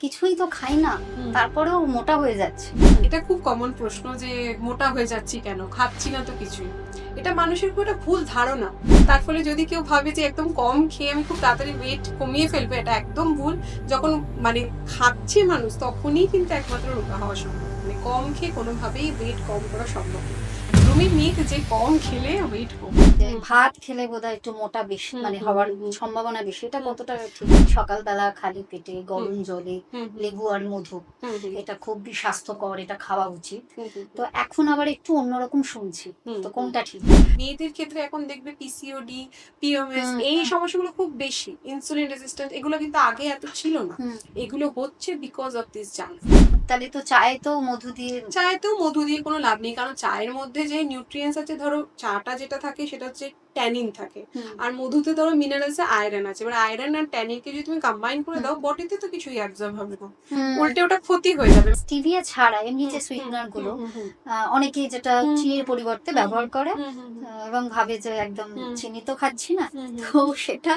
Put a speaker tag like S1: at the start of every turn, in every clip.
S1: কিছুই তো খাই না, তারপরেও মোটা হয়ে যাচ্ছে।
S2: এটা খুব কমন প্রশ্ন যে মোটা হয়ে যাচ্ছি কেন, খাচ্ছি না তো কিছুই। এটা মানুষের খুব একটা ভুল ধারণা। তার ফলে যদি কেউ ভাবে যে একদম কম খেয়ে আমি খুব তাড়াতাড়ি ওয়েট কমিয়ে ফেলবো, এটা একদম ভুল। যখন মানে খাচ্ছে মানুষ তখনই কিন্তু একমাত্র রোগা হওয়া সম্ভব। মানে কম খেয়ে কোনোভাবেই ওয়েট কম করা সম্ভব না। একদমই মিথ যে কম খেলে ওয়েট কমবে।
S1: যে ভাত খেলে বোধহয় একটু মোটা বেশি মানে হওয়ার সম্ভাবনা বেশি, এটা কতটা ঠিক? সকালবেলা খালি পেটে গরম জলে লেবু আর মধু, এটা খুবই স্বাস্থ্যকর, এটা খাওয়া উচিত। তো এখন আবার একটু অন্যরকম শুনছি, তো কোনটা ঠিক?
S2: মেয়েদের ক্ষেত্রে এখন দেখবে পিসিওডি, পিএমএস এই সমস্যাগুলো খুব বেশি। ইনসুলিন রেজিস্ট্যান্ট এগুলো কিন্তু আগে এত ছিল না। এগুলো হচ্ছে বিকজ অফ দিস জাঙ্ক।
S1: তাহলে তো চায়ে তো মধু দিয়ে,
S2: চায়েতেও মধু দিয়ে কোনো লাভ নেই, কারণ চায়ের মধ্যে যে নিউট্রিয়েন্টস আছে, ধরো চাটা যেটা থাকে সেটা হচ্ছে ট্যানিন থাকে, আর মধুতে ধরো মিনারেলস আয়রন আছে। এবার আয়রন আর ট্যানিনকে যদি তুমি কম্বাইন করে দাও, বডিতে তো কিছুই অ্যাবজর্ব হবে না, উল্টে ওটা ক্ষতি হয়ে যাবে।
S1: স্টিভিয়া ছাড়া এমনি যে সুইটনার গুলো অনেকেই যেটা চিনির পরিবর্তে ব্যবহার করে এবং ভাবে যে একদম চিনি তো খাচ্ছি না, তো সেটা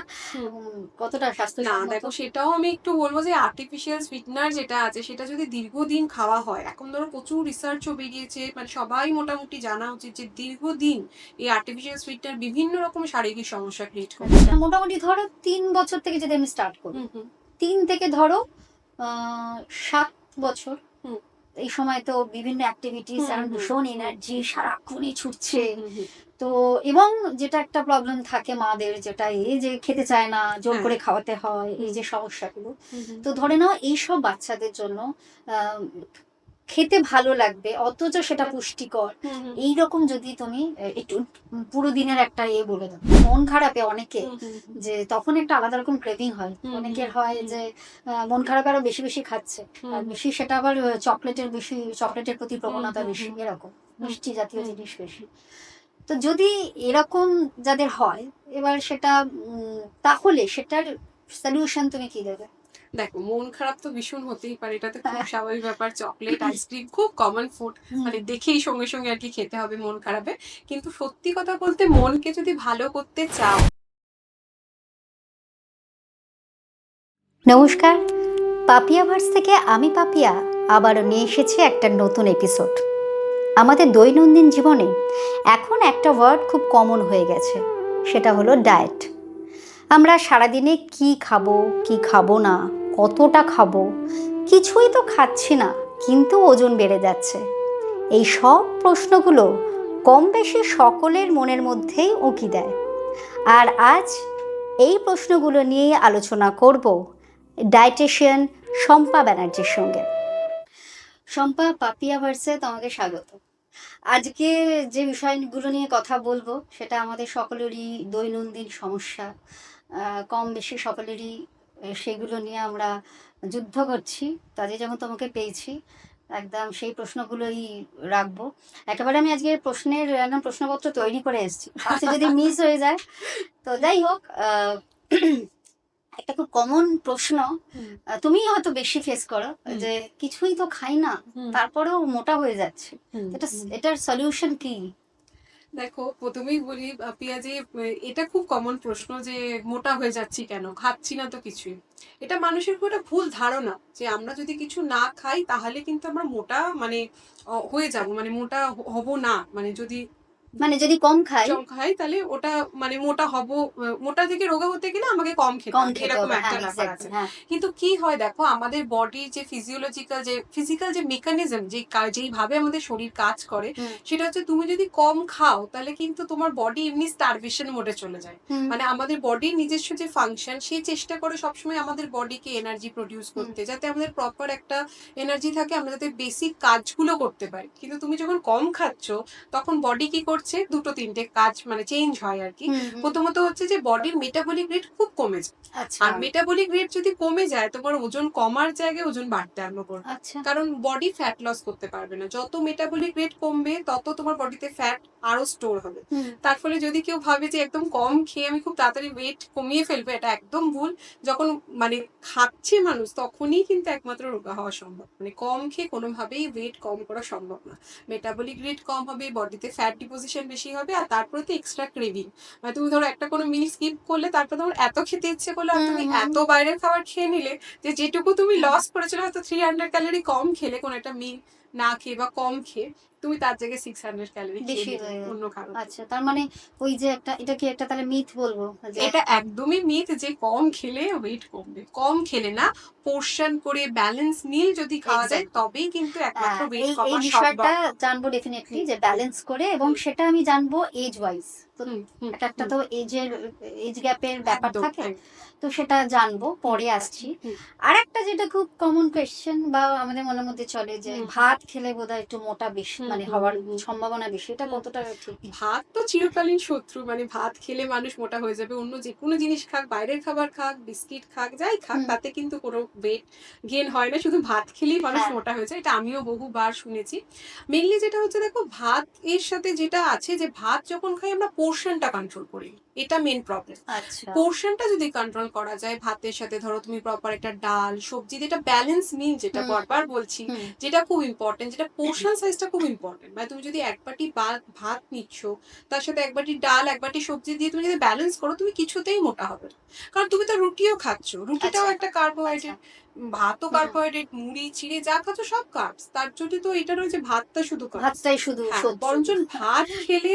S1: কতটা
S2: না
S1: স্বাস্থ্যসম্মত?
S2: দেখো, সেটাও আমি একটু বলবো যে আর্টিফিশিয়াল সুইটনার যেটা আছে সেটা যদি দীর্ঘদিন খাওয়া হয়, এখন ধরো প্রচুর রিসার্চও বেরিয়েছে, মানে সবাই মোটামুটি জানা উচিত যে দীর্ঘদিন এই আর্টিফিশিয়াল সুইটনার বিভিন্ন রকম শারীরিক সমস্যা ক্রিয়েট করছে।
S1: মোটামুটি ধরো 3 বছর থেকে যদি আমি স্টার্ট করি, 3 থেকে ধরো 7 বছর, এই সময় তো বিভিন্ন অ্যাক্টিভিটিস আর ভীষণ এনার্জি, সারাক্ষণই ছুটছে। তো এবং যেটা একটা প্রবলেম থাকে মাদের, যেটা এই যে খেতে চায় না, জোর করে খাওয়াতে হয়, এই যে সমস্যাগুলো। তো ধরে নাও এইসব বাচ্চাদের জন্য খেতে ভালো লাগবে অথচ সেটা পুষ্টিকর, এইরকম যদি তুমি একটু পুরো দিনের একটা বলে দাও। মন খারাপে অনেকে যে তখন একটা আলাদা রকম ক্রেভিং হয়, অনেকের হয় যে মন খারাপ আরো বেশি বেশি খাচ্ছে, আর বেশি সেটা আবার চকলেটের প্রতি প্রবণতা বেশি, এরকম মিষ্টি জাতীয় জিনিস বেশি। তো যদি এরকম যাদের হয়, এবার সেটা তাহলে সেটার সলিউশন তুমি কি দেবে?
S2: দেখো, মন খারাপ তো ভীষণ হতেই পারে, এটা তো খুব স্বাভাবিক ব্যাপার। চকলেট, আইসক্রিম খুব কমন ফুড, মানে দেখেই সঙ্গে সঙ্গে আর কি খেতে হবে মন খারাপে। কিন্তু সত্যি কথা বলতে, মনকে যদি ভালো করতে চাও।
S1: নমস্কার, পাপিয়াভার্স থেকে আমি পাপিয়া আবারও নিয়ে এসেছি একটা নতুন এপিসোড। আমাদের দৈনন্দিন জীবনে এখন একটা ওয়ার্ড খুব কমন হয়ে গেছে, সেটা হলো ডায়েট। আমরা সারাদিনে কি খাবো, কি খাবো না, কতটা খাবো, কিছুই তো খাচ্ছি না, কিন্তু ওজন বেড়ে যাচ্ছে। এই সব প্রশ্নগুলো কম বেশি সকলের মনের মধ্যেই উঁকি দেয়। আর আজ এই প্রশ্নগুলো নিয়েই আলোচনা করব ডায়েটিশিয়ান শম্পা ব্যানার্জির সঙ্গে। শম্পা, পাপিয়াভার্সে তোমাকে স্বাগত। আজকে যে বিষয়গুলো নিয়ে কথা বলবো সেটা আমাদের সকলেরই দৈনন্দিন সমস্যা, কম বেশি সকলেরই সেগুলো নিয়ে আমরা যুদ্ধ করছি। কাজে যেমন তোমাকে পেয়েছি, একদম সেই প্রশ্নগুলোই রাখবো একেবারে। আমি আজকে প্রশ্নের একদম প্রশ্নপত্র তৈরি করে এসেছি, আজকে যদি মিস হয়ে যায় তো যাই হোক। একটা খুব কমন প্রশ্ন তুমি হয়তো বেশি ফেস করো, যে কিছুই তো খাই না তারপরেও মোটা হয়ে যাচ্ছে, এটার সলিউশন কি?
S2: দেখো, প্রথমেই বলি পিয়া যে এটা খুব কমন প্রশ্ন যে মোটা হয়ে যাচ্ছি কেন, খাচ্ছি না তো কিছুই। এটা মানুষের খুব একটা ভুল ধারণা যে আমরা যদি কিছু না খাই তাহলে কিন্তু আমরা মোটা মানে হয়ে যাব, মানে মোটা হব না।
S1: যদি কম খাই
S2: তাহলে ওটা মানে মোটা হব। মোটা থেকে রোগা হতে গেলে আমাকে কম খেতে হবে, এরকম একটা ব্যাপার আছে। কিন্তু কি হয় দেখো, আমাদের বডির যে ফিজিক্যাল যে মেকানিজম, যেইভাবে আমাদের শরীর কাজ করে, সেটা হচ্ছে তুমি যদি কম খাও তাহলে কিন্তু তোমার বডি এমনি স্টারভেশন মোডে চলে যায়। মানে আমাদের বডির নিজস্ব যে ফাংশন, সে চেষ্টা করে সবসময় আমাদের বডিকে এনার্জি প্রডিউস করতে, যাতে আমাদের প্রপার একটা এনার্জি থাকে, আমরা যাতে বেসিক কাজগুলো করতে পারি। কিন্তু তুমি যখন কম খাচ্ছ, তখন বডি কি করছে, দুটো তিনটে কাজ মানে চেঞ্জ হয় আর কি। প্রথমত হচ্ছে যে বডির মেটাবলিক রেট খুব কমে যায়। আর মেটাবলিক রেট যদি কমে যায়, তোমার ওজন কমার জায়গায় ওজন বাড়তে আরম্ভ করবে, কারণ বডি ফ্যাট লস করতে পারবে না। যত মেটাবলিক রেট কমবে তত তোমার বডিতে ফ্যাট আরো স্টোর হবে।
S1: হুম।
S2: তার ফলে যদি কেউ ভাবে যে একদম কম খেয়ে আমি খুব তাড়াতাড়ি ওয়েট কমিয়ে ফেলবো, এটা একদম ভুল। যখন মানে খাচ্ছে মানুষ তখনই কিন্তু একমাত্র রোগা হওয়া সম্ভব। মানে কম খেয়ে কোনোভাবেই ওয়েট কম করা সম্ভব না। মেটাবলিক রেট কম হবে, বডিতে ফ্যাট ডিপোজিশন বেশি হবে, আর তারপরে তো এক্সট্রা ক্রেভিং। মানে তুমি ধরো একটা কোনো মিল স্কিপ করলে তারপর তোমার এত খেতে ইচ্ছে করলো আর তুমি এত বাইরের খাবার খেয়ে নিলে যে যেটুকু তুমি লস করেছিলে, হয়তো 300 ক্যালোরি কম খেলে কোনো একটা মিল না খেয়ে বা কম খেয়ে, তুমি তার জায়গায় 600 ক্যালোরি খেয়ে
S1: বেশি
S2: নিলে
S1: হয়ে গেল।
S2: অন্য কারণে।
S1: আচ্ছা, তার মানে ওই যে একটা, এটা কি একটা তাহলে মিথ বলবো যে
S2: এটা একদমই মিথ যে কম খেলে ওয়েট কমবে। কম খেলে না, পোর্শন করে ব্যালেন্স মিল যদি খাওয়া যায়
S1: এক্স্যাক্টলি,
S2: তবেই কিন্তু একমাত্র ওয়েট
S1: এই এই
S2: কমা
S1: বিষয়টা
S2: সম্ভব।
S1: জানবো ডেফিনেটলি,
S2: হুম,
S1: যে ব্যালেন্স করে, এবং
S2: হুম,
S1: সেটা আমি জানবো এজ ওয়াইজ। তো
S2: হুম, হুম,
S1: একটা একটা
S2: হুম,
S1: তো এজ গ্যাপের ব্যাপার
S2: একদম
S1: থাকে,
S2: একদম।
S1: তো সেটা জানবো,
S2: হুম,
S1: পরে আসছি।
S2: হুম,
S1: আর একটা যেটা খুব কমন কোয়েশ্চেন বা আমাদের মনের মধ্যে চলে, যে
S2: হুম,
S1: ভাত খেলে বোধহয় একটু মোটা বেশি,
S2: হুম,
S1: মানে
S2: হুম,
S1: হওয়ার
S2: হুম, হুম,
S1: সম্ভাবনা বেশি, এটা
S2: হুম।
S1: কতটা ঠিক?
S2: ভাত তো চিরকালীন শত্রু। মানে ভাত খেলে মানুষ মোটা হয়ে যাবে। অন্য যে কোনো জিনিস খাক, বাইরের খাবার খাক, বিস্কিট খাক, যাই খাক,
S1: হুম।
S2: তাতে কিন্তু কোনো ওয়েট গেইন হয় না। শুধু ভাত খেলেই মানুষ
S1: হ্যাঁ।
S2: মোটা হয়ে যায়। এটা আমিও বহুবার শুনেছি। মেইনলি যেটা হচ্ছে, দেখো ভাত এর সাথে যেটা আছে, যে ভাত যখন খাই আমরা পোরশনটা কন্ট্রোল করি। এটা মেইন প্রবলেম।
S1: আচ্ছা।
S2: পোরশনটা যদি কন্ট্রোল করা যায়, ভাতের সাথে ধরো তুমি প্রপার একটা ডাল, সবজি, যেটা ব্যালেন্স মিল, যেটা
S1: হুম।
S2: বারবার বলছি,
S1: হুম।
S2: যেটা খুব ইম্পর্টেন্ট, যেটা পোর্শন সাইজটা খুব ইম্পর্টেন্ট। মানে তুমি যদি এক বাটি ভাত নিচ্ছ, তার সাথে এক বাটি ডাল, এক বাটি সবজি দিয়ে তুমি যদি ব্যালেন্স করো, তুমি কিছুতেই মোটা হবে না। কারণ তুমি তো রুটিও খাচ্ছ, রুটিটাও
S1: আচ্ছা।
S2: একটা
S1: আচ্ছা।
S2: কার্বোহাইড্রেট, ভাতও
S1: হুম।
S2: কার্বোহাইড্রেট, মুড়ি চিড়ে যা খাচ্ছ সব কার্বস। তার জন্য তো এটা নয় যে ভাতটা শুধু কার্বস।
S1: ভাতটাই শুধু
S2: হ্যাঁ,
S1: শত্রু।
S2: বরঞ্চ ভাত খেলে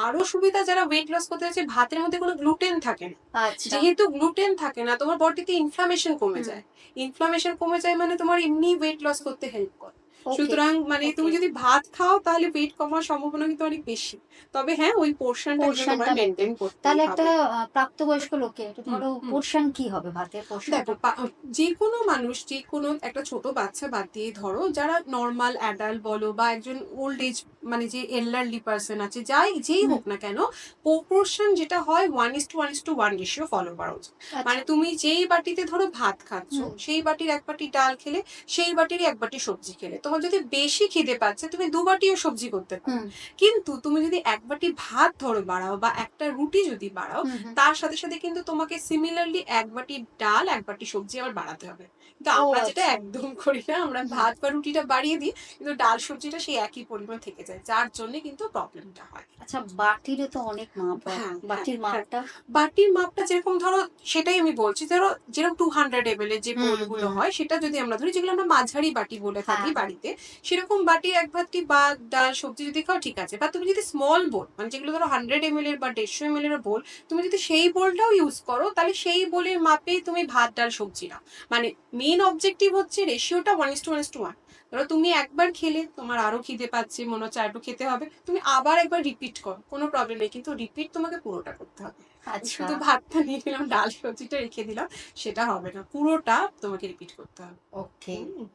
S2: আরো সুবিধা, যারা ওয়েট লস করতে চাইছে, ভাতের মধ্যে কোনো গ্লুটেন থাকে না।
S1: আচ্ছা।
S2: যেহেতু গ্লুটেন থাকে না, তোমার বডিতে ইনফ্লামেশন কমে
S1: হুম।
S2: যায়। ইনফ্লামেশন কমে যায় মানে তোমার এমনি ওয়েট লস করতে হেল্প করে।
S1: ওকে।
S2: সুতরাং মানে
S1: ওকে।
S2: তুমি যদি ভাত খাও তাহলে ওয়েট কমার সম্ভাবনা কিন্তু অনেক বেশি। তবে হ্যাঁ, ওই পোর্শনটা কিন্তু তোমার
S1: পোর্শনটা মেনটেন।
S2: মেনটেন করতেই
S1: তাহলে একটা
S2: হবে।
S1: প্রাপ্তবয়স্ক লোকে
S2: হুম,
S1: ধরো
S2: হুম।
S1: পোর্শন কি হবে, ভাতের
S2: দেখো,
S1: পোর্শনটা?
S2: যেকোনো মানুষ, যেকোনো একটা ছোট বাচ্চা বাদ দিয়ে ধরো, যারা নর্মাল অ্যাডাল্ট বলো বা একজন ওল্ড এজ, মানে যে এল্ডারলি পার্সন আছে, যেই
S1: হুম।
S2: হোক না কেন, প্রপোর্শন যেটা হয় 1:1:1 রেশিও ফলো করা উচিত।
S1: আচ্ছা।
S2: মানে তুমি যেই বাটিতে ধরো ভাত খাচ্ছ,
S1: হুম।
S2: সেই বাটির এক বাটি ডাল খেলে, সেই বাটিরই এক বাটি সবজি খেলে, তোমার যদি বেশি খিদে পাচ্ছে তুমি দু বাটিও সবজি করতে পারো।
S1: হুম।
S2: কিন্তু তুমি যদি এক বাটি ভাত ধরো বাড়াও, বা একটা রুটি যদি বাড়াও,
S1: হুম। হুম।
S2: তার সাথে সাথে কিন্তু তোমাকে সিমিলারলি এক বাটি ডাল, এক বাটি সবজি আবার বাড়াতে হবে। কিন্তু
S1: ও
S2: আমরা যেটা
S1: আচ্ছা।
S2: একদম করি না, আমরা
S1: হুম।
S2: ভাত বা রুটিটা বাড়িয়ে দিই, কিন্তু ডাল সবজিটা সেই একই পরিমাণ থেকে যায়, যার জন্য কিন্তু প্রবলেমটা হয়।
S1: আচ্ছা, বাটিরও তো অনেক মাপ হয়,
S2: হ্যাঁ, হ্যাঁ,
S1: বাটির
S2: হ্যাঁ।
S1: মাপটা?
S2: বাটির মাপটা যেরকম ধরো, সেটাই আমি বলছি, ধরো যেরকম 200 ml এর যে
S1: হুম।
S2: বোলগুলো
S1: হুম।
S2: হয়, সেটা যদি আমরা ধরি, যেগুলো আমরা মাঝারি বাটি বলে থাকি
S1: হ্যাঁ।
S2: বাড়িতে, সেরকম বাটির এক বাটি বা ডাল সবজি যদি খাও ঠিক আছে। বা তুমি যদি স্মল বোল, মানে যেগুলো ধরো 100 ml এর বা 150 ml এর বোল, তুমি যদি সেই বোলটাও ইউজ করো, তাহলে সেই বোলের মাপেই তুমি ভাত ডাল সবজি নাও। মানে মেইন অবজেক্টিভ হচ্ছে রেশিওটা 1:1:1। ধরো তুমি একবার খেলে তোমার আরো খিদে পাচ্ছে, মনে হচ্ছে একটু খেতে হবে, তুমি আবার একবার রিপিট করো, কোনো প্রবলেম নেই, কিন্তু রিপিট তোমাকে পুরোটা করতে হবে।
S1: আচ্ছা।
S2: শুধু ভাতটা নিয়ে নিলাম, ডাল সবজিটা রেখে দিলাম, সেটা হবে না, পুরোটা তোমাকে রিপিট করতে হবে।
S1: ওকে।
S2: হুম,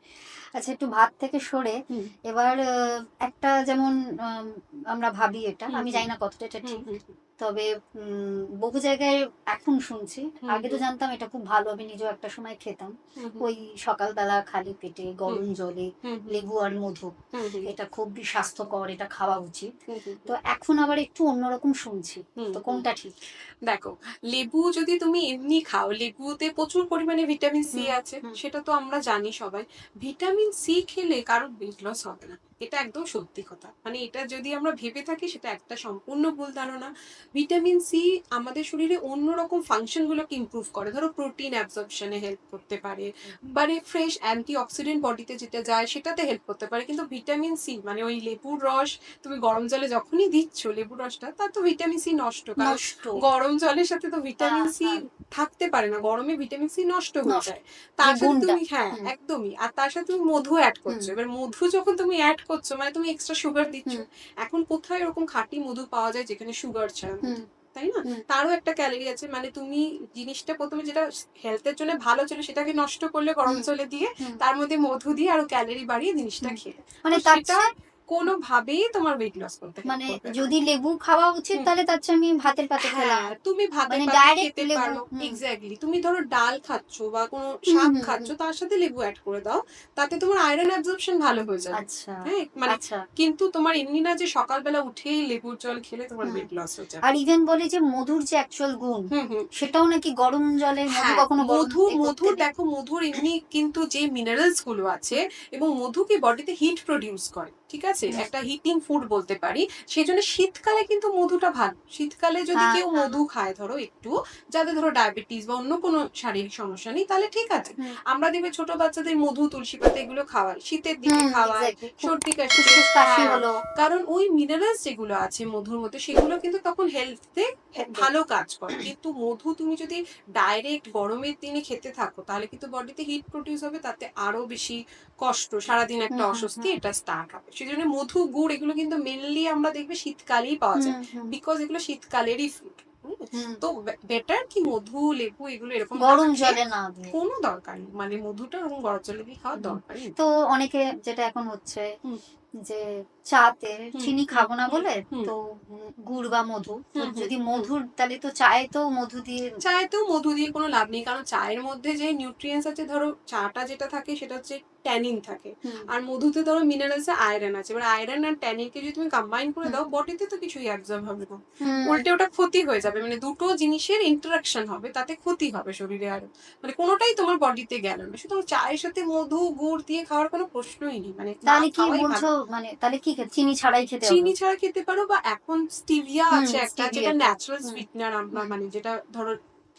S1: আচ্ছা, একটু ভাত থেকে সরে
S2: হুম,
S1: এবার একটা যেমন আম, আমরা ভাবি, এটা
S2: হুম,
S1: আমি
S2: হুম,
S1: জানি না কতটা এটা
S2: হুম,
S1: ঠিক,
S2: হুম,
S1: তবে বহু জায়গায় এখন শুনছি,
S2: হুম,
S1: আগে তো
S2: হুম,
S1: জানতাম এটা খুব ভালো, আমি নিজেও একটা সময় খেতাম,
S2: হুম,
S1: ওই সকালবেলা খালি পেটে
S2: হুম,
S1: গরম জলে
S2: হুম, হুম,
S1: লেবু আর মধু,
S2: হুম, হুম,
S1: এটা খুবই স্বাস্থ্যকর, এটা খাওয়া উচিত।
S2: হুম, হুম,
S1: তো
S2: হুম,
S1: এখন আবার একটু অন্যরকম শুনছি,
S2: হুম,
S1: তো
S2: হুম।
S1: কোনটা ঠিক?
S2: দেখো, লেবু যদি তুমি এমনি খাও, লেবুতে প্রচুর পরিমাণে ভিটামিন সি
S1: হুম।
S2: আছে,
S1: হুম।
S2: সেটা তো আমরা জানি সবাই। ভিটামিন সি খেলে কারোর ওয়েট লস হবে না, এটা একদম সত্যি কথা। মানে এটা যদি আমরা ভেবে থাকি, সেটা একটা সম্পূর্ণ ভুল ধারণা। ভিটামিন সি আমাদের শরীরে অন্যরকম ফাংশন গুলোকে ইমপ্রুভ করে, ধরো প্রোটিন অ্যাবজর্পশনে হেল্প করতে পারে, মানে ফ্রেশ অ্যান্টি অক্সিডেন্ট বডিতে যেটা যায় সেটাতে হেল্প করতে পারে। কিন্তু ভিটামিন সি মানে ওই লেবুর রস তুমি গরম জলে যখনই দিচ্ছ লেবুর রসটা, তার তো ভিটামিন সি নষ্ট, কারণ
S1: নষ্ট।
S2: গরম জলের সাথে তো
S1: হ্যাঁ।
S2: ভিটামিন সি
S1: হ্যাঁ।
S2: থাকতে পারে না, গরমে ভিটামিন সি নষ্ট হয়ে
S1: নষ্ট,
S2: যায়।
S1: যে
S2: তার সাথে
S1: গুণটা।
S2: তুমি, হ্যাঁ
S1: হুম।
S2: একদমই, আর তার সাথে তুমি মধু অ্যাড
S1: হুম।
S2: করছো। এবার মধু যখন তুমি অ্যাড করছো, মানে তুমি এক্সট্রা সুগার দিচ্ছ।
S1: হুম।
S2: এখন কোথায় এরকম খাঁটি মধু পাওয়া যায় যেখানে সুগার ছাড়া
S1: হুম।
S2: মধু, তাই না?
S1: হুম।
S2: তারও একটা ক্যালোরি আছে। মানে তুমি জিনিসটা প্রথমে যেটা হেলথের জন্য ভালো ছিল, সেটাকে নষ্ট করলে গরম
S1: হুম।
S2: জলে দিয়ে,
S1: হুম।
S2: তার মধ্যে মধু দিয়ে আরো ক্যালোরি বাড়িয়ে জিনিসটা
S1: হুম।
S2: খেলে। তো
S1: মানে তার
S2: সেটা
S1: চেয়ে
S2: কোনোভাবেই তোমার ওয়েট লস করতে help
S1: মানে
S2: করবে না।
S1: যদি লেবু খাওয়া উচিত
S2: হুম।
S1: তাহলে তার চেয়ে আমি ভাতের পাতে খেলাম,
S2: হ্যাঁ, তুমি ভাতের
S1: মানে
S2: পাতে
S1: ডাইরেক্ট
S2: খেতে
S1: লেবু।
S2: পারো। এক্স্যাক্টলি। তুমি ধরো ডাল খাচ্ছো বা কোনো
S1: হুম
S2: শাক
S1: হুম
S2: খাচ্ছো,
S1: হুম।
S2: তার সাথে লেবু এড করে দাও। তাতে তোমার আয়রন অ্যাবজর্পশন ভালো হয়ে যাবে।
S1: আচ্ছা
S2: হ্যাঁ? মানে
S1: আচ্ছা।
S2: কিন্তু তোমার এমনি না যে সকালবেলা উঠেই লেবুর জল খেলে তোমার
S1: হুম।
S2: ওয়েট লস হয়ে যাবে।
S1: আর ইভেন বলে যে মধুর যে অ্যাকচুয়াল গুণ,
S2: হুম, হুম।
S1: সেটাও নাকি গরম জলে, মধু
S2: হ্যাঁ,
S1: কখনো গরম করতে
S2: মধুর
S1: নেই।
S2: দেখো মধুর এমনি কিন্তু যে মিনারেলস গুলো আছে এবং মধু কি বডিতে হিট প্রডিউস করে। ঠিক আছে?
S1: হুম।
S2: একটা হিটিং ফুড বলতে পারি। সেজন্য শীতকালে কিন্তু মধুটা ভালো। শীতকালে যদি
S1: হ্যাঁ
S2: কেউ
S1: হ্যাঁ।
S2: মধু খায় ধরো একটু, যাদের ধরো ডায়াবেটিস বা অন্য কোনো শারীরিক সমস্যা নেই, তাহলে ঠিক আছে।
S1: হুম
S2: আমরা দেখবে ছোট বাচ্চাদের মধু, তুলসী পাতা এগুলো খাওয়াই। শীতের দিকে
S1: হুম
S2: খাওয়াই,
S1: এক্স্যাক্টলি।
S2: সর্দি কাশিতে।
S1: ফুসফুস কাশি
S2: হ্যাঁ,
S1: হলো।
S2: কারণ ওই মিনারেলস যেগুলো আছে মধুর মধ্যে সেগুলো কিন্তু তখন হেলথে
S1: ওকে।
S2: ভালো কাজ করে। কিন্তু মধু তুমি যদি ডাইরেক্ট গরমের দিনে খেতে থাকো তাহলে কিন্তু বডিতে হিট প্রডিউস হবে, তাতে আরো বেশি কষ্ট, সারাদিন একটা
S1: হুম হুম
S2: অস্বস্তি
S1: হুম
S2: এটা স্টার্ট হবে। সেজন্য মধু, গুড় এগুলো কিন্তু মেনলি আমরা দেখবে শীতকালেই পাওয়া যায়,
S1: হুম হুম
S2: বিকজ এগুলো শীতকালেরই ফ্রুট।
S1: হুম।
S2: তো বেটার কি মধু, লেবু এগুলো এরকম না
S1: গরম
S2: খেয়ে
S1: জলে না দিয়ে।
S2: কোনো দরকার নেই, মানে মধুটা ওরকম গরম জলে দিয়ে খাওয়ার
S1: হুম।
S2: দরকারই নেই।
S1: তো অনেকে যেটা এখন হচ্ছে
S2: হুম,
S1: যে চাতে
S2: হুম,
S1: চিনি
S2: হুম,
S1: খাবো না
S2: হুম,
S1: বলে,
S2: হুম,
S1: তো গুড় বা মধু, তো
S2: হুম, হুম,
S1: যদি
S2: হুম।
S1: মধুর, তাহলে তো চায়ে তো মধু দিয়ে।
S2: চায়েতেও মধু দিয়ে কোনো লাভ নেই, কারণ চায়ের মধ্যে যে নিউট্রিয়েন্টস আছে, ধরো চাটা যেটা থাকে সেটা হচ্ছে ট্যানিন থাকে,
S1: হুম
S2: আর মধুতে ধরো মিনারেলস আয়রন আছে। এবার আয়রন আর ট্যানিনকে যদি তুমি কম্বাইন করে
S1: হুম
S2: দাও, বডিতে তো কিছুই অ্যাবজর্ব হবে না,
S1: হুম।
S2: উল্টে ওটা ক্ষতি হয়ে যাবে। মানে দুটো জিনিসের ইন্টারাকশন হবে, তাতে ক্ষতি হবে শরীরে আরো। মানে কোনোটাই তোমার বডিতে গেল না। সুতরাং চায়ের সাথে মধু, গুড় দিয়ে খাওয়ার কোনো প্রশ্নই নেই, মানে না
S1: তাহলে কি
S2: খাওয়াই
S1: বলছো,
S2: ভালো।
S1: মানে তাহলে কি চিনি ছাড়াই খেতে হবে?
S2: চিনি ছাড়া খেতে পারো, বা এখন স্টিভিয়া
S1: হুম
S2: আছে একটা, যেটা
S1: স্টিভিয়াটা।
S2: ন্যাচারাল
S1: হুম
S2: সুইটনার, আমরা
S1: হুম
S2: মানে যেটা ধরো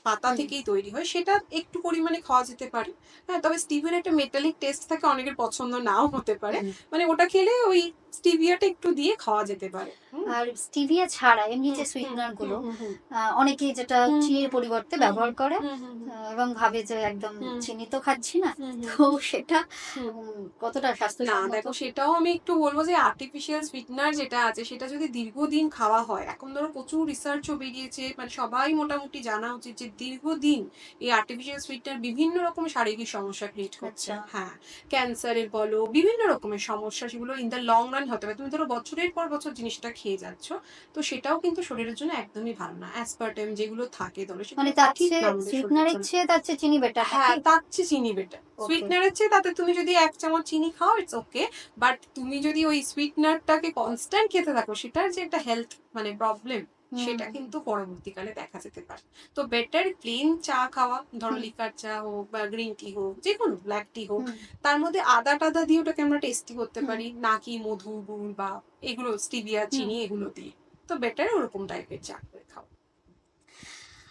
S2: পাতা
S1: হুম
S2: থেকেই তৈরি হয়, সেটা একটু পরিমাণে খাওয়া যেতে পারে। হ্যাঁ, তবে স্টিভিয়ার একটা মেটালিক টেস্ট থাকে, অনেকের পছন্দ নাও হতে পারে।
S1: হুম।
S2: মানে ওটা খেলে ওই স্টিভিয়াটা একটু দিয়ে খাওয়া যেতে পারে। হুম,
S1: আর স্টিভিয়া ছাড়া এমনি
S2: হুম,
S1: যে
S2: হুম,
S1: সুইটনার
S2: হুম,
S1: গুলো,
S2: হুম, হুম,
S1: অনেকেই যেটা
S2: হুম,
S1: চিনির
S2: হুম,
S1: পরিবর্তে
S2: হুম,
S1: ব্যবহার করে,
S2: হুম, হুম, হুম,
S1: এবং ভাবে যে একদম
S2: হুম,
S1: চিনি তো খাচ্ছি না,
S2: হুম, হুম,
S1: তো সেটা
S2: হুম।
S1: কতটা
S2: না
S1: স্বাস্থ্যসম্মত?
S2: দেখো, সেটাও আমি একটু বলবো যে আর্টিফিশিয়াল সুইটনার যেটা আছে সেটা যদি দীর্ঘদিন খাওয়া হয়, এখন ধরো প্রচুর রিসার্চও বেরিয়েছে, মানে সবাই মোটামুটি জানা উচিত যে দীর্ঘদিন এই আর্টিফিশিয়াল সুইটনার বিভিন্ন রকম শারীরিক সমস্যা ক্রিয়েট করছে।
S1: আচ্ছা।
S2: হ্যাঁ, ক্যান্সারের বলো, বিভিন্ন রকমের সমস্যা, সেগুলো ইন দ্য লং রান হতে পারে। তুমি ধরো বছরের পর বছর জিনিসটা খেয়ে যাচ্ছ, তো সেটাও কিন্তু শরীরের জন্য একদমই ভালো না। অ্যাসপার্টেম যেগুলো থাকে ধরো,
S1: মানে
S2: সেগুলো
S1: তার
S2: সঠিক
S1: চেয়ে
S2: না আমাদের শরীরের
S1: সুইটনারের
S2: জন্য।
S1: চেয়ে তার চেয়ে চিনি বেটার
S2: হ্যাঁ,
S1: নাকি?
S2: তার চেয়ে চিনি বেটার।
S1: ওকে।
S2: সুইটনারের চেয়ে তাতে তুমি যদি ১ চামচ চিনি খাও, ইটস ওকে। বাট তুমি যদি ওই সুইটনারটাকে কনস্ট্যান্ট খেতে থাকো, সেটার যে একটা হেলথ মানে প্রবলেম,
S1: হুম
S2: সেটা কিন্তু পরবর্তীকালে দেখা যেতে পারে। তো বেটার প্লেন চা খাওয়া, ধরো
S1: হুম
S2: লিকার চা হোক বা গ্রিন টি হোক, যেকোনো ব্ল্যাক টি হোক,
S1: হুম
S2: তার মধ্যে আদা টাদা দিয়ে ওটাকে আমরা টেস্টি করতে
S1: হুম
S2: পারি, নাকি মধু, গুড় বা এগুলো স্টিভিয়া,
S1: হুম।
S2: চিনি এগুলো দিয়ে। তো বেটার ওরকম টাইপের চা করে খাও।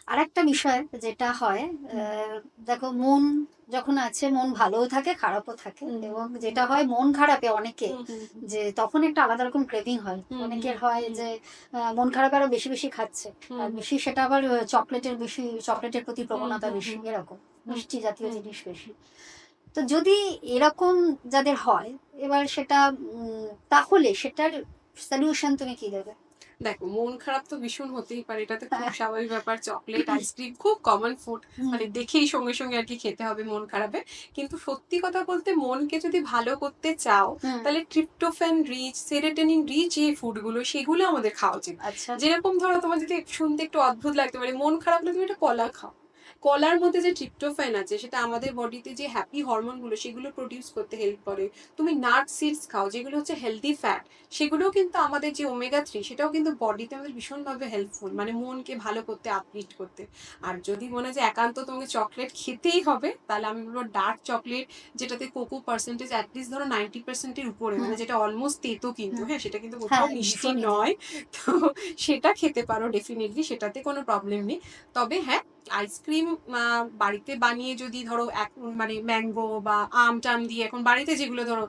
S1: আরেকটা বিষয় যেটা হয়,
S2: হুম,
S1: দেখো মন যখন আছে, মন ভালোও থাকে খারাপও থাকে,
S2: হুম,
S1: এবং
S2: হুম,
S1: যেটা হয় মন খারাপে অনেকে,
S2: হুম, হুম,
S1: যে তখন একটা আলাদা রকম ক্রেভিং হয়
S2: হুম, হুম,
S1: অনেকের, হয়
S2: হুম,
S1: যে মন খারাপ আরো বেশি বেশি খাচ্ছে,
S2: হুম,
S1: আর
S2: হুম,
S1: বেশি সেটা আবার চকলেটের বেশি, চকলেটের প্রতি
S2: হুম,
S1: প্রবণতা
S2: হুম,
S1: বেশি,
S2: হুম,
S1: এরকম
S2: হুম,
S1: মিষ্টি জাতীয়
S2: হুম।
S1: জিনিস বেশি। তো যদি এরকম যাদের হয়, এবার সেটা তাহলে সেটার সলিউশন তুমি কি দেবে?
S2: দেখো, মন খারাপ তো ভীষণ হতেই পারে, এটা তো খুব
S1: হ্যাঁ।
S2: স্বাভাবিক ব্যাপার। চকলেট, আইসক্রিম খুব কমন ফুড,
S1: হুম
S2: মানে দেখেই সঙ্গে সঙ্গে আর কি খেতে হবে মন খারাপে। কিন্তু সত্যি কথা বলতে, মনকে যদি ভালো করতে চাও,
S1: হুম।
S2: তাহলে ট্রিপ্টোফ্যান রিচ, সেরোটোনিন রিচ যে ফুডগুলো, সেগুলো আমাদের খাওয়া উচিত।
S1: আচ্ছা।
S2: যেরকম ধরো, তোমার যদি শুনতে একটু অদ্ভুত লাগতে পারে, মন খারাপ লাগলে তুমি একটা কলা খাও। কলার মধ্যে যে ট্রিপ্টোফ্যান আছে, সেটা আমাদের বডিতে যে হ্যাপি হরমোনগুলো সেগুলো প্রডিউস করতে হেল্প করে। তুমি নাট সিডস খাও, যেগুলো হচ্ছে হেলদি ফ্যাট, সেগুলোও কিন্তু আমাদের যে ওমেগা 3, সেটাও কিন্তু বডিতে আমাদের ভীষণভাবে হেল্পফুল, মানে মনকে ভালো করতে, আপলিফ্ট করতে। আর যদি মনে হয় যে একান্ত তোমাকে চকলেট খেতেই হবে, তাহলে আমি বলবো ডার্ক চকলেট, যেটাতে কোকো পার্সেন্টেজ অ্যাটলিস্ট ধরো 90% উপরে, মানে
S1: হুম
S2: যেটা অলমোস্ট তেতো কিন্তু,
S1: হুম।
S2: হ্যাঁ, সেটা কিন্তু কোথাও
S1: হ্যাঁ
S2: মিষ্টি
S1: ভীষণই তো।
S2: নয়। তো সেটা খেতে পারো ডেফিনেটলি, সেটাতে কোনো প্রবলেম নেই। তবে হ্যাঁ, আইসক্রিম বাড়িতে বানিয়ে যদি ধরো মানে ম্যাঙ্গো বা আম টাম দিয়ে এখন বাড়িতে যেগুলো ধরো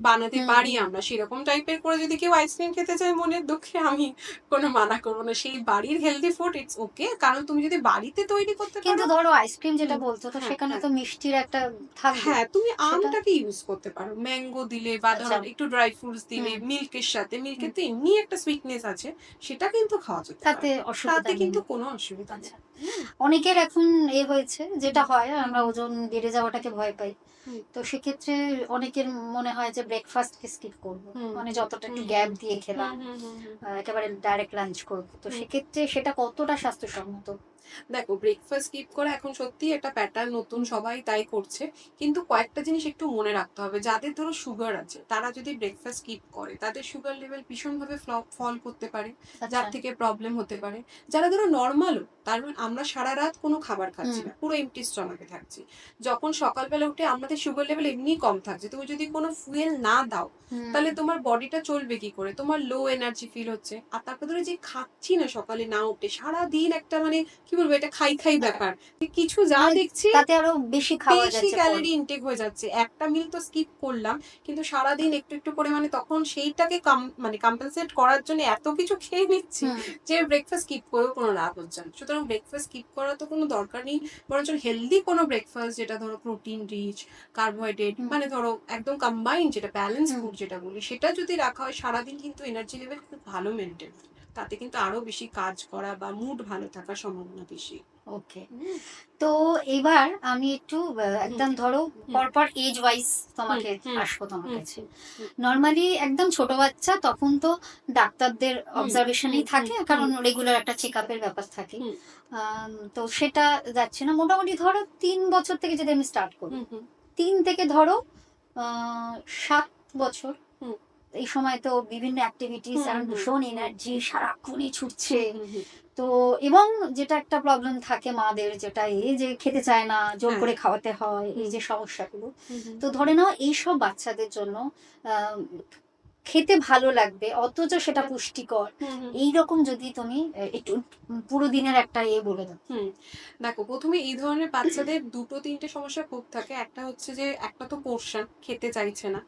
S2: বানাতে
S1: হুম
S2: পারি
S1: হুম।
S2: আমরা, সেরকম টাইপের করে যদি কেউ আইসক্রিম খেতে চায় মনের দুঃখে, আমি কোনো মানা করবো না। সেই বাড়ির হেলদি ফুড, ইটস ওকে, কারণ তুমি যদি বাড়িতে তৈরি করতে
S1: কিন্তু
S2: পারো।
S1: ধরো আইসক্রিম যেটা
S2: হুম,
S1: বলছো, তো
S2: হ্যাঁ,
S1: সেখানে
S2: হ্যাঁ,
S1: তো মিষ্টির একটা থাকবে,
S2: হ্যাঁ, তুমি
S1: সেটা।
S2: আমটাকে ইউজ করতে পারো, ম্যাঙ্গো দিলে বা
S1: আচ্ছা।
S2: ধরো একটু ড্রাই ফ্রুটস দিলে,
S1: হুম
S2: মিল্কের সাথে,
S1: হুম।
S2: মিল্কের তো এমনি একটা সুইটনেস আছে, সেটা কিন্তু খাওয়া যেতে
S1: তাতে
S2: পারে।
S1: অসুবিধা
S2: তাতে
S1: নেই।
S2: কিন্তু কোনো অসুবিধা নেই।
S1: আচ্ছা।
S2: হুম।
S1: অনেক অনেকের এখন হয়েছে যেটা হয়, আমরা ওজন বেড়ে যাওয়াটাকে ভয় পাই।
S2: হুম।
S1: তো সেক্ষেত্রে অনেকের মনে হয় যে ব্রেকফাস্টকে স্কিপ করবো,
S2: হুম।
S1: মানে যতটা একটু
S2: হুম।
S1: গ্যাপ দিয়ে খেলাম,
S2: হুম, হুম, হুম, হুম।
S1: একেবারে ডাইরেক্ট লাঞ্চ করবো। তো
S2: হুম।
S1: সেক্ষেত্রে সেটা কতটা স্বাস্থ্যসম্মত?
S2: দেখো, ব্রেকফাস্ট স্কিপ করা এখন সত্যিই একটা প্যাটার্ন, নতুন সবাই তাই করছে। কিন্তু কয়েকটা জিনিস একটু মনে রাখতে হবে। যাদের ধরো সুগার আছে, তারা যদি ব্রেকফাস্ট স্কিপ করে, তাদের সুগার লেভেল ভীষণভাবে ফল করতে পারে,
S1: আচ্ছা।
S2: যার থেকে প্রবলেম হতে পারে। যারা ধরো নরমালও, তার মানে আমরা সারা রাত কোনো খাবার খাচ্ছি না, পুরো এমটি স্টমাকে থাকছি। যখন সকালবেলা উঠে আমাদের সুগার লেভেল এমনিই কম থাকছে, তুমি যদি কোনো ফুয়েল না দাও, তাহলে তোমার বডিটা চলবে কি করে? তোমার লো এনার্জি ফিল হচ্ছে। আর তারপর ধরো যে খাচ্ছি না সকালে না উঠে, সারাদিন একটা মানে কি বলবো, এটা খাই খাই ব্যাপার। কিছু যা
S1: মানে
S2: দেখছি
S1: তাতে আরো বেশি খাওয়া
S2: বেশি
S1: যাচ্ছে পরে।
S2: ক্যালোরি ইনটেক হয়ে যাচ্ছে। একটা মিল তো স্কিপ করলাম, কিন্তু সারাদিন একটু একটু করে মানে তখন সেইটাকে মানে কম্পেনসেট করার জন্য এত কিছু খেয়ে নিচ্ছি যে ব্রেকফাস্ট স্কিপ করেও কোনো লাভ হচ্ছে না। সুতরাং ব্রেকফাস্ট স্কিপ করার তো কোনো দরকার নেই। বরঞ্চ হেলদি কোনো ব্রেকফাস্ট, যেটা ধরো প্রোটিন রিচ, কার্বোহাইড্রেট, মানে ধরো একদম কম্বাইন, যেটা ব্যালেন্স ফুড যেটা বলি, সেটা যদি রাখা হয়, সারাদিন কিন্তু এনার্জি লেভেল খুব ভালো মেনটেন হয়। তাতে কিন্তু আরো বেশি কাজ করা বা মুড ভালো থাকার সম্ভাবনা বেশি।
S1: ওকে। তো এবার আমি একটু একদম ধরো পরপর এজ ওয়াইজ তোমাকে আসবো তোমার কাছে। নর্মালি একদম ছোট বাচ্চা, তখন তো ডাক্তারদের অবজারভেশনেই থাকে, কারণ রেগুলার একটা চেক আপের ব্যাপার থাকে। তো সেটা যাচ্ছে না। মোটামুটি ধরো 3 বছর থেকে যদি আমি স্টার্ট করি, 3 থেকে ধরো 7 বছর, এই সময় তো বিভিন্ন অ্যাক্টিভিটিস আর ভীষণ এনার্জি, সারাক্ষণই ছুটছে। তো এবং যেটা একটা প্রবলেম থাকে মাদের, যেটা এই যে খেতে চায় না, জোর করে খাওয়াতে হয়, এই যে সমস্যাগুলো। তো ধরে নাও এইসব বাচ্চাদের জন্য আহ, খেতে ভালো লাগবে অথচ সেটা পুষ্টিকর, এইরকম যদি তুমি একটু পুরো দিনের একটা বলে দাও।
S2: দেখো, প্রথমে এই ধরনের বাচ্চাদের দুটো তিনটে সমস্যা খুব থাকে। একটা হচ্ছে যে, একটা তো পোর্শন খেতে চাইছে না,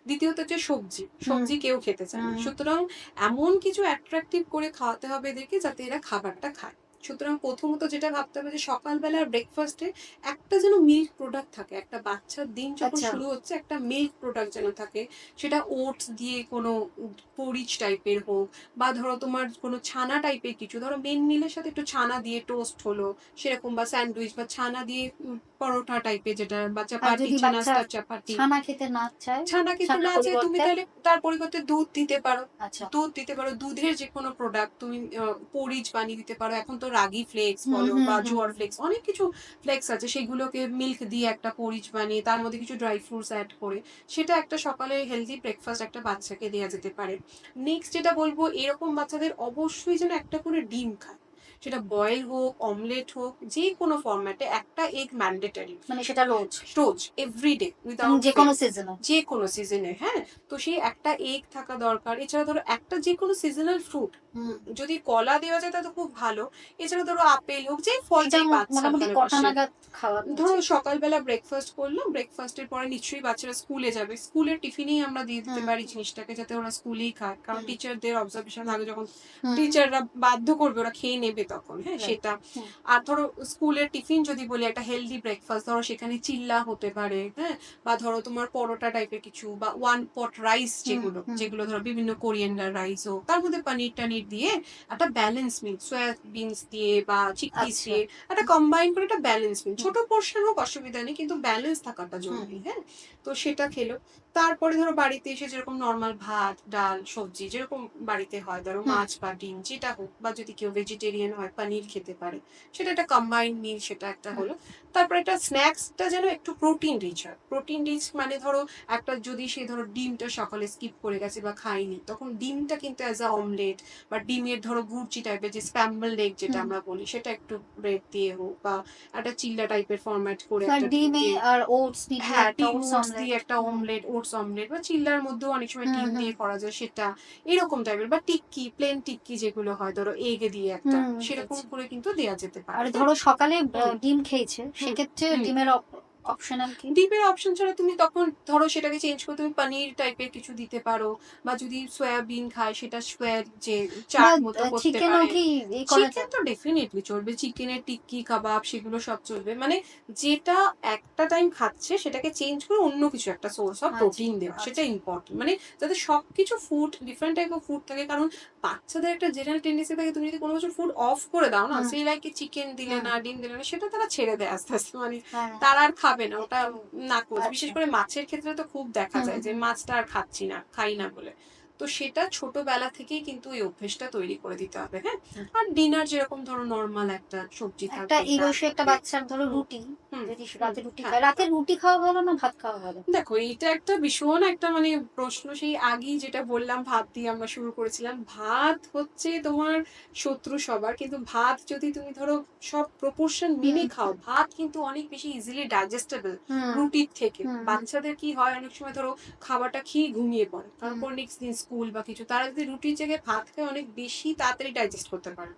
S2: দ্বিতীয়ত হচ্ছে সবজি কেউ খেতে চায় না। সুতরাং এমন কিছু অ্যাট্রাকটিভ করে খাওয়াতে হবে এদেরকে, যাতে এরা খাবারটা খায়। সুতরাং প্রথমত যেটা ভাবতে হবে যে, সকালবেলার ব্রেকফাস্টে একটা যেন মিল্ক প্রোডাক্ট থাকে। একটা বাচ্চার দিন যখন শুরু হচ্ছে, একটা মিল্ক প্রোডাক্ট যেন থাকে। সেটা ওটস দিয়ে কোনো পরিচ টাইপের হোক, বা ধরো তোমার কোনো ছানা টাইপের কিছু, ধরো মেন মিলের সাথে একটু ছানা দিয়ে টোস্ট হলো সেরকম, বা স্যান্ডউইচ, বা ছানা দিয়ে পরোটা টাইপের, যেটা বা চাপাতি, নাস্তার চাপাতি।
S1: ছানা খেতে না চায়,
S2: ছানা খেতে না চায়, তুমি তাহলে তার পরিবর্তে দুধ দিতে পারো। দুধের যে কোনো প্রোডাক্ট তুমি পরিচ বানিয়ে দিতে পারো। এখন তো রাগি ফ্লেক্স বলো বা জোয়ার ফ্লেক্স, অনেক কিছু ফ্লেক্স আছে, সেগুলোকে মিল্ক দিয়ে একটা পরিচ বানিয়ে তার মধ্যে কিছু ড্রাই ফ্রুটস অ্যাড করে, সেটা একটা সকালে হেলদি ব্রেকফাস্ট একটা বাচ্চাকে দেওয়া যেতে পারে। নেক্সট যেটা বলবো, এরকম বাচ্চাদের অবশ্যই যেন একটা করে ডিম খায়। সেটা বয়েল হোক, অমলেট হোক, যে কোনো ফরম্যাটে একটা এগ ম্যান্ডেটরি,
S1: মানে সেটা রোজ
S2: রোজ এভরিডে, উইদাউট
S1: যে কোনো সিজনে,
S2: যে কোনো সিজনে। হ্যাঁ, তো সেই একটা এগ থাকা দরকার। এছাড়া ধরো একটা যে কোনো সিজনাল ফ্রুট, যদি কলা দেওয়া যায় তাহলে খুব ভালো। এছাড়া ধরো আপেল হোক, যে ফল যেই বাচ্চা ভালোবাসে। ধরো সকালবেলা ব্রেকফাস্ট করলাম, ব্রেকফাস্টের পরে নিশ্চয়ই বাচ্চারা স্কুলে যাবে, স্কুলের টিফিনেই আমরা দিয়ে দিতে পারি জিনিসটাকে, যাতে ওরা স্কুলেই খায়। কারণ টিচারদের অবজারভেশন থাকে, যখন টিচাররা বাধ্য করবে ওরা খেয়ে নেবে তখন, হ্যাঁ সেটা। আর ধরো স্কুলের টিফিন যদি বলি, একটা হেলদি ব্রেকফাস্ট, ধরো সেখানে চিল্লা হতে পারে, হ্যাঁ, বা ধরো তোমার পরোটা টাইপের কিছু, বা ওয়ান পট রাইস, যেগুলো ধরো বিভিন্ন কোরিয়ান্ডার রাইস হোক, তার মধ্যে পনির টানির দিয়ে একটা ব্যালেন্স মিল, সয়াবিনস দিয়ে বা চিকপিস দিয়ে একটা কম্বাইন করে একটা ব্যালেন্স মিল, ছোট পোর্শন হোক অসুবিধা নেই, কিন্তু ব্যালেন্স থাকাটা জরুরি। হ্যাঁ, তো সেটা খেলো। তারপরে ধরো বাড়িতে এসে যেরকম নর্মাল ভাত ডাল সবজি যেরকম বাড়িতে হয়, ধরো মাছ বা ডিম যেটা হোক, বা যদি কেউ ভেজিটেরিয়ান হয় পনির খেতে পারে, সেটা একটা কম্বাইন্ড মিল, সেটা একটা হলো। তারপরে একটা স্ন্যাক্সটা যেন একটু প্রোটিন রিচ হয়। প্রোটিন রিচ মানে ধরো একটা, যদি সে ধরো ডিমটা সকালে স্কিপ করে গেছে বা খায়নি, তখন ডিমটা কিন্তু অ্যাজ আ অমলেট, বা ডিমের ধরো ভুর্চি টাইপের, যে স্ক্র্যাম্বলড এগ যেটা আমরা বলি, সেটা একটু ব্রেড দিয়ে হোক, বা একটা চিল্লা টাইপের ফরম্যাট করে একটা
S1: ডিমে আর ওটস দিয়ে,
S2: হ্যাঁ ডিম ওটস দিয়ে একটা অমলেট, ওটস অমলেট, বা চিল্লার মধ্যেও অনেক সময় ডিম দিয়ে করা যায়, সেটা এরকম টাইপের। বা টিক্কি, প্লেন টিক্কি যেগুলো হয় ধরো এগ দিয়ে একটা, সেরকম করে কিন্তু দেওয়া যেতে পারে।
S1: আর ধরো সকালে ডিম খেয়েছে, সেক্ষেত্রে ডিমের অপশনাল কি?
S2: ডিমের অপশন ছাড়া তুমি তখন ধরো সেটাকে চেঞ্জ করে তুমি পনির টাইপের কিছু দিতে পারো, বা যদি সয়াবিন খায় সেটা সয়ার যে
S1: বা
S2: চাট মতো করতে
S1: চিকেনও
S2: পারে।
S1: কি করা
S2: চিকেন
S1: যায়?
S2: তো ডেফিনেটলি চলবে, চিকেনের টিক্কি কাবাব সেগুলো সব চলবে, মানে যেটা একটা টাইম খাচ্ছে সেটাকে চেঞ্জ করে অন্য কিছু একটা সোর্স অফ প্রোটিন দেওয়া, সেটা ইম্পর্টেন্ট। মানে যাতে সবকিছু food different type of food থাকে, কারণ বাচ্চাদের একটা জেনারেল টেন্ডেন্সি থাকে তুমি যদি কোনো কিছু ফুড অফ করে দাও না, সেই লাইক চিকেন দিলে না, ডিম দিলে না, সেটা তারা ছেড়ে দেয় আস্তে আস্তে, মানে তারা আর খাবে না ওটা, না কোচ। বিশেষ করে মাছের ক্ষেত্রে তো খুব দেখা যায় যে মাছটা আর খাচ্ছি না, খাই না বলে। তো সেটা ছোটবেলা থেকেই কিন্তু এই অভ্যেসটা তৈরি করে দিতে হবে। হ্যাঁ, আর ডিনার যেরকম ধরো নর্মাল একটা সবজি
S1: একটা
S2: থাকবে,
S1: এই
S2: ডাল
S1: বয়সে একটা
S2: থাকবে।
S1: বাচ্চার ধরো
S2: হুম,
S1: রুটি,
S2: হুম,
S1: যদি
S2: হুম,
S1: রাতে রুটি
S2: হ্যাঁ।
S1: খায়, রাতে রুটি খাওয়া ভালো না ভাত খাওয়া ভালো?
S2: দেখো এইটা একটা ভীষণ একটা মানে প্রশ্ন, সেই আগেই যেটা বললাম ভাত দিয়ে আমরা শুরু করেছিলাম। ভাত হচ্ছে তোমার শত্রু সবার, কিন্তু ভাত যদি তুমি ধরো সব প্রপোর্শন মেনে খাও, ভাত কিন্তু অনেক বেশি ইজিলি ডাইজেস্টেবল রুটির থেকে। বাচ্চাদের কি হয় অনেক সময় ধরো খাবারটা খেয়ে ঘুমিয়ে পড়ে, তারপর নেক্সট দিন স্কুল বা কিছু, তারা যদি রুটির জায়গায় ভাত খায় অনেক বেশি তাড়াতাড়ি ডাইজেস্ট করতে পারে।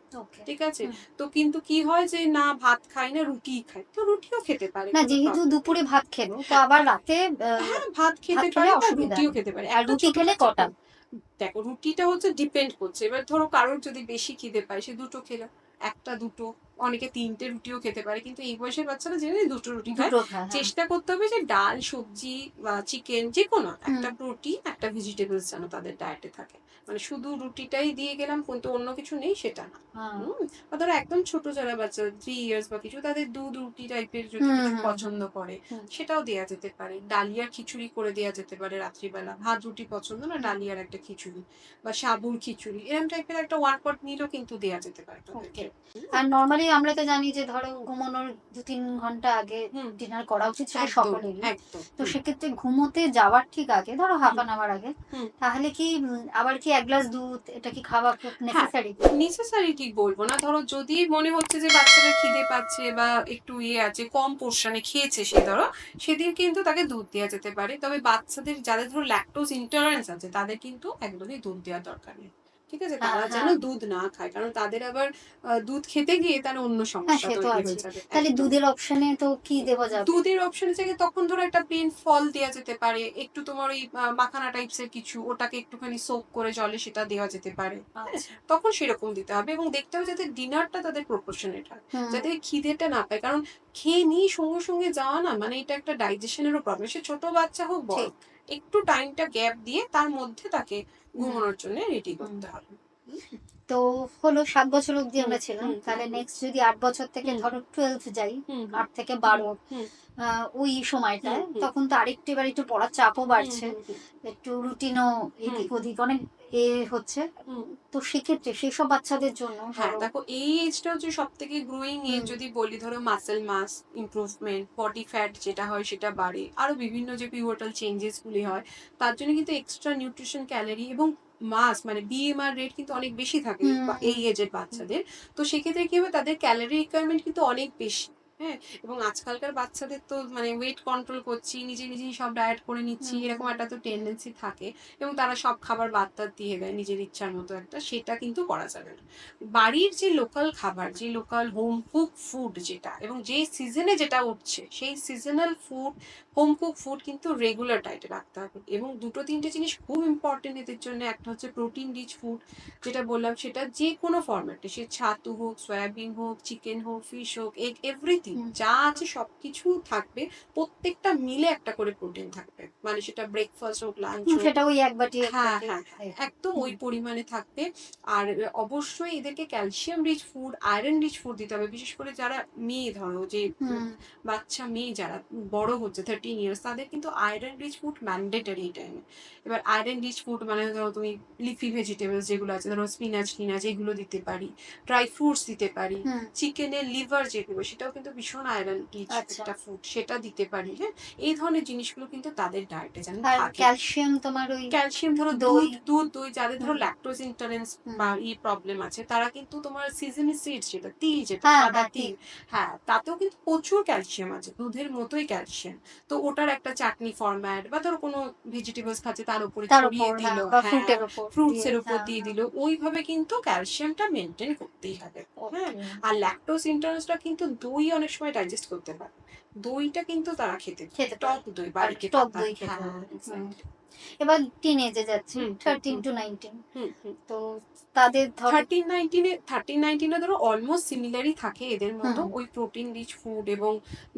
S2: ঠিক আছে, তো কিন্তু কি হয় যে না ভাত খাই না রুটিই খাই, তো রুটিও খেতে পারে,
S1: না,
S2: কোনো
S1: যেহেতু
S2: প্রবলেম
S1: দুপুরে
S2: নেই।
S1: ভাত খেলো তো
S2: হ্যাঁ,
S1: আবার রাতে
S2: হ্যাঁ, ভাত
S1: ভাত
S2: খেতে
S1: খেলে
S2: পারে বা
S1: অসুবিধা
S2: রুটিও
S1: নেই।
S2: খেতে পারে।
S1: আর
S2: একটা
S1: রুটি
S2: ছোট
S1: খেলে
S2: বাচ্চা
S1: কটা?
S2: দেখো রুটিটা হচ্ছে ডিপেন্ড করছে, এবার ধরো কারোর যদি বেশি খিদে পায় সে দুটো খেলো, একটা দুটো, অনেকে তিনটে রুটিও খেতে পারে, কিন্তু এই বয়সের বাচ্চারা জেনে দুটো রুটি খায়।
S1: দুটো খায়, হ্যাঁ।
S2: চেষ্টা করতে হবে যে ডাল সবজি বা চিকেন যে কোনো একটা প্রোটিন একটা ভেজিটেবলস যেন তাদের ডায়েটে থাকে, মানে শুধু রুটিটাই দিয়ে গেলাম কিন্তু অন্য কিছু নেই সেটা না। বা ধরো একদম ছোট যারা বাচ্চা 3 ইয়ার্স বা কিছু, তাদের দুধ রুটি টাইপের যদি কিছু পছন্দ করে সেটাও দেয়া যেতে পারে। ডালিয়ার খিচুড়ি করে দেয়া যেতে পারে রাত্রিবেলা, ভাত রুটি পছন্দ না, ডালিয়ার একটা খিচুড়ি বা সাবুর খিচুড়ি এরকম টাইপের একটা 1 পট মিলও কিন্তু দেয়া যেতে পারে তাদেরকে।
S1: আর নরমালি আমরা তো জানি যে ধরো ঘুমানোর 2-3 ঘন্টা আগে ডিনার করা উচিত, সেটা
S2: একদম
S1: সকলেরই।
S2: একদম।
S1: তো সেক্ষেত্রে ঘুমোতে যাওয়ার ঠিক আগে ধরো হাফ অ্যান আওয়ার আগে
S2: হুম।
S1: তাহলে কি আবার কি 1 গ্লাস দুধ এটা কি খাওয়া খুব
S2: হ্যাঁ,
S1: নেসেসারি?
S2: নেসেসারি ঠিক বলবো না, ধরো যদি মনে হচ্ছে যে বাচ্চাটা খিদে পাচ্ছে বা একটু ইয়ে আছে, কম পোর্শনে খেয়েছে সে, ধরো সেদিন কিন্তু তাকে দুধ দেওয়া যেতে পারে। তবে বাচ্চাদের যাদের ধরো ল্যাকটোজ ইন্টলারেন্স আছে তাদের কিন্তু একদমই দুধ দেওয়ার দরকার নেই। ঠিক আছে, তারা যেন দুধ না খায়, কারণ তাদের আবার দুধ খেতে গিয়ে তার অন্য
S1: হ্যাঁ,
S2: সমস্যা
S1: সে তো
S2: তৈরি
S1: আছে।
S2: হয়ে যাবে।
S1: তাহলে
S2: একদম।
S1: দুধের অপশনে তো কি দেওয়া যাবে?
S2: দুধের অপশনের জায়গায় তখন ধরো একটা প্লেন ফল দেওয়া যেতে পারে, একটু তোমার ওই মাখানা টাইপস এর কিছু, ওটাকে একটুখানি সোক করে জলে সেটা দেওয়া যেতে পারে। হ্যাঁ, তখন সেরকম দিতে হবে, এবং দেখতে হবে যাতে ডিনারটা তাদের প্রপোর্শনেট হয়, যাতে খিদেটা না পায়, কারণ খেয়ে নিয়ে সঙ্গে সঙ্গে যাওয়া না, মানে এটা একটা ডাইজেশনেরও প্রবলেম, সে ছোট বাচ্চা হোক বড়, একটু টাইমটা গ্যাপ দিয়ে তার মধ্যে তাকে ঘুমানোর জন্য রেডি করতে হবে।
S1: তো হলো 7 বছর অব্দি আমরা ছিলাম, তাহলে নেক্সট যদি 8 বছর থেকে ধরো 12 যাই, 8 থেকে 12 ওই সময়টায় তখন তো আরেকটু এবার একটু পড়ার চাপও বাড়ছে, একটু রুটিনও এদিক ওদিক অনেক এ হচ্ছে। তো সেক্ষেত্রে সেসব বাচ্চাদের জন্য
S2: হ্যাঁ দেখো এই এজটা হচ্ছে সব থেকে গ্রোয়িং এজ, যদি বলি ধরো muscle mass improvement, body fat যেটা হয় সেটা বাড়ে, আরো বিভিন্ন যে পিভটাল চেঞ্জেস গুলি হয়, তার জন্য কিন্তু এক্সট্রা নিউট্রিশন ক্যালোরি এবং মাস মানে বিএমআর রেট কিন্তু অনেক বেশি থাকে এই এজের বাচ্চাদের। তো সেক্ষেত্রে কি হবে, তাদের ক্যালোরি রিকোয়ারমেন্ট কিন্তু অনেক বেশি। হ্যাঁ, এবং আজকালকার বাচ্চাদের তো মানে ওয়েট কন্ট্রোল করছি, নিজে নিজেই সব ডায়েট করে নিচ্ছি, এরকম একটা তো টেন্ডেন্সি থাকে, এবং তারা সব খাবার বাদ টাদ দিয়ে দেয় নিজের ইচ্ছার মতো একটা, সেটা কিন্তু করা যাবে না। বাড়ির যে লোকাল খাবার, যে লোকাল হোম কুক ফুড যেটা, এবং যে সিজনে যেটা উঠছে সেই seasonal food, home cook food কিন্তু রেগুলার ডায়েটে রাখতে হবে। এবং দুটো তিনটে জিনিস খুব ইম্পর্টেন্ট এদের জন্য, একটা হচ্ছে প্রোটিন রিচ ফুড, যেটা বললাম সেটা যে কোনো ফরম্যাটে, সে ছাতু হোক, সয়াবিন হোক, চিকেন হোক, ফিশ হোক, এগ, এভরিথিং যা আছে সবকিছু থাকবে, প্রত্যেকটা মিলে একটা করে প্রোটিন থাকবে, মানে সেটা ব্রেকফাস্ট হোক, লাঞ্চ হোক।
S1: সেটা ওই এক বাটি
S2: হ্যাঁ হ্যাঁ হ্যাঁ, একদম ওই পরিমাণে থাকবে। আর অবশ্যই এদেরকে calcium rich food, iron rich food দিতে হবে, বিশেষ করে যারা মেয়ে, ধরো যে বাচ্চা মেয়ে যারা বড় হচ্ছে 13 ইয়ার্স, তাদের কিন্তু আয়রন রিচ ফুড ম্যান্ডেটরি এই টাইমে। এবার আয়রন রিচ ফুড মানে ধরো তুমি লিফি ভেজিটেবলস যেগুলো আছে, ধরো স্পিনাচ টিনাচ এগুলো দিতে পারি, ড্রাই ফ্রুটস দিতে পারি, চিকেনের লিভার যেগুলো সেটাও কিন্তু ভীষণ আয়রন রিচ একটা ফুড, সেটা দিতে পারি। হ্যাঁ, এই ধরনের জিনিসগুলো কিন্তু তাদের ডায়েটে যেন থাকে।
S1: ক্যালসিয়াম তোমার ওই
S2: ক্যালসিয়াম ধরো
S1: দই,
S2: দই যাদের ধরো ল্যাকটোজ ইন্টলারেন্স বা এই প্রবলেম আছে, তারা কিন্তু তোমার সিজনি সিডস যেটা তিল, যেটা সাদা তিল, হ্যাঁ তাতেও কিন্তু প্রচুর ক্যালসিয়াম আছে, দুধের মতোই ক্যালসিয়াম। তো ওটার একটা চাটনি ফরম্যাট, বা ধরো কোনো ভেজিটেবলস খাচ্ছে তার উপরে ছড়িয়ে দিল, হ্যাঁ ফ্রুটস এর উপর দিয়ে দিল, ওইভাবে কিন্তু ক্যালসিয়ামটা মেনটেন করতেই হবে। হ্যাঁ, আর ল্যাকটোজ ইন্টলারেন্সটা কিন্তু দই অনেক সময় ডাইজেস্ট করতে পারে, দইটা কিন্তু তারা খেতে পারে।
S1: খেতে
S2: টক
S1: পারে।
S2: দই
S1: আর
S2: বাড়িতে
S1: টক
S2: পাতা
S1: দই
S2: খেতে
S1: হ্যাঁ,
S2: পারে। এক্স্যাক্টলি।
S1: এবার টিনেজে যাচ্ছি
S2: হুম, হুম,
S1: 13
S2: হুম,
S1: টু 19,
S2: হুম, হুম।
S1: তো তাদের ধরো
S2: 13-19 ধরো অলমোস্ট সিমিলারই থাকে এদের মতো,
S1: হুম
S2: ওই প্রোটিন রিচ ফুড এবং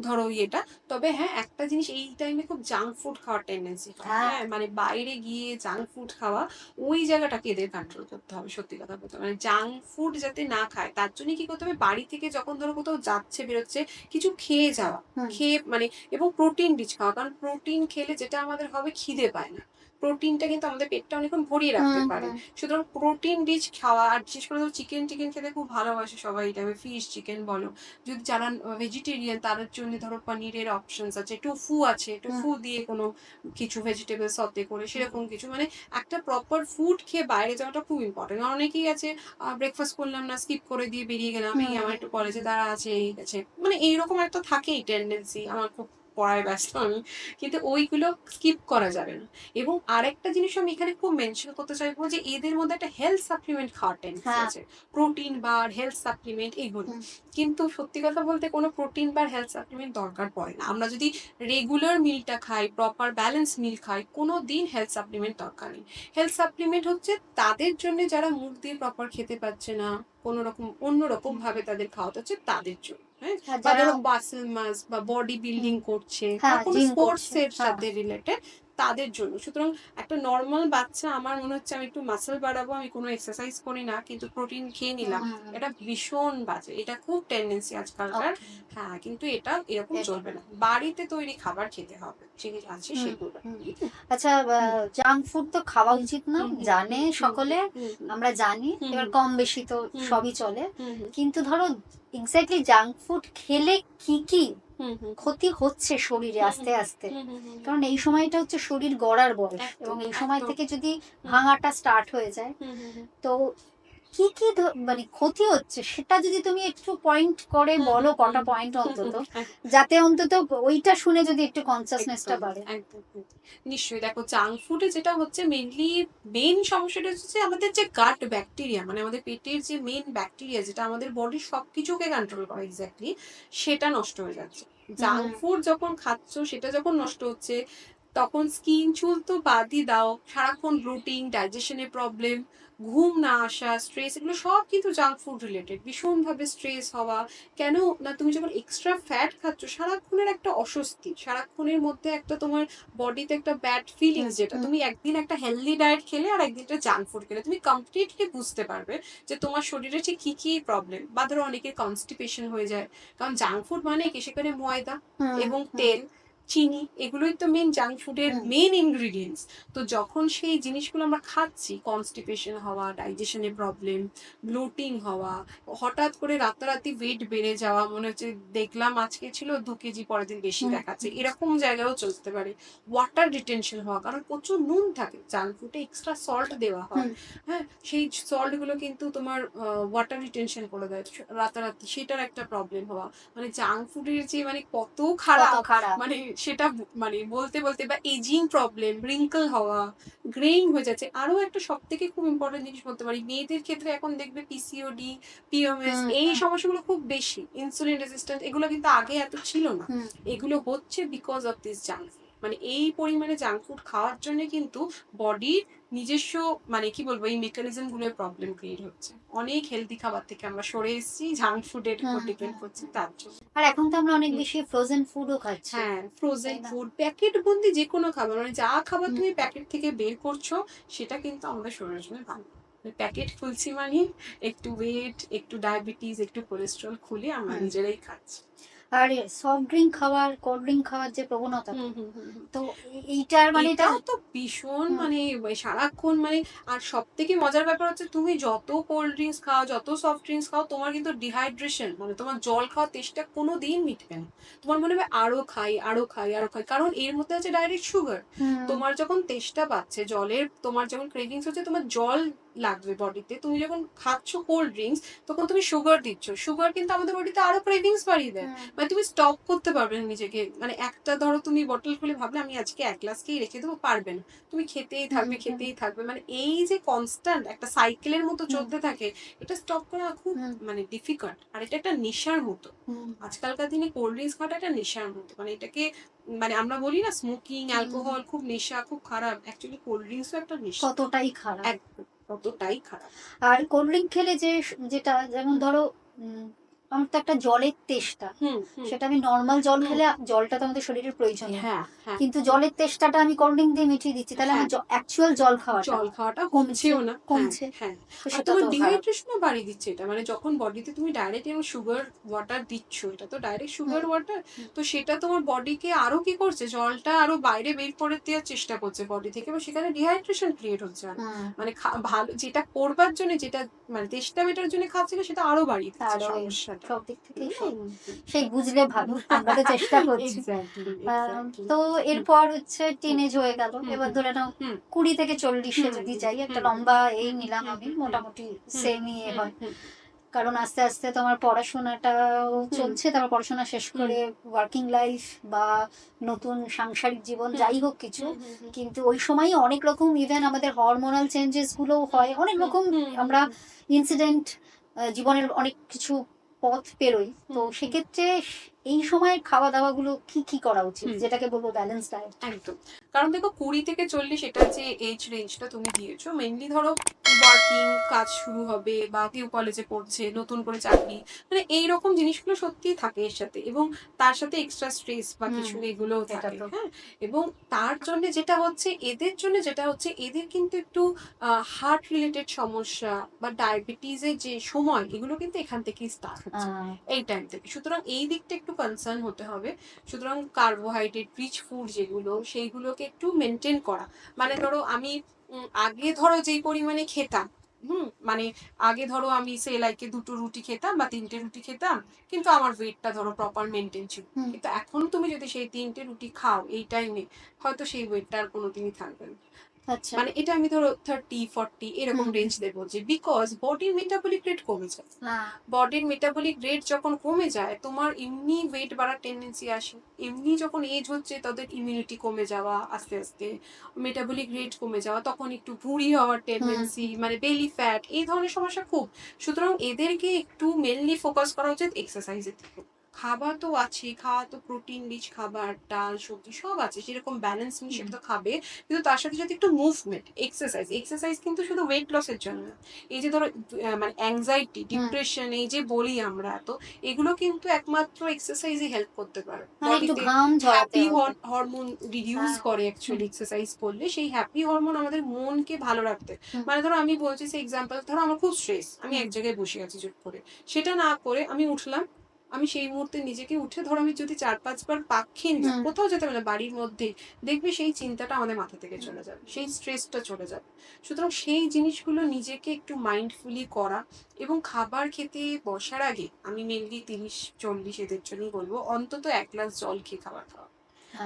S2: ধরো ইয়েটা। তবে হ্যাঁ, একটা জিনিস এই টাইমে খুব জাঙ্ক ফুড খাওয়ার টেন্ডেন্সি হয়।
S1: হ্যাঁ
S2: হ্যাঁ, মানে বাইরে গিয়ে জাঙ্ক ফুড খাওয়া, ওই জায়গাটাকে এদের কন্ট্রোল করতে হবে। সত্যি কথা বলতে, মানে জাঙ্ক ফুড যাতে না খায় তার জন্য কি করতে হবে, বাড়ি থেকে যখন ধরো কোথাও যাচ্ছে বেরোচ্ছে, কিছু খেয়ে যাওয়া,
S1: হুম
S2: খেয়ে মানে এবং প্রোটিন রিচ খাওয়া। কারণ প্রোটিন খেলে যেটা আমাদের হবে, খিদে পায় না। প্রোটিনটা কিন্তু আমাদের পেটটা অনেকক্ষণ ভরিয়ে রাখতে
S1: হুম
S2: পারে।
S1: হুম
S2: সুতরাং প্রোটিন রিচ খাওয়া, আর বিশেষ করে চিকেন টিকেন খেতে খুব ভালোবাসে সবাই এই টাইমে, ফিশ চিকেন বলো। যদি যারা ভেজিটেরিয়ান তাদের জন্য ধরো পনিরের অপশনস আছে, টোফু আছে,
S1: হুম
S2: টোফু দিয়ে কোনো কিছু ভেজিটেবল সতে করে সেরকম কিছু, মানে একটা প্রপার ফুড খেয়ে বাইরে যাওয়াটা খুব ইম্পর্টেন্ট। অনেকেই আছে ব্রেকফাস্ট করলাম না, স্কিপ করে দিয়ে বেরিয়ে গেলাম, এই আমার একটু কলেজে তারা আছে, এই আছে, মানে এইরকম একটা থাকেই টেন্ডেন্সি। আমার খুব পড়ায় ব্যস্ত আমি, কিন্তু ওইগুলো স্কিপ করা যাবে না। এবং আরেকটা জিনিস আমি এখানে খুব মেনশন করতে চাইবো, যে এদের মধ্যে একটা হেলথ সাপ্লিমেন্ট খাওয়ার টেন্ডেন্সি
S1: হ্যাঁ
S2: আছে, প্রোটিন বার, হেলথ সাপ্লিমেন্ট এগুলো।
S1: হুম
S2: কিন্তু সত্যি কথা বলতে কোনো প্রোটিন বার, হেলথ সাপ্লিমেন্ট দরকার পড়ে না। আমরা যদি রেগুলার মিলটা খাই, প্রপার ব্যালেন্স মিল খাই, কোনো দিন হেলথ সাপ্লিমেন্ট দরকার নেই। হেলথ সাপ্লিমেন্ট হচ্ছে তাদের জন্য যারা মুখ দিয়ে প্রপার খেতে পাচ্ছে না, কোনো রকম অন্যরকম ভাবে তাদের খাওয়াতে হচ্ছে, তাদের জন্য। হ্যাঁ,
S1: আর
S2: বা
S1: যারা
S2: ধরো মাসেল মাস বা বডি
S1: হুম
S2: বিল্ডিং করছে, বা
S1: হ্যাঁ
S2: কোনো
S1: জিম
S2: স্পোর্টস
S1: করছে
S2: এর
S1: হ্যাঁ
S2: সাথে রিলেটেড, তাদের জন্য। সুতরাং একটা নর্মাল বাচ্চা, আমার মনে হচ্ছে আমি একটু মাসেল বাড়াবো, আমি কোনো এক্সারসাইজ করি না কিন্তু প্রোটিন খেয়ে নিলাম, এটা ভীষণ বাজে, এটা খুব টেন্ডেন্সি আজকালকার।
S1: ওকে
S2: হ্যাঁ, কিন্তু এটা এরকম চলবে না, বাড়িতে তৈরি খাবার খেতে হবে, যে আছে
S1: হুম
S2: সেগুলো।
S1: হুম আচ্ছা,
S2: হুম,
S1: জাঙ্ক ফুড তো খাওয়া উচিত না,
S2: হুম, হুম,
S1: জানে
S2: হুম, হুম,
S1: সকলে,
S2: হুম, হুম,
S1: আমরা জানি,
S2: হুম,
S1: এবার
S2: হুম,
S1: কম বেশি তো
S2: হুম,
S1: সবই চলে,
S2: হুম, হুম,
S1: কিন্তু ধরো এক্স্যাক্টলি জাঙ্ক ফুড খেলে কি কি
S2: হুম, হুম,
S1: ক্ষতি হচ্ছে শরীরে
S2: হুম,
S1: আস্তে আস্তে,
S2: হুম, হুম, হুম,
S1: কারণ এই সময়টা হচ্ছে শরীর গড়ার বয়স, এবং
S2: একদম
S1: এই সময়
S2: একদম।
S1: থেকে যদি
S2: হুম,
S1: ভাঙাটা স্টার্ট হয়ে যায়,
S2: হুম, হুম, হুম,
S1: তো কি কি মানে ক্ষতি হচ্ছে সেটা যদি তুমি একটু পয়েন্ট করে
S2: হুম,
S1: বলো,
S2: হুম,
S1: কটা
S2: হুম,
S1: পয়েন্ট
S2: হুম,
S1: অন্তত,
S2: হুম, হুম,
S1: যাতে অন্তত ওইটা শুনে যদি একটু কনসাসনেসটা
S2: একদম,
S1: বাড়ে।
S2: একদম, একদম। নিশ্চয়ই। দেখো, জাঙ্ক ফুডে যেটা হচ্ছে মেইনলি, মেইন সমস্যাটা হচ্ছে যে আমাদের যে গাট ব্যাকটেরিয়া, মানে আমাদের পেটের যে মেইন ব্যাকটেরিয়া, যেটা আমাদের বডির সবকিছুকে কন্ট্রোল করে এক্স্যাক্টলি, সেটা নষ্ট হয়ে যাচ্ছে। জাঙ্ক
S1: হুম
S2: ফুড যখন খাচ্ছ, সেটা যখন নষ্ট হচ্ছে, তখন স্কিন চুল তো বাদই দাও, সারাক্ষণ রুটিন, ডাইজেশনের প্রবলেম, ঘুম না আসা, স্ট্রেস, এগুলো সব কিন্তু জাঙ্ক ফুড রিলেটেড। ভীষণভাবে স্ট্রেস হওয়া, কেন না, তুমি যখন এক্সট্রা ফ্যাট খাচ্ছ, সারাক্ষণের একটা অস্বস্তি, সারাক্ষণের মধ্যে একটা তোমার বডিতে একটা ব্যাড
S1: হুম
S2: ফিলিংস, যেটা
S1: হুম
S2: তুমি একদিন একটা হেলদি ডায়েট খেলে আর একদিন একটা জাঙ্ক ফুড খেলে তুমি কমপ্লিটলি বুঝতে পারবে যে তোমার শরীরে ঠিক কি কি প্রবলেম। বা ধরো অনেকের কনস্টিপেশন হয়ে যায়, কারণ জাঙ্ক ফুড মানে কি, সেখানে ময়দা
S1: হুম
S2: এবং
S1: হুম
S2: তেল, চিনি, এগুলোই তো মেন জাঙ্ক ফুডের
S1: হুম
S2: মেন ইনগ্রিডিয়েন্টস। তো যখন সেই জিনিসগুলো আমরা খাচ্ছি, কনস্টিপেশন হওয়া, ডাইজেশনের প্রবলেম, ব্লোটিং হওয়া, হঠাৎ করে রাতারাতি ওয়েট বেড়ে যাওয়া, মনে হচ্ছে দেখলাম আজকে ছিল 2 কেজি, পরের দিন বেশি
S1: হুম
S2: দেখাচ্ছে, এরকম জায়গায়ও চলতে পারে। ওয়াটার রিটেনশন হওয়া, কারণ প্রচুর নুন থাকে জাঙ্ক ফুডে, এক্সট্রা সল্ট দেওয়া হয়।
S1: হুম
S2: হ্যাঁ, সেই সল্ট গুলো কিন্তু তোমার ওয়াটার রিটেনশন করে দেয় রাতারাতি, সেটার একটা প্রবলেম হওয়া। মানে জাঙ্ক ফুডের যে মানে কত
S1: কত
S2: খারাপ,
S1: খারাপ।
S2: মানে সেটা মানে বলতে বলতে, বা এজিং প্রবলেম, রিঙ্কল হওয়া, গ্রেইং হয়ে যাচ্ছে। আরো একটা সব থেকে খুব ইম্পর্টেন্ট জিনিস বলতে পারি, মেয়েদের ক্ষেত্রে এখন দেখবে পিসিওডি, পিএমএস,
S1: হুম
S2: এই
S1: হুম
S2: সমস্যাগুলো খুব বেশি, ইনসুলিন রেজিস্ট্যান্ট, এগুলো কিন্তু আগে এত ছিল না।
S1: হুম
S2: এগুলো হচ্ছে because of this junk food. মানে এই পরিমাণে জাঙ্ক ফুড খাওয়ার জন্য কিন্তু বডির নিজস্ব, মানে কি বলবো, এই মেকানিজম গুলোর প্রবলেম ক্রিয়েট হচ্ছে। অনেক হেলদি খাবার থেকে আমরা সরে এসেছি, জাঙ্ক ফুডের উপর
S1: হুম
S2: ডিপেন্ড
S1: হুম
S2: করছি তার জন্য।
S1: আর এখন তো আমরা অনেক
S2: হুম।
S1: বেশি ফ্রোজেন ফুডও খাচ্ছি,
S2: হ্যাঁ, ফ্রোজেন
S1: তাই না?
S2: ফুড, প্যাকেট বন্দি যে কোনো খাবার, মানে যা খাবার
S1: হুম
S2: তুমি প্যাকেট থেকে বের করছো, সেটা কিন্তু আমাদের শরীরের জন্য ভালো। প্যাকেট খুলছি মানে একটু ওয়েট, একটু ডায়াবেটিস, একটু কোলেস্ট্রল খুলে আমরা
S1: হুম
S2: নিজেরাই খাচ্ছি।
S1: আর সফট ড্রিঙ্ক খাওয়ার, কোল্ড ড্রিঙ্ক খাওয়ার যে প্রবণতাটা,
S2: হুম, হুম, হুম, হুম।
S1: তো এইটার মানে এটা
S2: এটাও তো ভীষণ,
S1: হুম
S2: মানে সারাক্ষণ মানে, আর সব থেকে মজার ব্যাপার হচ্ছে, তুমি যত কোল্ড ড্রিঙ্কস খাও, যত সফট ড্রিঙ্কস খাও, তোমার কিন্তু ডিহাইড্রেশন, মানে তোমার জল খাওয়ার তেষ্টা কোনো দিন মিটবে না। তোমার মনে হবে আরো খাই, আরো খাই, আরো খাই, কারণ এর মধ্যে আছে ডাইরেক্ট সুগার।
S1: হুম
S2: তোমার যখন তেষ্টা পাচ্ছে জলের, তোমার যখন ক্রেভিংস হচ্ছে, তোমার জল লাগবে বডিতে। তুমি যখন খাচ্ছ কোল্ড ড্রিঙ্কস তখন তুমি সুগার দিচ্ছ, সুগার কিন্তু আমাদের বডিতে আরো ক্রেভিংস বাড়িয়ে দেয়। মানে তুমি স্টপ করতে পারবে না নিজেকে, মানে একটা ধরো তুমি বটল খুলে ভাবলে আমি আজকে এক গ্লাস খেয়ে রেখে দেবো, পারবে না, তুমি খেতেই থাকবে খেতেই থাকবে, মানে এই যে কনস্ট্যান্ট একটা সাইকেলের মতো চলতে থাকে, এটা স্টপ করা খুব মানে ডিফিকাল্ট। আর এটা একটা নেশার মতো, আজকালকার দিনে কোল্ড ড্রিঙ্কস খাওয়াটা একটা নেশার মতো, মানে এটাকে মানে আমরা বলি না স্মোকিং অ্যালকোহল খুব নেশা খুব খারাপ, অ্যাকচুয়ালি কোল্ড ড্রিঙ্কসও একটা নেশা,
S1: কতটাই খারাপ,
S2: একদম কতটাই খারাপ।
S1: আর কোল্ড ড্রিঙ্ক খেলে যে যেটা যেমন ধরো আমার তো একটা জলের তেষ্টা, সেটা আমি নর্মাল জল খেলে জলটা তো আমাদের শরীরের প্রয়োজনীয়, কিন্তু জলের তেষ্টাটা আমি কোল্ড ড্রিঙ্ক দিয়ে মিটিয়ে দিচ্ছি, তাহলে আমার অ্যাকচুয়াল জল খাওয়াটা
S2: কমছেও না,
S1: কমছে।
S2: হ্যাঁ আর তোমার ডিহাইড্রেশনও বাড়িয়ে দিচ্ছে এটা, মানে যখন বডিতে তুমি ডাইরেক্ট এবং সুগার ওয়াটার দিচ্ছ, এটা তো ডাইরেক্ট সুগার ওয়াটার, তো সেটা তোমার বডিকে আরো কি করছে, জলটা আরো বাইরে বের করে দেওয়ার চেষ্টা করছে বডি থেকে, এবং সেখানে ডিহাইড্রেশন ক্রিয়েট হচ্ছে। মানে ভালো যেটা করবার জন্য, যেটা মানে তেষ্টা মেটার জন্য খাচ্ছিল, সেটা আরো বাড়িয়ে দিচ্ছে সমস্যাটা।
S1: সব দিক থেকে সেই বুঝলে ভালো, আমরা তো চেষ্টা করছি। তো এরপর হচ্ছে টিনেজ হয়ে গেল, এবার ধরে নাও 20 থেকে 40-এ যদি যাই, একটা লম্বা এই নিলাম আমি, মোটামুটি সেমই হয়, কারণ আস্তে আস্তে তোমার পড়াশোনাটাও চলছে, তারপর পড়াশোনা শেষ করে ওয়ার্কিং লাইফ বা নতুন সাংসারিক জীবন যাই হোক কিছু, কিন্তু ওই সময় অনেক রকম ইভেন আমাদের হরমোনাল চেঞ্জেস গুলোও হয়, অনেক রকম আমরা ইনসিডেন্ট, জীবনের অনেক কিছু পথ পেরোই, তো সেক্ষেত্রে এই সময়ের খাওয়া দাওয়া গুলো কি কি করা উচিত, যেটাকে বলবো ব্যালেন্স ডায়েট?
S2: একদম, কারণ দেখো 20 থেকে 40 এটা যে এজ রেঞ্জটা তুমি দিয়েছো, মেইনলি ধরো ওয়ার্কিং কাজ শুরু হবে, বা কেউ কলেজে পড়ছে, নতুন করে চাকরি, মানে এইরকম জিনিসগুলো সত্যিই থাকে এর সাথে, এবং তার সাথে এক্সট্রা স্ট্রেস বা কিছু এগুলোও থাকে, হ্যাঁ। এবং তার জন্য যেটা হচ্ছে এদের কিন্তু একটু হার্ট রিলেটেড সমস্যা বা ডায়াবেটিসের যে সময়, এগুলো কিন্তু এখান থেকেই স্টার্ট হচ্ছে, এই টাইম থেকে। সুতরাং এই দিকটা একটু কনসার্ন হতে হবে। সুতরাং কার্বোহাইড্রেট রিচ ফুড যেগুলো, সেইগুলোকে একটু মেনটেন করা, মানে ধরো আমি আগে ধরো যেই পরিমাণে খেতাম, মানে আগে ধরো আমি সে লাইকে 2টো রুটি খেতাম বা 3টে রুটি খেতাম, কিন্তু আমার ওয়েটটা ধরো প্রপার মেনটেন ছিল, কিন্তু এখন তুমি যদি সেই 3টে রুটি খাও এই টাইমে, হয়তো সেই ওয়েটটা আর কোনোদিনই থাকবে না। মানে এটা আমি ধরো 30-40 এরকম রেঞ্জ দেবো, যে বিকজ বডির মেটাবলিক রেট কমে যায়, বডির মেটাবলিক রেট যখন কমে যায়, তোমার এমনি ওয়েট বাড়ার টেন্ডেন্সি আসে, এমনি যখন এজ হচ্ছে তাদের ইমিউনিটি কমে যাওয়া, আস্তে আস্তে মেটাবলিক রেট কমে যাওয়া, তখন একটু ভুঁড়ি হওয়ার টেন্ডেন্সি, মানে বেলি ফ্যাট, এই ধরনের সমস্যা খুব। সুতরাং এদেরকে একটু মেনলি ফোকাস করা উচিত এক্সারসাইজের থেকে। খাবার তো আছে, খাওয়া তো প্রোটিন রিচ খাবার, ডাল সবজি সব আছে, যেরকম ব্যালেন্স নিয়ে সেটা তো খাবে, কিন্তু তার সাথে যদি একটু মুভমেন্ট, এক্সারসাইজ কিন্তু শুধু ওয়েট লসের জন্য না, এই যে ধরো মানে অ্যাংজাইটি, ডিপ্রেশন, এই যে বলি আমরা, তো এগুলো কিন্তু একমাত্র এক্সারসাইজই হেল্প করতে পারে। বডিতে হ্যাপি হরমোন রিডিউস করে অ্যাকচুয়ালি এক্সারসাইজ করলে, সেই হ্যাপি হরমোন আমাদের মনকে ভালো রাখতে। মানে ধরো আমি বলছি সেই এক্সাম্পল, ধরো আমার খুব স্ট্রেস, আমি এক জায়গায় বসে আছি চুপ করে, সেটা না করে আমি উঠলাম, আমি সেই মুহূর্তে নিজেকে উঠে ধরো আমি যদি 4-5 বার পাক খেয়ে নিই, কোথাও যেতে হবে না, বাড়ির মধ্যে, দেখবে সেই চিন্তাটা আমাদের মাথা থেকে চলে যাবে, সেই স্ট্রেসটা চলে যাবে। সুতরাং সেই জিনিসগুলো নিজেকে একটু মাইন্ডফুলি করা, এবং খাবার খেতে বসার আগে আমি মেনলি 30-40 এদের জন্যই বলবো, অন্তত 1 গ্লাস জল খেয়ে খাবার খাওয়া।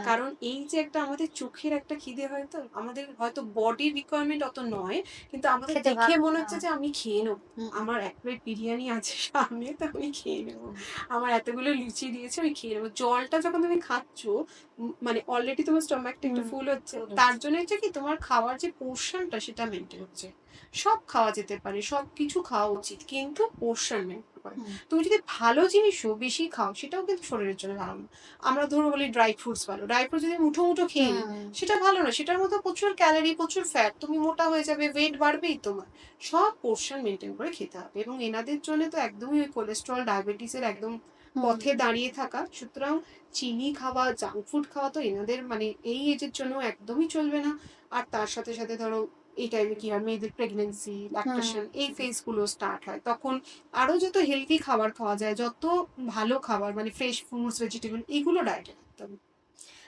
S2: কারণ এই যে একটা আমাদের চোখের একটা খিদে, হয়তো আমাদের হয়তো বডির রিকোয়ারমেন্ট অত নয়, কিন্তু আমাদের দেখে মনে হচ্ছে যে আমি খেয়ে নেবো, আমার 1 প্লেট বিরিয়ানি আছে সামনে, তো আমি খেয়ে নেবো, আমার এতগুলো লুচি দিয়েছে আমি খেয়ে নেবো। জলটা যখন তুমি খাচ্ছ, মানে অলরেডি তোমার স্টমাকটা একটু ফুল হচ্ছে, তার জন্য হচ্ছে কি তোমার খাওয়ার যে পোর্শনটা সেটা মেনটেন হচ্ছে। সব খাওয়া যেতে পারে, সব কিছু খাওয়া উচিত, কিন্তু পোর্শন মেনটেন করে। তুমি যদি ভালো জিনিসও বেশি খাও, সেটাও কিন্তু শরীরের জন্য ভালো না। আমরা ধরো বলি ড্রাই ফ্রুটস ভালো, ড্রাই ফ্রুট যদি মুঠো মুঠো খেয়ে নিই, সেটা ভালো না, সেটার মধ্যে প্রচুর ক্যালোরি, প্রচুর ফ্যাট, তুমি মোটা হয়ে যাবে, ওয়েট বাড়বেই তোমার। সব পোর্শন মেনটেন করে খেতে হবে, এবং এনাদের জন্য তো একদমই ওই কোলেস্ট্রল ডায়াবেটিসের একদম পথে দাঁড়িয়ে থাকা। সুতরাং চিনি খাওয়া, জাঙ্ক ফুড খাওয়া তো এনাদের মানে এই এজের জন্য একদমই চলবে না। আর তার সাথে সাথে ধরো এই টাইমে কি হয়, মেয়েদের প্রেগনেন্সি, ল্যাকটেশন, এই ফেজগুলো স্টার্ট হয়, তখন আরো যত হেলদি খাবার খাওয়া যায়, যত ভালো খাবার, মানে ফ্রেশ ফ্রুটস, ভেজিটেবল, এগুলো ডায়েটে রাখতে হবে।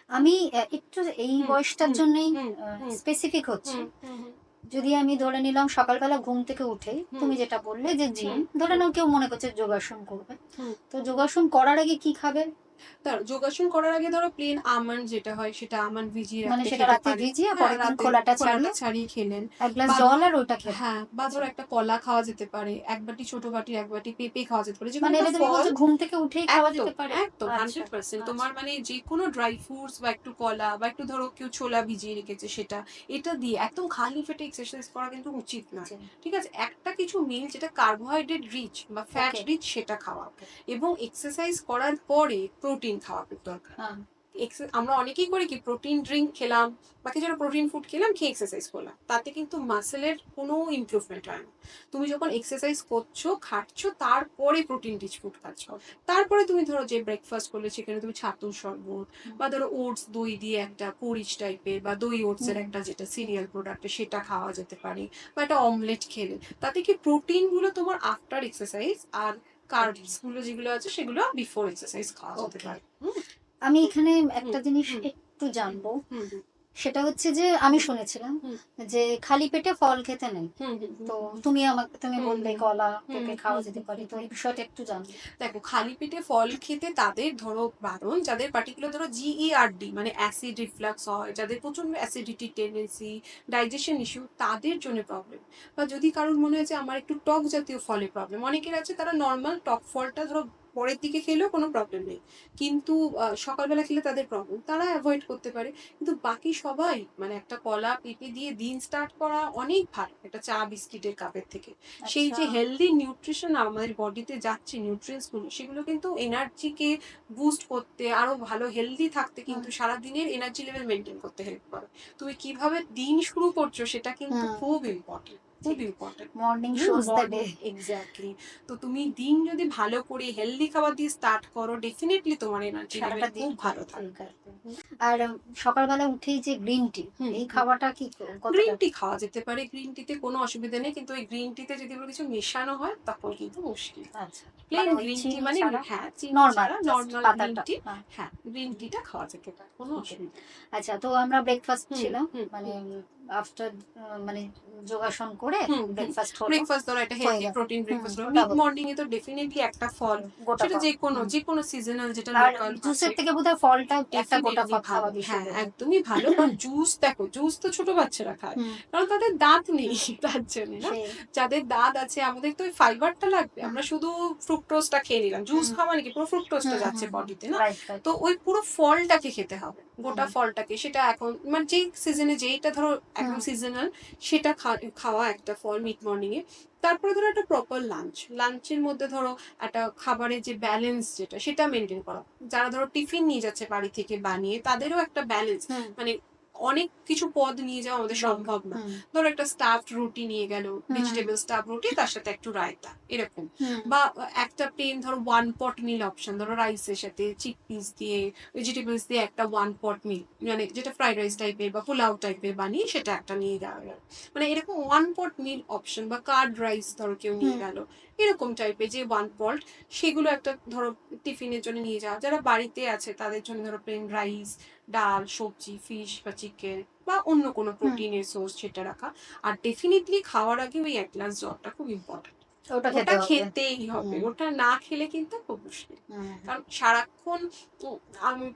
S1: আমি একটু এই বয়সটার জন্যই স্পেসিফিক হচ্ছে, যদি আমি ধরে নিলাম সকালবেলা ঘুম থেকে উঠে তুমি যেটা বললে যে জিম, ধরে নাও কেউ মনে করছে যোগাসন করবে, তো যোগাসন করার আগে কি খাবে?
S2: যোগাসন করার আগে ধরো প্লেন আমন্ড যেটা হয় সেটা আমন্ড ভিজিয়ে
S1: মানে
S2: রাখতে
S1: সেটা
S2: খেতে
S1: রাতে
S2: পারে।
S1: ভিজিয়ে
S2: হ্যাঁ,
S1: পরের দিন
S2: রাতে
S1: খোলাটা
S2: খোলাটা
S1: ছাড়িয়ে
S2: ছাড়িয়ে খেলেন।
S1: এক গ্লাস
S2: বা
S1: জল আর ওটা খেলেন।
S2: হ্যাঁ, বা
S1: আচ্ছা।
S2: ধরো একটা কলা খাওয়া যেতে পারে, এক বাটি ছোট বাটির এক বাটি পেঁপে খাওয়া যেতে পারে, যেকোনো
S1: মানে
S2: একটা
S1: এটা তুমি
S2: ফল।
S1: বলছো ঘুম থেকে উঠেই খাওয়া
S2: একদম,
S1: যেতে পারে?
S2: একদম
S1: আচ্ছা
S2: 100%।
S1: আচ্ছা।
S2: তোমার মানে যেকোনো ড্রাই ফ্রুটস বা একটু কলা বা একটু ধরো কেউ ছোলা ভিজিয়ে রেখেছে সেটা, এটা দিয়ে একদম খালি পেটে এক্সারসাইজ করা কিন্তু উচিত না।
S1: জি।
S2: ঠিক আছে? একটা কিছু মিল যেটা কার্বোহাইড্রেট রিচ বা ফ্যাট
S1: ওকে
S2: রিচ সেটা খাওয়া,
S1: ওকে।
S2: এবং এক্সারসাইজ করার পরে প্রোটিন খাওয়া খুব দরকার।
S1: হ্যাঁ।
S2: আমরা অনেকেই করি কি, প্রোটিন ড্রিঙ্ক খেলাম বা কিছু প্রোটিন ফুড খেলাম, খেয়ে এক্সারসাইজ করলাম, তাতে কিন্তু মাসেলের কোনো ইমপ্রুভমেন্ট হয় না। তুমি যখন এক্সারসাইজ করছো, খাচ্ছো, তারপরে প্রোটিন রিচ ফুড খাচ্ছো, তারপরে তুমি ধরো যে ব্রেকফাস্ট করলে সেখানে তুমি ছাতুর শরবত বা ধরো ওটস দই দিয়ে একটা পোরিচ টাইপের বা দই ওটস এর একটা যেটা সিরিয়াল প্রোডাক্ট সেটা খাওয়া যেতে পারে, বা একটা অমলেট খেলে, তাতে কি প্রোটিন গুলো তোমার আফটার এক্সারসাইজ আর কার্বস গুলো যেগুলো আছে সেগুলো বিফোর এক্সারসাইজ খাওয়া যেতে
S1: ওকে।
S2: পারে।
S1: আমি এখানে
S2: হুম
S1: একটা জিনিস
S2: হুম
S1: একটু জানবো,
S2: হুম হুম
S1: সেটা হচ্ছে যে আমি শুনেছিলাম
S2: হুম
S1: যে খালি পেটে ফল খেতে নেই।
S2: হুম হুম হুম
S1: তো
S2: হুম
S1: তুমি
S2: হুম
S1: বললে
S2: হুম
S1: কলা
S2: হুম
S1: পেঁপে খাওয়া
S2: হুম
S1: যেতে
S2: হুম
S1: পারে,
S2: হুম
S1: তো
S2: হুম।
S1: এই বিষয়টা একটু জানবো।
S2: দেখো, খালি পেটে ফল খেতে তাদের ধরো বারণ, যাদের পার্টিকুলার ধরো জিইআরডি মানে অ্যাসিড রিফ্লাক্স হয়, যাদের প্রচন্ড অ্যাসিডিটি টেন্ডেন্সি, ডাইজেশন ইস্যু, তাদের জন্য প্রবলেম। বা যদি কারোর মনে হয় যে আমার একটু টক জাতীয় ফলে প্রবলেম, অনেকের আছে তারা নর্মাল টক ফলটা ধরো পরের দিকে খেলেও কোনো প্রবলেম নেই, কিন্তু সকালবেলা খেলে তাদের প্রবলেম, তারা অ্যাভয়েড করতে পারে। কিন্তু বাকি সবাই মানে একটা কলা পেঁপে দিয়ে দিন স্টার্ট করা অনেক ভালো একটা চা বিস্কিটের কাপের থেকে। সেই
S1: আচ্ছা।
S2: যে হেলদি নিউট্রিশন আমাদের বডিতে যাচ্ছে, নিউট্রিয়েন্টস গুলো, সেগুলো কিন্তু এনার্জিকে বুস্ট করতে, আরো ভালো হেলদি থাকতে, কিন্তু সারাদিনের এনার্জি লেভেল মেনটেন করতে হেল্প করে। তুমি কিভাবে দিন শুরু করছো সেটা কিন্তু খুব ইম্পর্টেন্ট, খুব important.
S1: Morning shows the day.
S2: Morning, exactly. তো তুমি দিন যদি ভালো করে হেলদি খাবার দিয়ে স্টার্ট করো, ডেফিনেটলি তোমার এনার্জি লেভেল
S1: সারাটা দিন
S2: খুব ভালো
S1: ঠিক
S2: থাকবে।
S1: আছে। আর সকালবেলা উঠেই যে গ্রিন টি,
S2: হুম
S1: এই
S2: হুম
S1: খাওয়াটা কি
S2: গ্রিন
S1: কতটা?
S2: টি খাওয়া যেতে পারে, গ্রিন টিতে কোনো অসুবিধা নেই, কিন্তু ওই গ্রিন টিতে যদি কোনো কিছু মেশানো হয় তখন কিন্তু মুশকিল।
S1: আচ্ছা,
S2: প্লেন
S1: মানে ওই
S2: গ্রিন টি
S1: চিনি
S2: মানে,
S1: ছাড়া
S2: হ্যাঁ, চিনি
S1: নর্মাল
S2: ছাড়া
S1: জাস্ট
S2: নর্মাল গ্রিন
S1: পাতাটা,
S2: টি।
S1: হ্যাঁ।
S2: হ্যাঁ, গ্রিন টিটা খাওয়া যেতে পারে, কোনো
S1: ওকে।
S2: অসুবিধা নেই।
S1: আচ্ছা, তো আমরা ব্রেকফাস্ট
S2: হুম
S1: ছিলাম,
S2: হুম
S1: মানে
S2: হুম
S1: আফটার মানে যোগাসন করে
S2: হুম হুম
S1: ব্রেকফাস্ট হলো,
S2: ব্রেকফাস্ট ধরো একটা
S1: হয়ে
S2: হেলদি
S1: গেল।
S2: প্রোটিন ব্রেকফাস্ট হলো,
S1: ওটা
S2: মিড
S1: হলো
S2: মর্নিং এ তো ডেফিনেটলি একটা ফল,
S1: গোটা
S2: সেটা
S1: ফল।
S2: যে কোনো সিজনাল যেটা
S1: আর
S2: লোকাল আছে,
S1: জুসের থেকে বোধহয় ফলটা একটা গোটা
S2: ডেফিনেটলি
S1: ফল
S2: ভালো।
S1: খাওয়া বেশি
S2: হ্যাঁ,
S1: বেটার।
S2: একদমই ভালো। বা জুস, দেখো জুস তো ছোট বাচ্চারা খায়,
S1: হুম।
S2: কারণ তাদের দাঁত নেই তার জন্য না।
S1: সেই।
S2: যাদের দাঁত আছে, আমাদের তো ওই ফাইবারটা লাগবে,
S1: হুম
S2: আমরা শুধু ফ্রুক্টোজটা খেয়ে নিলাম, জুস
S1: হুম
S2: খাওয়া মানে কি পুরো ফ্রুক্টোজটা
S1: হুম
S2: যাচ্ছে
S1: হুম হুম।
S2: বডিতে না।
S1: Right right.
S2: তো ওই পুরো ফলটাকে খেতে হবে, গোটা
S1: হুম
S2: ফলটাকে, সেটা এখন মানে যেই সিজনে যেইটা ধরো
S1: হুম
S2: একদম সিজনাল, সেটা খাওয়া একটা ফল মিড মর্নিং এ। তারপরে ধরো একটা প্রপার লাঞ্চের মধ্যে ধরো একটা খাবারের যে ব্যালেন্স যেটা, সেটা মেনটেন করা। যারা ধরো টিফিন নিয়ে যাচ্ছে বাড়ি থেকে বানিয়ে, তাদেরও একটা ব্যালেন্স,
S1: হুম।
S2: মানে অনেক কিছু পদ নিয়ে যাওয়া আমাদের
S1: দরকার।
S2: সম্ভব না।
S1: হুম
S2: ধরো একটা স্টাফড রুটি নিয়ে গেল,
S1: হুম
S2: ভেজিটেবল স্টাফ রুটি, তার সাথে একটু রায়তা, এরকম।
S1: হুম
S2: বা একটা প্লেন ধরো ওয়ান পট মিল অপশন, ধরো রাইসের সাথে চিক পিস দিয়ে, ভেজিটেবলস দিয়ে একটা ওয়ান পট মিল, মানে যেটা ফ্রাইড রাইস টাইপের বা পোলাও টাইপের বানিয়ে সেটা একটা নিয়ে যাওয়া গেল। মানে এরকম ওয়ান পট মিল অপশন, বা কার্ড রাইস ধরো কেউ নিয়ে
S1: হুম
S2: গেল, এরকম টাইপের যে ওয়ান পট, সেগুলো একটা ধরো টিফিনের জন্য নিয়ে যাওয়া। যারা বাড়িতে আছে তাদের জন্য ধরো প্লেন রাইস, ডাল, সবজি, ফিশ বা চিকেন বা অন্য কোনো
S1: হুম।
S2: প্রোটিনের সোর্স সেটা রাখা। আর ডেফিনেটলি খাওয়ার আগে ওই এক গ্লাস জলটা খুব ইম্পর্টেন্ট,
S1: ওটা খেতে
S2: ওটা
S1: হবে।
S2: খেতেই হবে,
S1: হুম
S2: ওটা না খেলে কিন্তু খুব মুশকিল।
S1: হুম
S2: কারণ সারাক্ষণ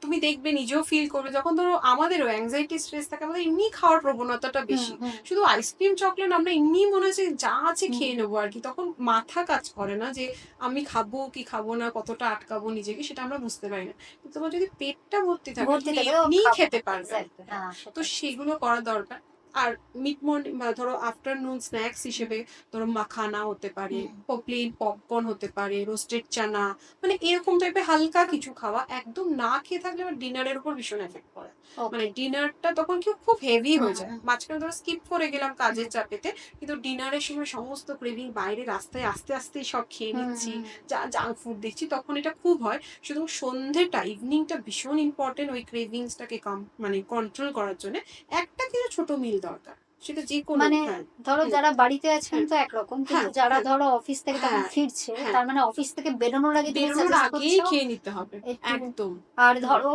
S2: তুমি দেখবে, নিজেও ফিল করবে, যখন ধরো আমাদেরও অ্যাংজাইটি স্ট্রেস থাকে, আমাদের এমনি খাওয়ার প্রবণতাটা
S1: হুম
S2: বেশি,
S1: হুম
S2: শুধু আইসক্রিম চকলেট আমরা এমনি মনে হচ্ছে যা আছে
S1: হুম।
S2: খেয়ে নেবো আর কি, তখন মাথা কাজ করে না যে আমি খাবো কি খাবো না, কতটা আটকাবো নিজেকে, সেটা আমরা বুঝতে পারি না। কিন্তু তোমার যদি পেটটা ভর্তি থাকে,
S1: ভর্তি
S2: তুমি
S1: থাকে ও
S2: এমনিই
S1: খাবো।
S2: খেতে পারবে না।
S1: এক্স্যাক্টলি,
S2: হ্যাঁ,
S1: হ্যাঁ
S2: তো
S1: সেটাই।
S2: সেগুলো করা দরকার। আর মিড মর্নিং বা ধরো আফটারনুন স্ন্যাক্স
S1: হুম
S2: হিসেবে ধরো মাখানা হতে পারে,
S1: হুম
S2: প্লেন পপকর্ন হতে পারে, রোস্টেড চানা, মানে এরকম টাইপের হালকা কিছু খাওয়া। একদম না খেয়ে থাকলে আবার ডিনারের উপর ভীষণ এফেক্ট পড়ে, মানে
S1: ওকে।
S2: ডিনারটা তখন কি খুব হেভি
S1: হুম
S2: হয়ে যায়,
S1: হুম
S2: মাঝখানে ধরো স্কিপ করে গেলাম
S1: হুম
S2: কাজের চাপেতে, কিন্তু ডিনারের সময় সমস্ত ক্রেভিং বাইরে রাস্তায় আস্তে আস্তে সব খেয়ে
S1: হুম
S2: নিচ্ছি,
S1: হুম।
S2: যা জাঙ্ক ফুড দেখছি, তখন এটা খুব হয়। শুধু সন্ধ্যেটা, ইভিনিংটা ভীষণ ইম্পর্টেন্ট ওই ক্রেভিংসটাকে মানে কন্ট্রোল করার জন্য। একটা কিছু ছোট মিল দরকার, সেটা যে কোনো।
S1: মানে
S2: হ্যাঁ
S1: ধরো
S2: হুম
S1: যারা বাড়িতে আছেন
S2: হ্যাঁ
S1: তো একরকম, কিন্তু
S2: হ্যাঁ
S1: যারা
S2: হ্যাঁ
S1: ধরো অফিস থেকে তখন
S2: হ্যাঁ
S1: ফিরছে,
S2: হ্যাঁ
S1: তার মানে অফিস থেকে বেরোনোর আগে তুমি
S2: বেরোনোর
S1: সাজেস্ট
S2: আগেই
S1: করছো
S2: খেয়ে নিতে হবে।
S1: একটু।
S2: একদম।
S1: আর
S2: হুম
S1: ধরো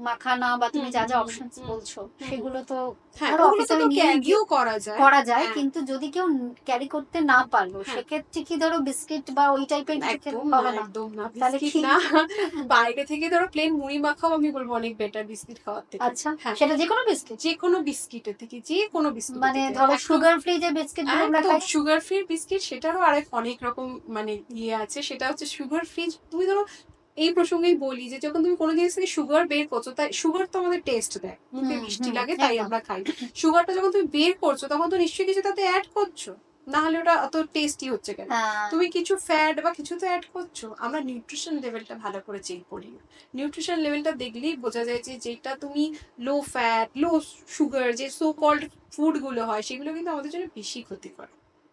S1: মাখানা বা তুমি
S2: হুম,
S1: যা যা
S2: হুম,
S1: অপশনস
S2: হুম,
S1: বলছো
S2: হুম।
S1: সেগুলো তো
S2: হ্যাঁ,
S1: ধরো
S2: ওগুলো
S1: অফিসে
S2: তো
S1: আমি নিয়ে
S2: ক্যারিও করা যায়।
S1: করা যায়,
S2: হ্যাঁ,
S1: কিন্তু যদি কেউ ক্যারি করতে না পারলো
S2: হ্যাঁ।
S1: সেক্ষেত্রে কি ধরো বিস্কিট বা ওই টাইপের কিছু খেতে
S2: একদম না,
S1: হবে না?
S2: একদম না।
S1: তাহলে
S2: বিস্কিট
S1: কি?
S2: না। বাইরে থেকে ধরো প্লেন মুড়ি মাখাও আমি বলব অনেক বেটার বিস্কিট খাওয়ার থেকে।
S1: আচ্ছা,
S2: হ্যাঁ,
S1: সেটা যে কোনো বিস্কিট?
S2: যেকোনো বিস্কিটের থেকে, যেকোনো বিস্কিটের
S1: মানে
S2: থেকে।
S1: ধরো
S2: একদম,
S1: সুগার ফ্রি যে বিস্কিট গুলো আমরা
S2: একদম
S1: খাই?
S2: সুগার ফ্রি বিস্কিট সেটারও আরেক অনেক রকম মানে ইয়ে আছে। সেটা হচ্ছে সুগার ফ্রি। তুমি ধরো এই প্রসঙ্গেই বলি যে যখন তুমি কোনো জিনিস থেকে সুগার বের করছো, তাই সুগার তো আমাদের টেস্ট দেয়। মুখে মিষ্টি লাগে তাই
S1: একদম।
S2: আমরা খাই। সুগারটা যখন তুমি বের করছো তখন তো নিশ্চয়ই কিছু তাতে অ্যাড করছো। না হলে ওটা অত টেস্টি হচ্ছে কেন?
S1: হ্যাঁ।
S2: তুমি কিছু ফ্যাট বা কিছু তো অ্যাড করছো। আমরা নিউট্রিশন লেভেলটা ভালো করে চেক করি না। নিউট্রিশন লেভেলটা দেখলেই বোঝা যায় যে যেটা তুমি লো ফ্যাট, লো সুগার যে সো কল্ড ফুড গুলো হয় সেগুলো কিন্তু আমাদের জন্য বেশি ক্ষতিকর।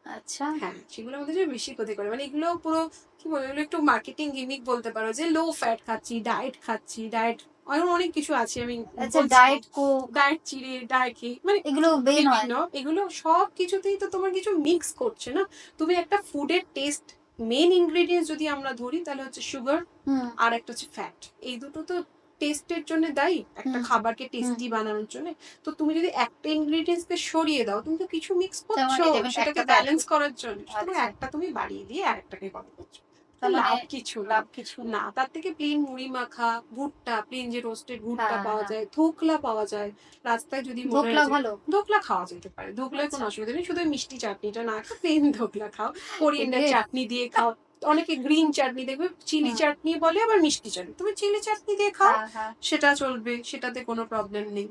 S1: আচ্ছা।
S2: হ্যাঁ, সেগুলো আমাদের জন্য বেশি ক্ষতি করে। মানে এগুলো পুরো কি বলবো, এগুলো একটু মার্কেটিং গিমিক বলতে পারো যে লো ফ্যাট খাচ্ছি, ডায়েট খাচ্ছি, ডায়েট এমন অনেক কিছু আছে আমি
S1: আচ্ছা,
S2: বলছি না।
S1: ডায়েট কোক
S2: ডায়েট চিড়ে, ডায়েট ঘি মানে
S1: এগুলো বেন হয়?
S2: বিভিন্ন এগুলো সব কিছুতেই তো তোমার কিছু মিক্স করছে না। তুমি একটা ফুডের টেস্ট মেইন ইনগ্রেডিয়েন্টস যদি আমরা ধরি তাহলে হচ্ছে সুগার
S1: হুম
S2: আর একটা হচ্ছে ফ্যাট। এই দুটো তো টেস্টের জন্য দায়ী, একটা
S1: হুম
S2: খাবারকে
S1: হুম।
S2: টেস্টি বানানোর জন্য। তো তুমি যদি একটা ইনগ্রেডিয়েন্টস কে সরিয়ে দাও, তুমি তো কিছু মিক্স
S1: তার
S2: করছো
S1: মানে ইলেভেন
S2: সেটাকে
S1: একটা তো অ্যাড
S2: ব্যালেন্স
S1: করতে।
S2: করার জন্য। সুতরাং
S1: আচ্ছা,
S2: একটা তুমি বাড়িয়ে দিয়ে আরেকটাকে কম করছো। তো
S1: তার মানে
S2: লাভ কিছু না।
S1: লাভ কিছু
S2: না,
S1: নেই।
S2: তার থেকে প্লেন মুড়ি মাখা, ভুট্টা, প্লেন যে রোস্টেড ভুট্টা
S1: হ্যাঁ
S2: পাওয়া
S1: হ্যাঁ।
S2: যায়, ধোকলা পাওয়া যায়। রাস্তায় যদি মনে হয়
S1: ধোকলা
S2: যে
S1: ভালো?
S2: ধোকলা খাওয়া যেতে পারে, ধোকলায় কোনো
S1: আচ্ছা।
S2: অসুবিধা নেই। শুধু ওই মিষ্টি চাটনিটা না খাও, প্লেন ধোকলা খাও। কোরিয়েন্ডার
S1: এ
S2: চাটনি দিয়ে খাও। অনেকে গ্রিন চাটনি দেখবে, চিলি
S1: হুম।
S2: চাটনি বলে আবার মিষ্টি চাটনি। তুমি চিলি চাটনি দিয়ে খাও,
S1: হ্যাঁ হ্যাঁ।
S2: সেটা চলবে, সেটাতে কোনো প্রবলেম নেই।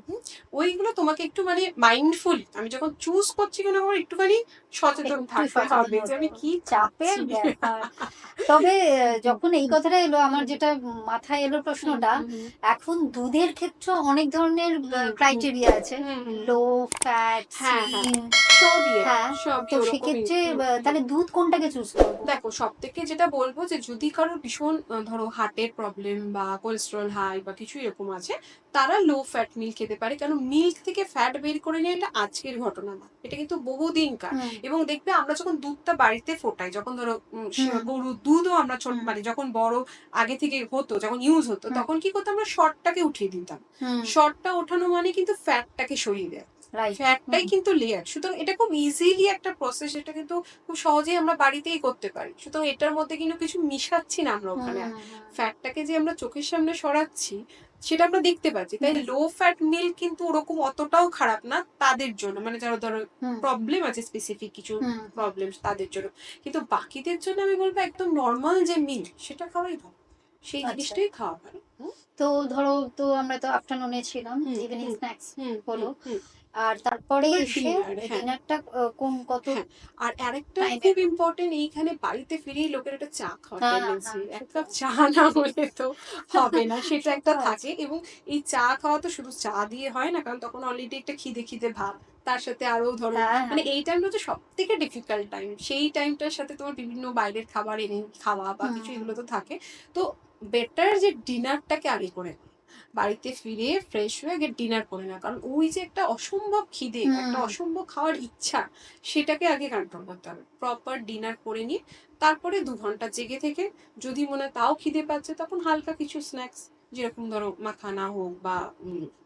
S2: ওইগুলো তোমাকে একটু মানে মাইন্ডফুল, আমি যখন চুজ করছি কোনো আমার একটুখানি সচেতন
S1: একটু
S2: থাকতে
S1: সচেতন
S2: হবে যে
S1: হতে
S2: আমি
S1: হবে।
S2: কি
S1: চাপের
S2: খাচ্ছি।
S1: ব্যাপার। তবে
S2: হুম,
S1: যখন এই
S2: হুম,
S1: কথাটা এলো আমার
S2: হুম,
S1: যেটা মাথায় এলো
S2: হুম,
S1: প্রশ্নটা,
S2: হুম, হুম,
S1: এখন দুধের ক্ষেত্রেও অনেক ধরনের
S2: হুম, হুম,
S1: ক্রাইটেরিয়া আছে।
S2: হুম, হুম,
S1: লো ফ্যাট,
S2: হ্যাঁ, হ্যাঁ,
S1: স্লিম।
S2: সবই
S1: হ্যাঁ,
S2: সবই
S1: তো
S2: ওরকমই।
S1: সেক্ষেত্রে তাহলে দুধ কোনটাকে চুজ করবো?
S2: দেখো সব থেকে যেটা বলবো যে যদি কারোর ভীষণ ধরো হার্টের প্রবলেম বা কোলেস্টেরল হাই বা কিছু এরকম আছে, তারা লো ফ্যাট মিল্ক খেতে পারে। কারণ মিল্ক থেকে ফ্যাট বের করে নিয়ে এটা আজকের ঘটনা না, এটা কিন্তু বহুদিনকার।
S1: হুম
S2: এবং দেখবে আমরা যখন দুধটা বাড়িতে ফোটাই, যখন ধরো
S1: হুম
S2: গরুর দুধও আমরা ছোট
S1: হুম
S2: মানে যখন বড় আগে থেকে হতো, যখন ইউজ হতো,
S1: হুম
S2: তখন কি করতাম, আমরা শর্টটাকে উঠিয়ে দিতাম।
S1: হুম।
S2: শর্টটা ওঠানো মানে কিন্তু ফ্যাটটাকে সরিয়ে দেয়।
S1: রাইট।
S2: ফ্যাটটাই
S1: হুম
S2: কিন্তু লেয়ার। সুতরাং এটা খুব ইজিলি একটা প্রসেস, এটা কিন্তু খুব সহজেই আমরা বাড়িতেই করতে পারি। সুতরাং এটার মধ্যে কিন্তু কিছু মিশাচ্ছি না আমরা
S1: হুম
S2: ওখানে।
S1: হুম
S2: ফ্যাটটাকে যে আমরা চোখের সামনে সরাচ্ছি সেটা আমরা দেখতে পাচ্ছি। তাই
S1: হুম
S2: লো ফ্যাট মিল্ক কিন্তু ওরকম অতটাও খারাপ না তাদের জন্য, মানে যারা ধরো
S1: হুম
S2: প্রবলেম আছে, স্পেসিফিক কিছু
S1: হুম হুম।
S2: প্রবলেম তাদের জন্য। কিন্তু বাকিদের জন্য আমি বলবো একদম নর্মাল যে মিল্ক সেটা খাওয়াই ভালো, সেই
S1: আচ্ছা,
S2: জিনিসটাই খাওয়া ভালো।
S1: তো ধরো, তো আমরা তো আফটারনুনে ছিলাম,
S2: হুম,
S1: ইভিনিং
S2: হুম,
S1: স্ন্যাক্স
S2: হুম,
S1: হলো,
S2: হুম, হুম।
S1: আর তারপরে
S2: এবার
S1: এসে
S2: ডিনার, হ্যাঁ,
S1: ডিনারটা কোন কত
S2: হ্যাঁ। আর আরেকটা
S1: টাইমে?
S2: খুব ইম্পর্টেন্ট, এইখানে বাড়িতে ফিরেই লোকের একটা চা খাওয়ার
S1: হ্যাঁ
S2: টেন্ডেন্সি।
S1: হ্যাঁ,
S2: এক
S1: সে তো
S2: কাপ চা না হলে তো হবে না, সেটা
S1: সে
S2: একটা
S1: তো আছে।
S2: থাকে। এবং এই চা খাওয়া তো শুধু চা দিয়ে হয় না, কারণ তখন অলরেডি একটা খিদে খিদে ভাব। তার সাথে আরো ধরো
S1: হ্যাঁ
S2: মানে
S1: হ্যাঁ।
S2: এই টাইমটা হচ্ছে সব থেকে ডিফিকাল্ট টাইম। সেই টাইমটার সাথে তোমার বিভিন্ন বাইরের খাবার এনে খাওয়া বা
S1: হুম
S2: কিছু
S1: হুম
S2: এগুলো তো থাকে। তো বেটার যে ডিনারটাকে আগে করে নাও। বাড়িতে ফিরে ফ্রেশ হয়ে আগে ডিনার করে না, কারণ ওই যে একটা অসম্ভব খিদে, একটা
S1: হুম।
S2: অসম্ভব খাওয়ার ইচ্ছা, সেটাকে আগে কন্ট্রোল করতে হবে। প্রপার ডিনার করে নিয়ে তারপরে 2 ঘন্টা জেগে থেকে যদি মনে হয় তাও খিদে পাচ্ছে, তখন হালকা কিছু স্ন্যাক্স, যেরকম ধরো মাখানা হোক বা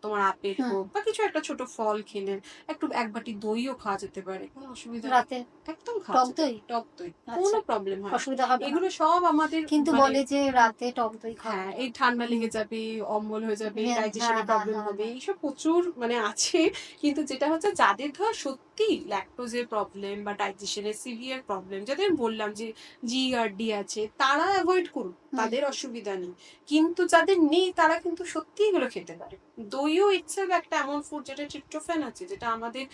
S2: তোমার আপেল
S1: হুম।
S2: হোক বা কিছু একটা ছোট ফল খেলে, একটু এক বাটি দইও খাওয়া যেতে পারে, কোনো অসুবিধা নেই।
S1: রাতে
S2: একদম খাওয়া
S1: টক
S2: যেতে
S1: দই?
S2: পারে টক দই,
S1: আচ্ছা,
S2: কোনো প্রবলেম হয় না।
S1: অসুবিধা হবে না?
S2: এগুলো সব আমাদের
S1: কিন্তু
S2: মানে
S1: বলে যে রাতে টক দই খাওয়া
S2: হ্যাঁ, এই
S1: যায়।
S2: ঠান্ডা
S1: হুম।
S2: লেগে যাবে, অম্বল হয়ে যাবে,
S1: হ্যাঁ হ্যাঁ
S2: ডাইজেশনে
S1: হ্যাঁ
S2: প্রবলেম
S1: হ্যাঁ
S2: হবে,
S1: হ্যাঁ।
S2: এইসব প্রচুর মানে আছে। কিন্তু যেটা হচ্ছে যাদের ধর সত্যি ল্যাকটোজের প্রবলেম বা ডাইজেশনের সিভিয়ার প্রবলেম, যাদের বললাম যে জিআরডি আছে, তারা অ্যাভয়েড করুন,
S1: হুম
S2: তাদের অসুবিধা নেই। কিন্তু যাদের নেই তারা কিন্তু সত্যি এগুলো খেতে পারে। দইও ইটসেলফ একটা এমন ফুড যেটা ট্রিপ্টোফ্যান আছে, যেটা আমাদের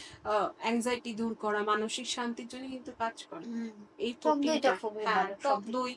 S2: অ্যাংজাইটি দূর করা, মানসিক শান্তির জন্য কিন্তু কাজ করে।
S1: হুম।
S2: এই
S1: টক দইটা
S2: প্রোটিনটা,
S1: খুবই
S2: হ্যাঁ,
S1: ভালো সব
S2: টক
S1: দিক।
S2: দই,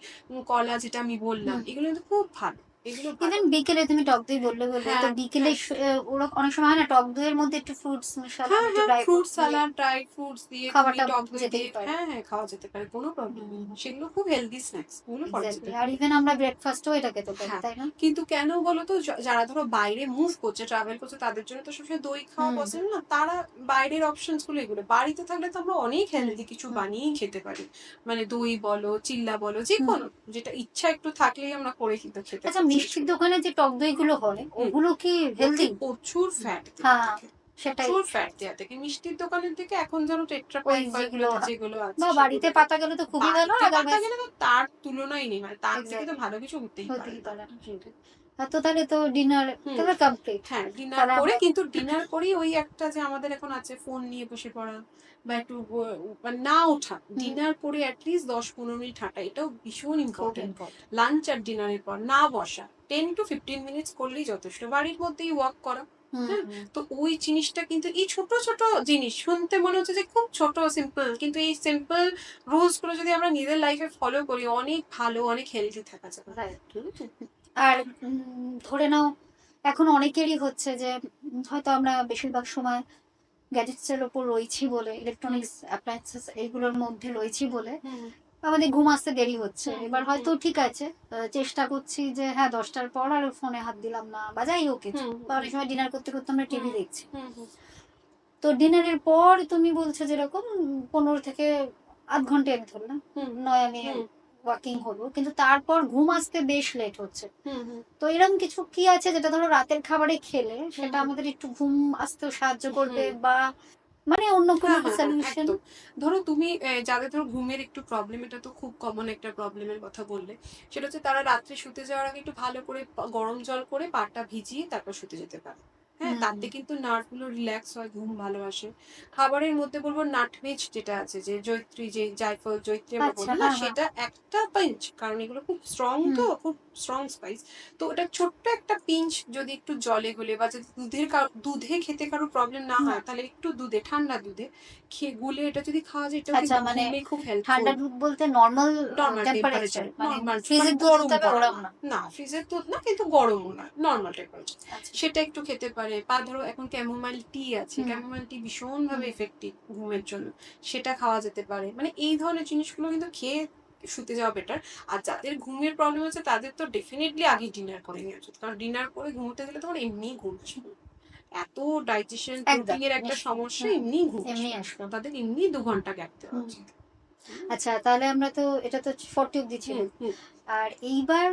S2: কলা যেটা আমি বললাম,
S1: হুম।
S2: এগুলো কিন্তু খুব ভালো, এগুলো ভালো।
S1: ইভেন বিকেলে তুমি টক দই বললে বলে তো
S2: হ্যাঁ,
S1: বিকেলে
S2: হ্যাঁ,
S1: ওরা অনেক সময় হয় না টক দইয়ের মধ্যে একটু ফ্রুটস মেশালাম,
S2: হ্যাঁ,
S1: একটু
S2: হ্যাঁ,
S1: ড্রাই
S2: ফ্রুট
S1: ফ্রুটস দিয়ে
S2: সালাড, ড্রাই ফ্রুটস দিয়ে তুমি
S1: খাওয়াটা
S2: টক দই
S1: যেতেই
S2: দিয়ে,
S1: পারে।
S2: হ্যাঁ, হ্যাঁ, খাওয়া যেতে পারে, কোনো প্রবলেম নেই।
S1: হুম।
S2: সেগুলো খুব হেলদি স্ন্যাক্স, ওগুলো করা যেতে
S1: এক্স্যাক্টলি, আর
S2: পারে।
S1: ইভেন আমরা ব্রেকফাস্টেও এটা খেতে পারি,
S2: হ্যাঁ,
S1: তাই না?
S2: কিন্তু কেন বলতো, যারা ধরো বাইরে মুভ করছে, ট্রাভেল করছে, তাদের জন্য তো সবসময় দই খাওয়া
S1: হুম হুম
S2: পসিবল না। তারা বাইরের অপশনস গুলো এগুলো। বাড়িতে থাকলে তো আমরা অনেক
S1: হুম
S2: হেলদি কিছু
S1: হুম
S2: বানিয়েই খেতে পারি। মানে দই বলো, চিল্লা বলো,
S1: হুম।
S2: যেকোনো যেটা ইচ্ছা একটু থাকলেই আমরা করে কিন্তু খেতে
S1: আচ্ছা,
S2: পারি।
S1: মিষ্টির দোকানে যে টক দই গুলো হয় ওগুলো কি হেলদি?
S2: প্রচুর ফ্যাট
S1: হ্যাঁ সেটাই,
S2: প্রচুর ফ্যাট দেওয়া থাকে। মিষ্টির দোকানের থেকে এখন যেন টেট্রা
S1: ওই
S2: প্যাক
S1: যেগুলো
S2: যেগুলো আছে
S1: বা বাড়িতে পাতা গেলে তো খুবই ভালো,
S2: বাড়িতে পাতা
S1: আদারওয়াইজ
S2: গেলে তো তার তুলনাই নেই, মানে তার থেকে তো ভালো কিছু হতেই পারে
S1: হতেই
S2: না।
S1: পারে না। তো তাহলে তো ডিনার তাহলে কমপ্লিট।
S2: হ্যাঁ, ডিনার
S1: তাহলে
S2: করে,
S1: আমরা
S2: কিন্তু ডিনার করেই ওই একটা যে আমাদের এখন আছে ফোন নিয়ে বসে পড়া বা একটু মানে না ওঠা, ডিনার করে অ্যাটলিস্ট 10-15 মিনিট হাঁটা, এটাও ভীষণ ইম্পর্টেন্ট। লাঞ্চ আর ডিনারের পর না বসা, 10 to 15 মিনিটস করলেই যথেষ্ট, বাড়ির মধ্যেই ওয়াক করা। হ্যাঁ, তো ওই জিনিসটা কিন্তু, এই ছোট ছোট জিনিস শুনতে মনে হচ্ছে যে খুব ছোট সিম্পল, কিন্তু এই সিম্পল রুলস গুলো যদি আমরা নিজের লাইফে ফলো করি অনেক ভালো, অনেক হেলদি থাকা যাবে।
S1: আর ধরে নাও এখন অনেকেরই হচ্ছে যে হয়তো আমরা বেশিরভাগ সময় গ্যাজেটস এর উপর রয়েছি বলে, ইলেকট্রনিক্স অ্যাপ্লায়েন্সেস এইগুলোর মধ্যে রয়েছি বলে আমাদের ঘুম আসতে দেরি হচ্ছে। এবার হয়তো ঠিক আছে, চেষ্টা করছি যে হ্যাঁ 10টার পর আর ফোনে হাত দিলাম না বা যাই হোক কিছু, বা অনেক সময় ডিনার করতে করতে আমরা টিভি দেখছি। তো ডিনারের পর তুমি বলছো যেরকম 15 থেকে আধ ঘন্টা আমি ধরলাম, নয় আমি ওয়াকিং হলো, কিন্তু তারপর ঘুম আসতে বেশ লেট হচ্ছে। তো এরকম কিছু কি আছে যেটা ধরো রাতের খাবারে খেলে সেটা আমাদের একটু ঘুম আসতেও সাহায্য করবে, বা মানে অন্য কোনো সলিউশন?
S2: ধরো তুমি যাদের ধরো ঘুমের একটু প্রবলেম, এটা তো খুব কমন একটা প্রবলেমের কথা বললে, সেটা হচ্ছে তারা রাত্রে শুতে যাওয়ার আগে একটু ভালো করে গরম জল করে পাটা ভিজিয়ে তারপর শুতে যেতে পারে। হ্যাঁ, তাতে কিন্তু নার্ভ গুলো রিল্যাক্স হয়, ঘুম ভালো আসে। খাবারের মধ্যে বলবো নাটমেজ যেটা আছে, যে জয়ত্রী, যে জায়ফল জয়ত্রী আমরা বলি না, সেটা একটা পিঞ্চ, কারণ এগুলো খুব স্ট্রং, তো খুব স্ট্রং স্পাইস। তো ওটা ছোট্ট একটা পিঞ্চ যদি একটু জলে গুলে, বা যদি দুধে খেতে কারো প্রবলেম না হয় তাহলে একটু দুধে, ঠান্ডা দুধে গুলে এটা যদি খাওয়া যায়, এটা কিন্তু ঘুমে খুব হেল্পফুল।
S1: ঠান্ডা দুধ বলতে নরমাল
S2: টেম্পারেচার, নরমাল,
S1: ফ্রিজের দুধ
S2: গরম
S1: ওরকম না?
S2: না, ফ্রিজের দুধ না, কিন্তু গরমও না, নরমাল টেম্পারেচার, সেটা একটু খেতে পারে। বা ধরো এখন ক্যামোমাইল টি আছে, ক্যামোমাইল টি ভীষণ ভাবে এফেক্টিভ ঘুমের জন্য, সেটা খাওয়া যেতে পারে। মানে এই ধরনের জিনিসগুলো কিন্তু খেয়ে শুতে যাওয়া বেটার। আর যাদের ঘুমের প্রবলেম আছে তাদের তো ডেফিনেটলি আগে ডিনার করে নেওয়া উচিত, কারণ ডিনার করে ঘুমোতে গেলে তোমার এমনি ঘুম আসবে, এত ডাইজেশন প্রোটিন এর একটা সমস্যা, এমনি ঘুম আসবে, তাদের এমনি 2 ঘন্টা গ্যাপ দেওয়া উচিত।
S1: আচ্ছা, তাহলে আমরা তো এটা তো 40 অব্দি ছিল, আর এইবার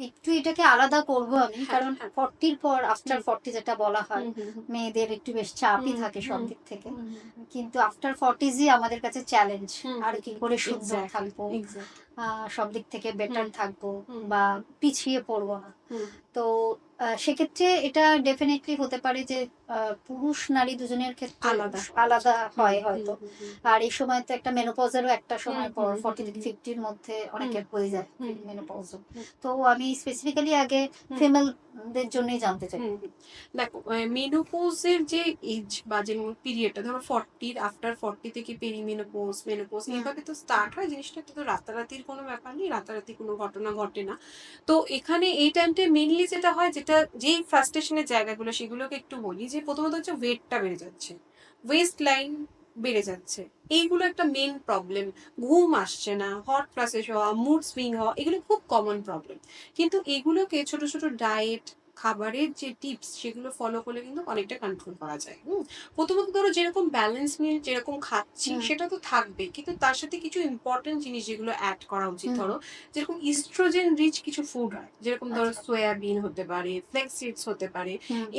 S1: একটু এটাকে আলাদা করব আমি, কারণ 40-র পর আফটার 40 যেটা বলা হয়, মেয়েদের একটু বেশ চাপই থাকে সব দিক থেকে, কিন্তু আফটার 40ই আমাদের কাছে চ্যালেঞ্জ, আর কি করে সুন্দর থাকবো, সব দিক থেকে বেটার থাকবো, বা পিছিয়ে পড়বো না। তো সেক্ষেত্রে এটা ডেফিনেটলি হতে পারে যে পুরুষ নারী দুজনের ক্ষেত্রে আলাদা হয় হয়তো। আর এই সময় তো একটা মেনোপজেরও একটা সময় পর 40 থেকে 50-র মধ্যে অনেকের হয়ে যায় মেনোপজ। তো আমি স্পেসিফিক্যালি আগে ফিমেলদের জন্যই জানতে চাই।
S2: দেখো, মেনোপজের যে এজ বা যে পিরিয়ডটা, ধরো 40, আফটার 40 থেকে পেরিমেনোপজ, মেনোপজ, এইভাবে তো স্টার্ট হয় জিনিসটা, তো রাতারাতির কোনো ব্যাপার নেই, রাতারাতি কোনো ঘটনা ঘটে না। তো এখানে এই টাইমটা মেইনলি যেটা হয়, যেটা যেই ফ্রাস্ট্রেশনের জায়গাগুলো সেগুলোকে একটু বলি, যে প্রথমত হচ্ছে ওয়েটটা বেড়ে যাচ্ছে, ওয়েস্ট লাইন বেড়ে যাচ্ছে, এইগুলো একটা মেন প্রবলেম। ঘুম আসছে না, হট ফ্লাশেস হওয়া, মুড সুইং হওয়া, এগুলো খুব কমন প্রবলেম। কিন্তু এগুলোকে ছোট ছোট ডায়েট, খাবারের যে টিপস, সেগুলো ফলো করলে কিন্তু অনেকটা কন্ট্রোল করা যায়। প্রথমত ধরো যেরকম ব্যালেন্স মিল যেরকম খাচ্ছি সেটা তো থাকবে, কিন্তু তার সাথে কিছু ইম্পর্টেন্ট জিনিস যেগুলো অ্যাড করা উচিত, ধরো যেরকম ইস্ট্রোজেন রিচ কিছু ফুড হয়, যেরকম ধরো সয়াবিন হতে পারে, ফ্লেক্স সিডস হতে পারে,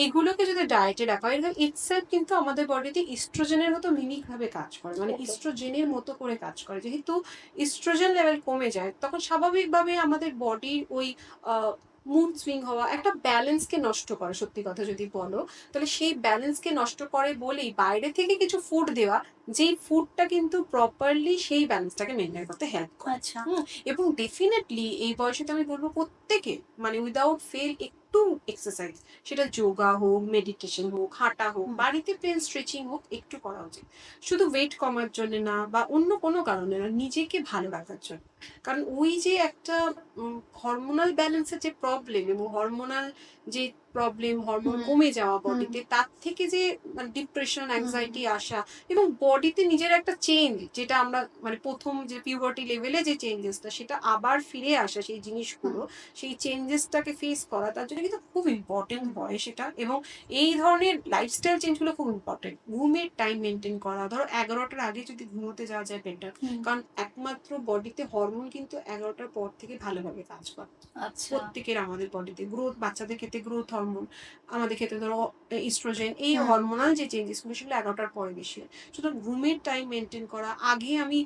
S2: এগুলোকে যদি ডায়েটে রাখা হয়, ইটসেলফ কিন্তু আমাদের বডিতে ইস্ট্রোজেনের মতো মিমিক ভাবে কাজ করে, মানে ইস্ট্রোজেনের মতো করে কাজ করে। যেহেতু ইস্ট্রোজেন লেভেল কমে যায়, তখন স্বাভাবিকভাবে আমাদের বডির ওই মুড সুইং হওয়া, একটা ব্যালেন্সকে নষ্ট করে, সত্যি কথা যদি বলো তাহলে সেই ব্যালেন্সকে নষ্ট করে বলেই বাইরে থেকে কিছু ফুড দেওয়া, যেই ফুডটা কিন্তু প্রপারলি সেই ব্যালেন্সটাকে মেনটেন করতে হেল্প করে। এবং ডেফিনেটলি এই বয়সে তো আমি বলবো প্রত্যেকে, মানে উইদাউট ফেল একটু এক্সারসাইজ, সেটা যোগা হোক, মেডিটেশন হোক, হাঁটা হোক, বাড়িতে প্লেন স্ট্রেচিং হোক, একটু করা উচিত। শুধু ওয়েট কমার জন্য না, বা অন্য কোনো কারণে না, নিজেকে ভালো রাখার জন্য। কারণ ওই যে একটা হরমোনাল ব্যালেন্সের যে প্রবলেম, এবং হরমোনাল যে প্রবলেম, হরমোন
S1: হুম,
S2: কমে যাওয়া
S1: হুম,
S2: বডিতে, তার থেকে যে মানে ডিপ্রেশন,
S1: হুম,
S2: অ্যাংজাইটি আসা এবং বডিতে নিজের একটা চেঞ্জ, যেটা আমরা মানে প্রথম যে পিউবার্টি লেভেলে যে চেঞ্জেসটা সেটা আবার ফিরে আসা, সেই জিনিসগুলো,
S1: হুম,
S2: সেই চেঞ্জেসটাকে ফেস করা, তার জন্য কিন্তু খুব ইম্পর্টেন্ট
S1: হুম,
S2: বয়স এটা। এবং এই ধরনের লাইফস্টাইল চেঞ্জগুলো খুব ইম্পর্টেন্ট। ঘুমের টাইম মেনটেন করা, ধরো 11টার আগে যদি ঘুমোতে যাওয়া যায় বেটার,
S1: হুম,
S2: কারণ একমাত্র বডিতে হরমোন কিন্তু 11টার পর থেকে ভালোভাবে কাজ করে।
S1: আচ্ছা,
S2: প্রত্যেকের আমাদের বডিতে গ্রোথ, বাচ্চাদের ক্ষেত্রে গ্রোথ হরমোন, আমাদের ক্ষেত্রে ধরো ইস্ট্রোজেন, এই
S1: হুম,
S2: হরমোনাল যে চেঞ্জেসগুলো সেগুলো 11টার পরে বেশি হয়। সুতরাং ঘুমের টাইম মেনটেন করা। আগে আমি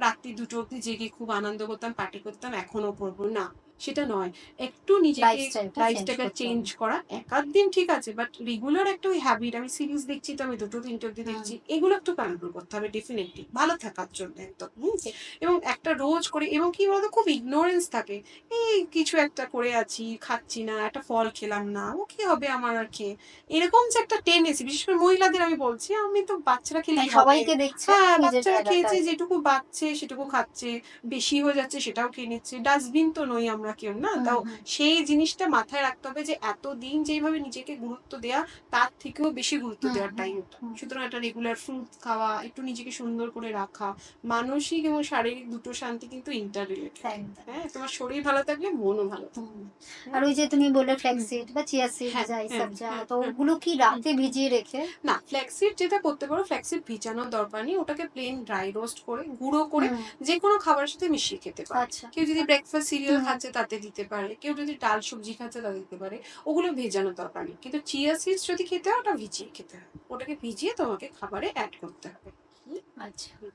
S2: রাত্রি 2টো অব্দি জেগে খুব আনন্দ করতাম, পার্টি করতাম, এখনো করবো না, সেটা নয়। একটু নিজেকে
S1: লাইফস্টাইলটা চেঞ্জ
S2: লাইফস্টাইলটা
S1: করতে
S2: চেঞ্জ
S1: হবে।
S2: করা এক আধ দিন ঠিক আছে, বাট রেগুলার একটা ওই হ্যাবিট, আমি সিরিজ দেখছি তো আমি 2টো 3টে অব্দি
S1: হুম,
S2: দেখছি, এগুলো একটু কন্ট্রোল করতে হবে ডেফিনেটলি, ভালো থাকার জন্য একদম।
S1: ঠিক।
S2: এবং একটা রোজ করে, এবং কি বলতো খুব ইগনোরেন্স থাকে, এই কিছু একটা করে আছি, খাচ্ছি না, একটা ফল খেলাম না, ও কি হবে আমার আর খেয়ে, এরকম যে একটা টেন্ডেন্সি, বিশেষ করে মহিলাদের আমি বলছি, আমি তো বাচ্চারা
S1: তাই
S2: খেলেই হবে,
S1: সবাইকে দেখছে
S2: হ্যাঁ
S1: নিজের
S2: বাচ্চারা খেয়েছে,
S1: জায়গাটায়।
S2: যেটুকু বাচ্চে সেটুকু খাচ্ছে, বেশি হয়ে যাচ্ছে সেটাও খেয়ে নিচ্ছে, ডাস্টবিন তো নই আমরা কেউ না,
S1: হুম,
S2: তাও
S1: হুম,
S2: সেই জিনিসটা মাথায় রাখতে হবে যে এতদিন যেভাবে নিজেকে গুরুত্ব দেয়া, তার থেকেও বেশি গুরুত্ব
S1: হুম,
S2: দেওয়ার
S1: হুম,
S2: টাইম ওটা।
S1: হুম,
S2: সুতরাং একটা রেগুলার ফ্রুট খাওয়া, একটু নিজেকে সুন্দর করে রাখা, মানসিক এবং শারীরিক দুটো শান্তি কিন্তু ইন্টার রিলেটেড।
S1: একদম।
S2: হ্যাঁ, তোমার শরীর ভালো থাকলে মনও ভালো
S1: হুম।
S2: থাকবে।
S1: আর
S2: হুম,
S1: ওই যে তুমি বললে
S2: হুম,
S1: ফ্ল্যাক্সিড বা চিয়া সিড
S2: হ্যাঁ,
S1: যা
S2: হ্যাঁ,
S1: এইসব যা,
S2: হ্যাঁ,
S1: তো
S2: হ্যাঁ,
S1: ওগুলো কি
S2: হুম।
S1: রাতে ভিজিয়ে রেখে?
S2: না, ফ্ল্যাক্সিড যেটা করতে পারো, ফ্ল্যাক্সিড ভিজানোর দরকার নেই, ওটাকে প্লেন ড্রাই রোস্ট করে গুঁড়ো করে
S1: হুম,
S2: যে কোনো খাবারের সাথে মিশিয়ে খেতে পারে।
S1: আচ্ছা,
S2: কেউ যদি ব্রেকফাস্ট সিরিয়াল
S1: হুম,
S2: খাচ্ছে তাতে দিতে পারে, কেউ যদি ডাল সবজি খাচ্ছে তাতে দিতে পারে, ওগুলো ভেজানোর দরকার নেই। কিন্তু চিয়া সিডস যদি খেতে হয় ওটা ভিজিয়ে খেতে হবে, ওটাকে ভিজিয়ে তোমাকে খাবারে অ্যাড করতে হবে। হুম,
S1: আচ্ছা।
S2: হুম।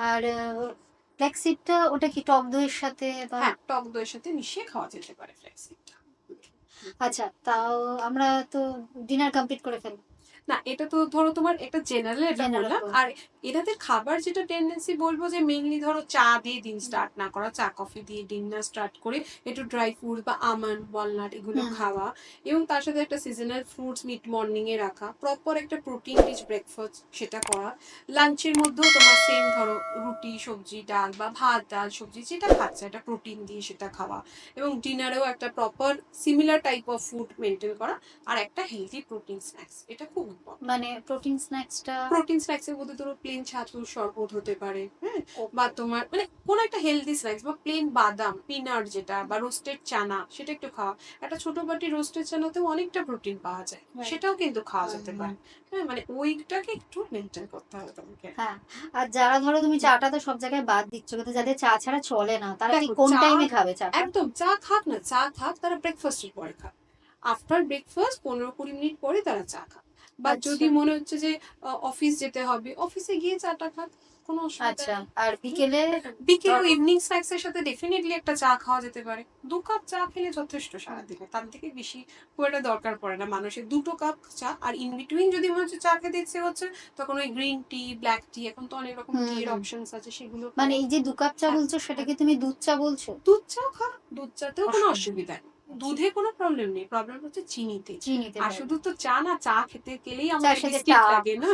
S1: আর ফ্ল্যাক্সিডটা ওটা কি টক দইয়ের সাথে বা?
S2: হ্যাঁ, টক দইয়ের সাথে মিশিয়ে খাওয়া যেতে পারে ফ্ল্যাক্সিডটা।
S1: আচ্ছা, তাও আমরা তো ডিনার কমপ্লিট করে ফেলবো।
S2: না, এটা তো ধরো তোমার একটা জেনারেল এটা
S1: জেনারেল
S2: বললাম। আর
S1: বলবো।
S2: এনাদের খাবার যেটা টেন্ডেন্সি বলবো যে মেইনলি ধরো চা দিয়ে দিন
S1: হুম,
S2: স্টার্ট না করা, চা কফি দিয়ে দিন না স্টার্ট করে একটু ড্রাই ফ্রুট বা আমন্ড, ওয়ালনাট এগুলো
S1: হুম,
S2: খাওয়া, এবং তার সাথে একটা সিজনাল ফ্রুটস মিড মর্নিং এ রাখা, প্রপার একটা প্রোটিন রিচ ব্রেকফাস্ট সেটা করা। লাঞ্চের মধ্যেও তোমার সেম ধরো রুটি সবজি ডাল বা ভাত ডাল সবজি যেটা খাচ্ছে একটা প্রোটিন দিয়ে সেটা খাওয়া, এবং ডিনারেও একটা proper similar type of food maintain করা, আর একটা হেলদি প্রোটিন স্ন্যাক্স, এটা খুব ইম্পর্টেন্ট।
S1: মানে প্রোটিন স্ন্যাক্সটা?
S2: প্রোটিন স্ন্যাক্স এর মধ্যে ধরো প্লেন ছাতুর শরবত হতে পারে, হ্যাঁ, বা
S1: ওকে।
S2: তোমার মানে কোন একটা হেলদি স্ন্যাক্স, বা প্লেন বাদাম পিনাট যেটা, বা রোস্টেড চানা সেটা একটু খাওয়া। একটা ছোট বাটি রোস্টেড চানাতেও অনেকটা প্রোটিন পাওয়া যায়,
S1: রাইট।
S2: সেটাও কিন্তু খাওয়া
S1: হুম,
S2: যেতে
S1: হুম,
S2: পারে। হ্যাঁ, মানে ওইটাকে একটু মেনটেন করতে হবে তোমাকে।
S1: হ্যাঁ। আর যারা ধরো তুমি চাটা তো সব জায়গায় বাদ দিচ্ছ, কিন্তু যাদের চা ছাড়া চলে না, তারা কি
S2: দেখো
S1: কোন
S2: চা,
S1: টাইমে খাবে চাটা?
S2: একদম চা খাক না, চা খাক তারা ব্রেকফাস্টের পরে খাক, আফটার ব্রেকফাস্ট 15-20 মিনিট পরে তারা চা খাক। বা
S1: আচ্ছা,
S2: যদি মনে হচ্ছে যে অফিস যেতে হবে, অফিসে গিয়ে চাটা খাক, কোনো অসুবিধা
S1: আচ্ছা।
S2: নেই।
S1: আর
S2: হুম,
S1: বিকেলে
S2: বিকেলেও
S1: ধরো?
S2: ইভিনিং স্ন্যাক্স এর সাথে ডেফিনেটলি একটা চা খাওয়া যেতে পারে। 2 কাপ চা খেলে যথেষ্ট
S1: হুম,
S2: সারাদিনে, তার থেকে বেশি খুব একটা দরকার পড়ে না মানুষের। 2টো কাপ চা, আর ইন বিটুইন যদি মনে হচ্ছে চা খেতে ইচ্ছে হচ্ছে, তখন ওই গ্রিন টি, ব্ল্যাক টি, এখন তো অনেক রকম টি
S1: হুম,
S2: এর
S1: হুম।
S2: অপশনস আছে, সেগুলো
S1: মানে
S2: খাওয়া।
S1: এই যে 2 কাপ চা
S2: হ্যাঁ,
S1: বলছো, সেটা
S2: হ্যাঁ,
S1: কি তুমি দুধ চা বলছো?
S2: দুধ চাও খা, দুধ চাতেও কোনো
S1: অসুবিধা নেই।
S2: অসুবিধা নেই,
S1: আচ্ছা,
S2: দুধে কোনো প্রবলেম নেই, প্রবলেম হচ্ছে চিনিতে।
S1: চিনিতে
S2: আর শুধু
S1: প্রবলেম।
S2: তো চা না, চা খেতে গেলেই
S1: চার
S2: আমাদের
S1: সাথে
S2: বিস্কিট
S1: চা।
S2: লাগে না,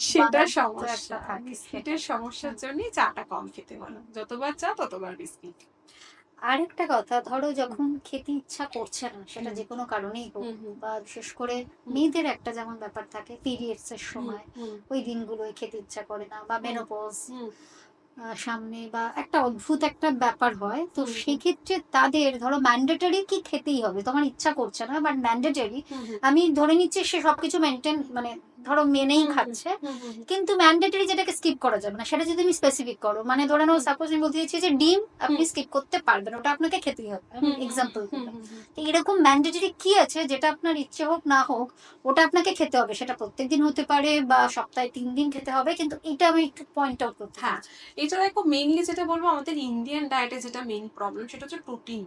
S2: সেটা
S1: বাঙালির তো একটা
S2: সমস্যা,
S1: থাকে
S2: বিস্কিটের
S1: সেটাই।
S2: সমস্যার
S1: হুম,
S2: জন্যই চাটা কম খেতে বলো, যতবার চা ততবার বিস্কিট।
S1: আরেকটা কথা, ধরো
S2: হুম,
S1: যখন খেতে ইচ্ছা করছে না, সেটা
S2: হুম,
S1: যে কোনো কারণেই হোক,
S2: হুম, হুম,
S1: বা বিশেষ করে
S2: হুম,
S1: মেয়েদের একটা যেমন ব্যাপার থাকে পিরিয়ডস এর
S2: হুম,
S1: সময়,
S2: হুম,
S1: ওই দিনগুলোই খেতে ইচ্ছা করে না, বা
S2: হুম,
S1: মেনোপজ
S2: হুম,
S1: সামনে, বা একটা অদ্ভুত একটা ব্যাপার হয়, তো
S2: হুম, হুম,
S1: সেক্ষেত্রে তাদের ধরো ম্যান্ডেটরি কি খেতেই হবে, তোমার ইচ্ছা করছে না বাট ম্যান্ডেটরি,
S2: হুম, হুম,
S1: আমি ধরে নিচ্ছি সে সবকিছু মেনটেন মানে ধরো মেনেই
S2: হুম, হুম,
S1: খাচ্ছে,
S2: হুম, হুম, হুম,
S1: কিন্তু ম্যান্ডেটরি যেটাকে স্কিপ করা যাবে না, সেটা যদি তুমি স্পেসিফিক করো, মানে ধরে নাও
S2: হুম,
S1: সাপোজ আমি বলতে চাইছি যে ডিম আপনি
S2: হুম,
S1: স্কিপ করতে পারবেন, ওটা আপনাকে খেতেই হবে, আমি
S2: হুম, হুম,
S1: এক্সাম্পল
S2: হুম,
S1: করলাম।
S2: হুম, হুম।
S1: তো এরকম ম্যান্ডেটরি কি আছে যেটা আপনার ইচ্ছে হোক না হোক ওটা আপনাকে খেতে হবে, সেটা প্রত্যেকদিন হতে পারে বা সপ্তাহে 3 দিন খেতে হবে, কিন্তু এটা আমি একটু পয়েন্ট আউট করতে
S2: হ্যাঁ,
S1: চাইছি।
S2: এটা দেখো মেইনলি যেটা বলবো, আমাদের ইন্ডিয়ান ডায়েটে যেটা মেইন প্রবলেম সেটা হচ্ছে প্রোটিন।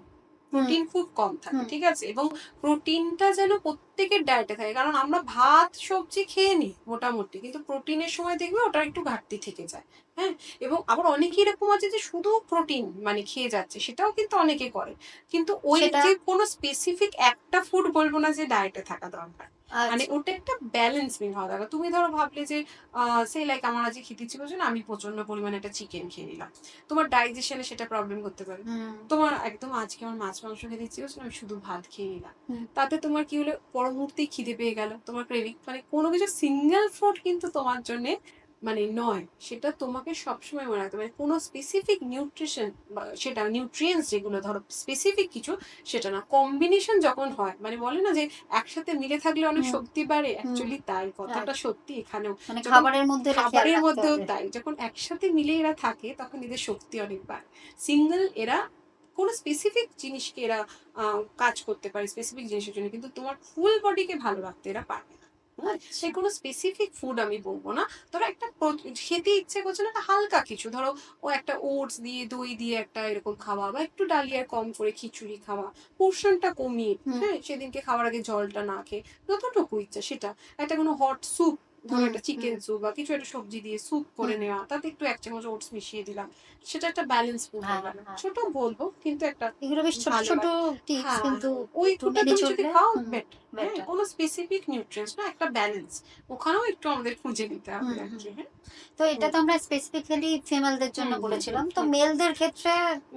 S1: হুম,
S2: প্রোটিন খুব কম থাকে,
S1: হুম,
S2: ঠিক আছে, এবং প্রোটিনটা যেন প্রত্যেকের ডায়েটে থাকে, কারণ আমরা ভাত সবজি খেয়ে নিই মোটামুটি, কিন্তু প্রোটিনের সময় দেখবে ওটা একটু ঘাটতি থেকে যায়। হ্যাঁ, এবং আবার অনেকে এরকম আছে যে শুধু প্রোটিন মানে খেয়ে যাচ্ছে, সেটাও কিন্তু অনেকে করে, কিন্তু ওই
S1: সেটা
S2: যে কোনো স্পেসিফিক একটা ফুড বলবো না যে ডায়েটে থাকা দরকার। মানে
S1: আচ্ছা।
S2: ওটা একটা ব্যালেন্স মিল হওয়া দরকার। তুমি ধরো ভাবলে যে সেই লাইক আমার আজকে খেতে ইচ্ছে করছে না, আমি প্রচন্ড পরিমাণে একটা চিকেন খেয়ে নিলাম, তোমার ডাইজেশনে সেটা প্রবলেম করতে পারে।
S1: হুম
S2: তোমার একদম আজকে আমার মাছ মাংস খেতে ইচ্ছে করছে না, আমি শুধু ভাত খেয়ে নিলাম,
S1: হুম
S2: তাতে তোমার কি হলো, পর মুহূর্তেই খিদে পেয়ে গেল, তোমার ক্রেভিং, মানে কোনো কিছু সিঙ্গেল ফুড কিন্তু তোমার জন্য মানে নয়, সেটা তোমাকে সবসময় মনে রাখতে হবে, মানে কোনো স্পেসিফিক নিউট্রিশন বা সেটা নিউট্রিয়েন্টস যেগুলো ধরো স্পেসিফিক কিছু, সেটা না, কম্বিনেশন যখন হয়, মানে বলে না যে একসাথে মিলে থাকলে অনেক
S1: হুম
S2: শক্তি বাড়ে,
S1: হুম
S2: অ্যাকচুয়ালি তাই, কথাটা
S1: আচ্ছা।
S2: সত্যি এখানেও।
S1: মানে
S2: যখন
S1: খাবারের মধ্যে এটা খেয়াল
S2: খাবারের
S1: রাখতে
S2: মধ্যেও
S1: হবে।
S2: তাই, যখন একসাথে মিলে এরা থাকে তখন এদের শক্তি অনেক বাড়ে। সিঙ্গেল এরা কোনো স্পেসিফিক জিনিসকে এরা কাজ করতে পারে স্পেসিফিক জিনিসের জন্য, কিন্তু তোমার ফুল বডিকে ভালো রাখতে এরা পারবে না।
S1: আচ্ছা।
S2: তাই কোনো স্পেসিফিক ফুড আমি বলবো না। ধরো একটা খেতে ইচ্ছে করছে না, একটা হালকা কিছু ধরো, ও একটা ওটস দিয়ে দই দিয়ে একটা এরকম খাওয়া, বা একটু ডালিয়ার কম করে খিচুড়ি খাওয়া, পোর্শনটা কমিয়ে,
S1: হুম
S2: হ্যাঁ সেদিনকে খাওয়ার আগে জলটা না খেয়ে যতটুকু ইচ্ছা সেটা, একটা কোনো হট স্যুপ, ধরো
S1: হুম
S2: একটা
S1: হুম
S2: চিকেন স্যুপ বা কিছু একটা সবজি দিয়ে স্যুপ করে
S1: হুম।
S2: নেওয়া, তাতে একটু 1 চামচ ওটস মিশিয়ে দিলাম, সেটা একটা ব্যালেন্স ফুড
S1: হ্যাঁ
S2: হয়ে গেল।
S1: হ্যাঁ।
S2: ছোট বলবো কিন্তু একটা
S1: এগুলো বেশ ছোট
S2: ভালো
S1: ছোট
S2: লাগে।
S1: টিপস,
S2: হ্যাঁ
S1: কিন্তু
S2: ওই
S1: একটু
S2: ফুডটা
S1: মেনে
S2: তুমি যদি
S1: চললে
S2: খাও
S1: হুম
S2: বেটার। হ্যাঁ
S1: বেটার।
S2: কোনো স্পেসিফিক নিউট্রিয়েন্টস না, একটা ব্যালেন্স ওখানেও একটু আমাদের খুঁজে নিতে হবে
S1: হুম
S2: আর
S1: হুম।
S2: কি। হ্যাঁ।
S1: তো এটা
S2: হুম
S1: তো আমরা স্পেসিফিক্যালি ফিমেলদের জন্য
S2: হুম হুম হুম
S1: বলেছিলাম, তো
S2: হুম।
S1: মেলদের ক্ষেত্রে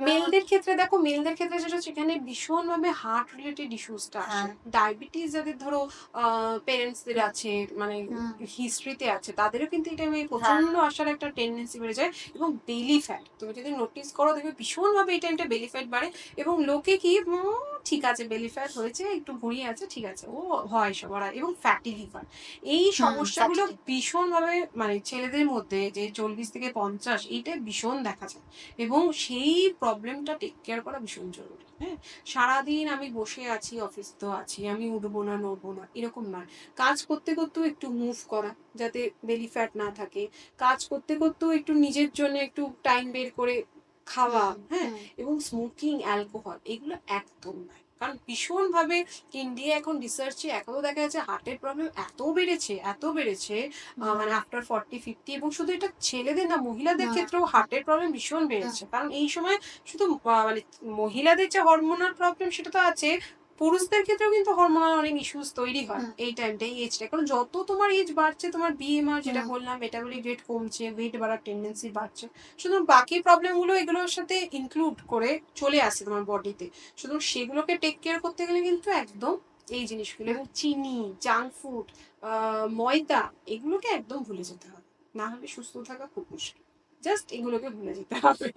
S2: মেলদের ক্ষেত্রে দেখো, মেলদের ক্ষেত্রে যেটা সেখানে ভীষণভাবে হার্ট রিলেটেড ইস্যুসটা আসে।
S1: হ্যাঁ।
S2: ডায়াবেটিস যাদের ধরো পেরেন্টসদের আছে, মানে
S1: হুম
S2: হিস্ট্রিতে আছে, তাদেরও কিন্তু এটা নিয়ে
S1: হ্যাঁ।
S2: প্রচন্ড আসার একটা টেন্ডেন্সি বেড়ে যায়। এবং বেলি ফ্যাট তুমি যদি নোটিস করো দেখবে ভীষণভাবে এই টাইমটা বেলি ফ্যাট বাড়ে। এবং লোকে কি ঠিক আছে বেলি ফ্যাট হয়েছে, একটু ভুঁড়ি আছে, ঠিক আছে, ও হয় সবার আগে। এবং ফ্যাটি লিভার, এই
S1: হুম
S2: সমস্যাগুলো
S1: ফ্যাটি।
S2: ভীষণভাবে মানে ছেলেদের মধ্যে যে 40 থেকে 50 এইটা ভীষণ দেখা যায়। এবং সেই প্রবলেমটা টেক কেয়ার করা ভীষণ জরুরি। হ্যাঁ, সারাদিন আমি বসে আছি, অফিস তো আছি, আমি উঠবো না নড়বো না এরকম নয়, কাজ করতে করতেও একটু মুভ করা যাতে বেলি ফ্যাট না থাকে, কাজ করতে করতেও একটু নিজের জন্য একটু টাইম বের করে খাওয়া।
S1: হুম
S2: হ্যাঁ,
S1: হুম
S2: এবং স্মোকিং, অ্যালকোহল এগুলো একদম নয়, কারণ ভীষণভাবে ইন্ডিয়া এখন রিসার্চে এখনো দেখা যাচ্ছে হার্টের প্রবলেম এত বেড়েছে, এত বেড়েছে,
S1: হুম
S2: মানে আফটার 40-50। এবং শুধু এটা ছেলেদের না, মহিলাদের
S1: হুম
S2: ক্ষেত্রেও হার্টের প্রবলেম ভীষণ
S1: হুম
S2: বেড়েছে, কারণ এই সময় শুধু মানে মহিলাদের যে হরমোনাল প্রবলেম সেটা তো আছে, পুরুষদের ক্ষেত্রেও কিন্তু হরমোনাল অনেক ইস্যুস তৈরি হয়
S1: হুম
S2: এই টাইমটা, এই এজটা। কারণ যত তোমার এজ বাড়ছে, তোমার বিএমআর যেটা
S1: হুম।
S2: বললাম, মেটাবলিক রেট কমছে, ওয়েট বাড়ার টেন্ডেন্সি বাড়ছে, শুধু বাকি প্রবলেমগুলো এগুলোর সাথে ইনক্লুড করে চলে আসে তোমার বডিতে। শুধু সেগুলোকে টেক কেয়ার করতে গেলে কিন্তু একদম এই জিনিসগুলো, এবং চিনি, জাঙ্ক ফুড, ময়দা, এগুলোকে একদম ভুলে যেতে হবে, না হলে সুস্থ থাকা খুব মুশকিল। জাস্ট এগুলোকে ভুলে যেতে হবে।